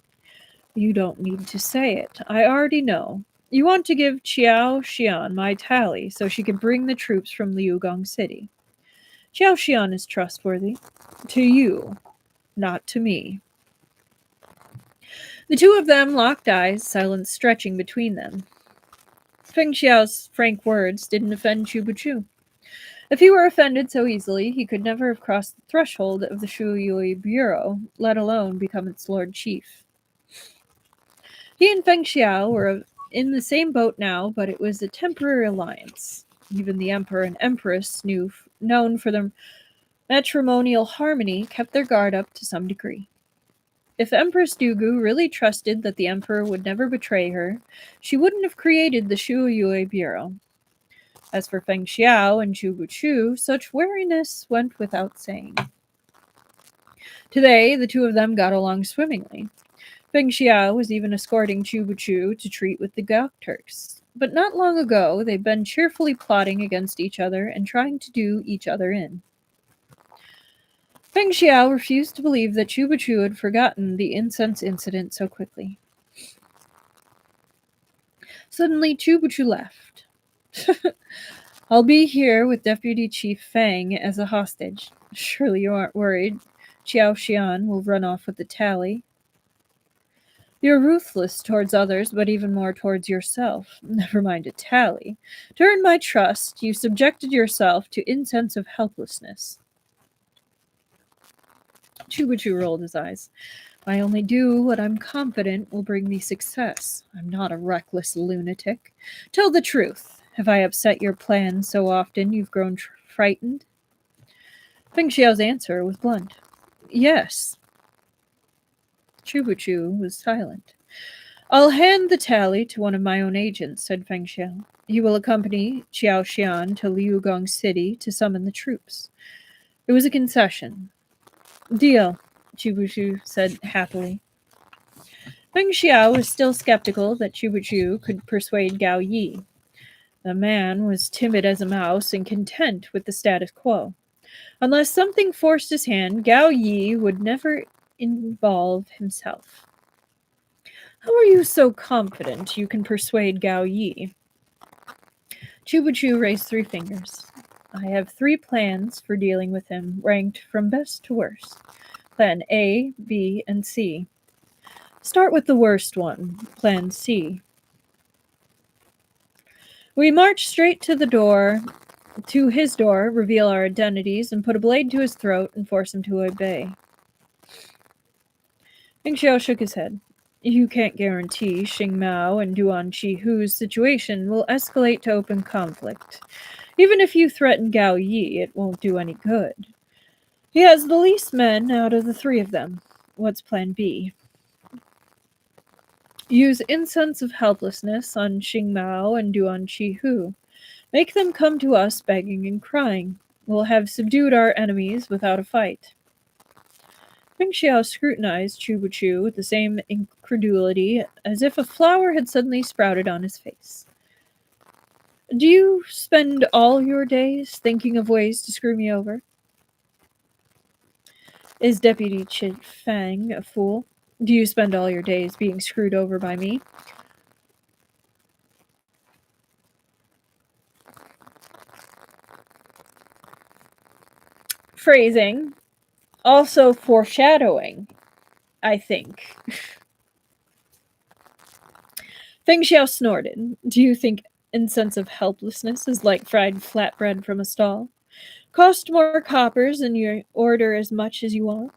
You don't need to say it. I already know. You want to give Qiao Xian my tally so she can bring the troops from Liugong City. Qiao Xian is trustworthy. To you, not to me. The two of them locked eyes, silence stretching between them. Feng Xiao's frank words didn't offend Chubuchu. If he were offended so easily, he could never have crossed the threshold of the Shu Yui Bureau, let alone become its Lord Chief. He and Feng Xiao were in the same boat now, but it was a temporary alliance. Even the Emperor and Empress, known for their matrimonial harmony, kept their guard up to some degree. If Empress Dugu really trusted that the Emperor would never betray her, she wouldn't have created the Shu Yui Bureau. As for Feng Xiao and Chu Buchu, such wariness went without saying. Today, the two of them got along swimmingly. Feng Xiao was even escorting Chu Buchu to treat with the Gauk Turks. But not long ago, they'd been cheerfully plotting against each other and trying to do each other in. Feng Xiao refused to believe that Chu Buchu had forgotten the incense incident so quickly. Suddenly, Chu Buchu left. I'll be here with Deputy Chief Fang as a hostage. Surely you aren't worried Qiao Xian will run off with the tally. You're ruthless towards others, but even more towards yourself. Never mind a tally. To earn my trust, you subjected yourself to incense of helplessness. Chubuchu rolled his eyes. I only do what I'm confident will bring me success. I'm not a reckless lunatic. Tell the truth. Have I upset your plans so often you've grown frightened? Feng Xiao's answer was blunt. Yes. Chubuchu was silent. I'll hand the tally to one of my own agents, said Feng Xiao. He will accompany Qiao Xian to Liugong City to summon the troops. It was a concession. Deal, Chubuchu said happily. Meng Xiao was still skeptical that Chubuchu could persuade Gao Yi. The man was timid as a mouse and content with the status quo. Unless something forced his hand, Gao Yi would never involve himself. How are you so confident you can persuade Gao Yi? Chubuchu raised 3 fingers. I have 3 plans for dealing with him, ranked from best to worst. Plan A, B, and C. Start with the worst one, Plan C. We march straight to his door, reveal our identities, and put a blade to his throat and force him to obey. Meng Xiao shook his head. You can't guarantee Xing Mao and Duan Qihu's situation will escalate to open conflict. Even if you threaten Gao Yi, it won't do any good. He has the least men out of the 3 of them. What's Plan B? Use incense of helplessness on Xing Mao and Duan Qihu. Make them come to us begging and crying. We'll have subdued our enemies without a fight. Meng Xiao scrutinized Chubuchu with the same incredulity as if a flower had suddenly sprouted on his face. Do you spend all your days thinking of ways to screw me over? Is Deputy Chief Fang a fool? Do you spend all your days being screwed over by me? Phrasing. Also foreshadowing, I think. Feng Xiao snorted. Do you think incense of helplessness is like fried flatbread from a stall? Cost more coppers and you order as much as you want.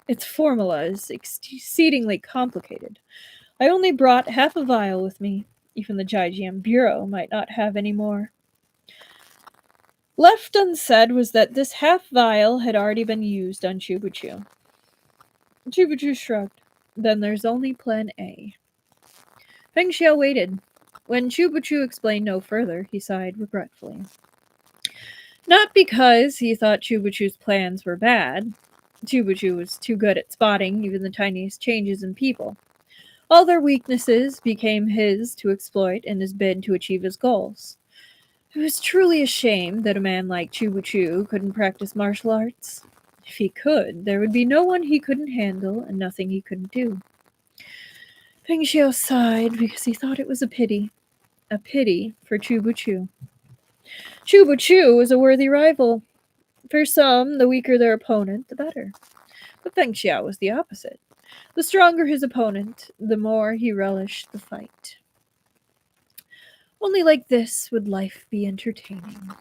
Its formula is exceedingly complicated. I only brought half a vial with me. Even the Jijian Bureau might not have any more. Left unsaid was that this half vial had already been used on Chubuchu. Chubuchu shrugged. Then there's only plan A. Feng Xiao waited. When Chubuchu explained no further, he sighed regretfully. Not because he thought Chubuchu's plans were bad. Chubuchu was too good at spotting even the tiniest changes in people. All their weaknesses became his to exploit in his bid to achieve his goals. It was truly a shame that a man like Chubuchu couldn't practice martial arts. If he could, there would be no one he couldn't handle and nothing he couldn't do. Feng Xiao sighed because he thought it was a pity. A pity for Chubuchu. Chubuchu was a worthy rival. For some, the weaker their opponent, the better. But Feng Xiao was the opposite. The stronger his opponent, the more he relished the fight. Only like this would life be entertaining.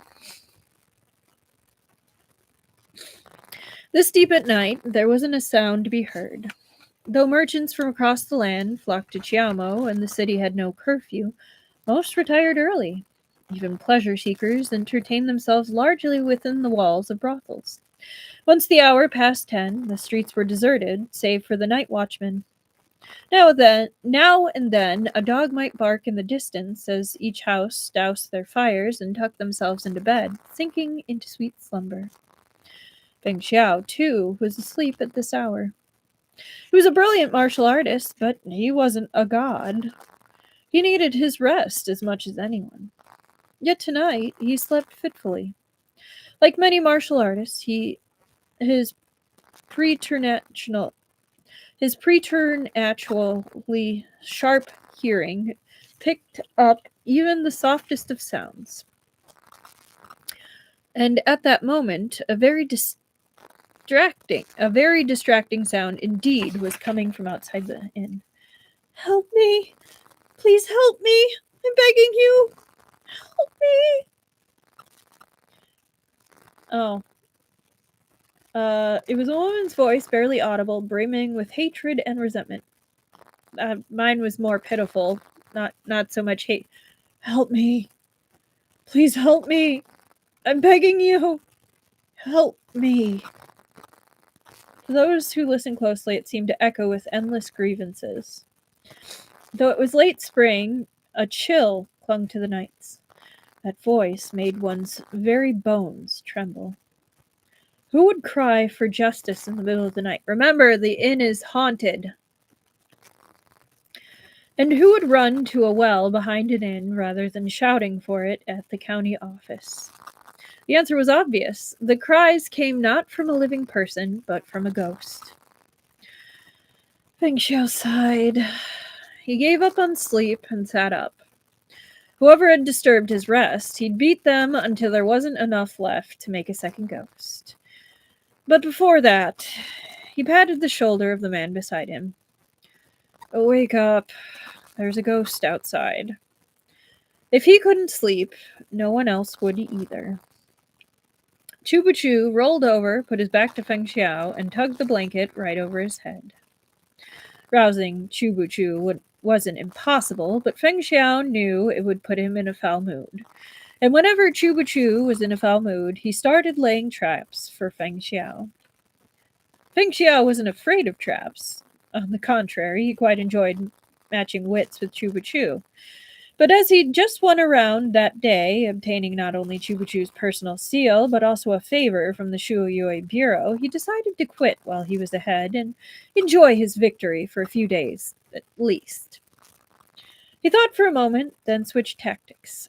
This deep at night, there wasn't a sound to be heard. Though merchants from across the land flocked to Chiamo and the city had no curfew, most retired early. Even pleasure seekers entertained themselves largely within the walls of brothels. Once the hour passed 10, the streets were deserted, save for the night watchman. Now and then, a dog might bark in the distance as each house doused their fires and tucked themselves into bed, sinking into sweet slumber. Feng Xiao, too, was asleep at this hour. He was a brilliant martial artist, but he wasn't a god. He needed his rest as much as anyone. Yet tonight, he slept fitfully. Like many martial artists, his preternatural His preternaturally sharp hearing picked up even the softest of sounds. And at that moment, a very distracting sound indeed was coming from outside the inn. Help me! Please help me! I'm begging you! Help me! Oh. It was a woman's voice, barely audible, brimming with hatred and resentment. Mine was more pitiful, not so much hate. Help me. Please help me. I'm begging you. Help me. To those who listened closely, it seemed to echo with endless grievances. Though it was late spring, a chill clung to the nights. That voice made one's very bones tremble. Who would cry for justice in the middle of the night? Remember, the inn is haunted. And who would run to a well behind an inn rather than shouting for it at the county office? The answer was obvious. The cries came not from a living person, but from a ghost. Feng Xiao sighed. He gave up on sleep and sat up. Whoever had disturbed his rest, he'd beat them until there wasn't enough left to make a second ghost. But before that, he patted the shoulder of the man beside him. Oh, wake up. There's a ghost outside. If he couldn't sleep, no one else would either. Chubuchu rolled over, put his back to Feng Xiao, and tugged the blanket right over his head. Rousing Chubuchu wasn't impossible, but Feng Xiao knew it would put him in a foul mood. And whenever Chubuchu was in a foul mood, he started laying traps for Feng Xiao. Feng Xiao wasn't afraid of traps. On the contrary, he quite enjoyed matching wits with Chubuchu. But as he'd just won a round that day, obtaining not only Chubuchu's personal seal, but also a favor from the Shuoyue Bureau, he decided to quit while he was ahead and enjoy his victory for a few days, at least. He thought for a moment, then switched tactics.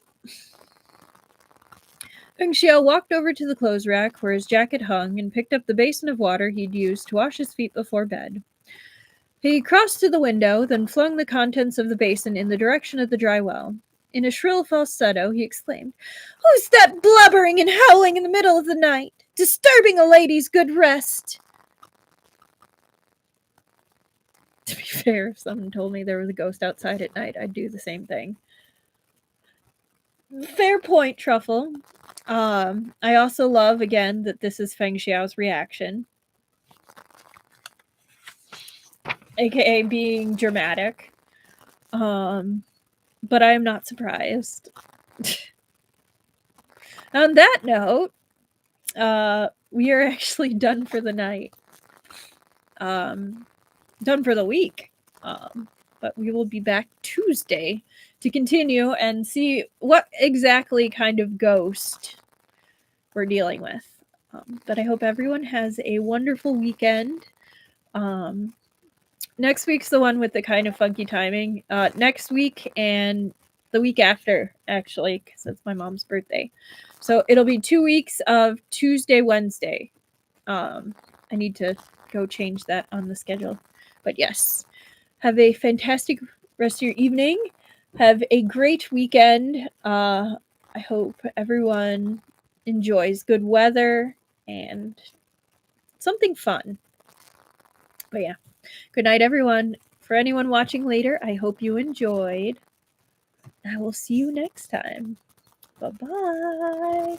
Feng Xiao walked over to the clothes rack where his jacket hung and picked up the basin of water he'd used to wash his feet before bed. He crossed to the window, then flung the contents of the basin in the direction of the dry well. In a shrill falsetto, he exclaimed, "Who's that blubbering and howling in the middle of the night, disturbing a lady's good rest?" To be fair, if someone told me there was a ghost outside at night, I'd do the same thing. Fair point, Truffle. I also love, again, that this is Feng Xiao's reaction. AKA being dramatic. But I am not surprised. On that note, we are actually done for the night. Done for the week. But we will be back Tuesday to continue and see what exactly kind of ghost we're dealing with. But I hope everyone has a wonderful weekend. Next week's the one with the kind of funky timing. Next week and the week after, actually, because it's my mom's birthday. So it'll be 2 weeks of Tuesday, Wednesday. I need to go change that on the schedule. But yes, have a fantastic rest of your evening. Have a great weekend. I hope everyone enjoys good weather and something fun. But yeah, good night, everyone. For anyone watching later, I hope you enjoyed. I will see you next time. Bye-bye.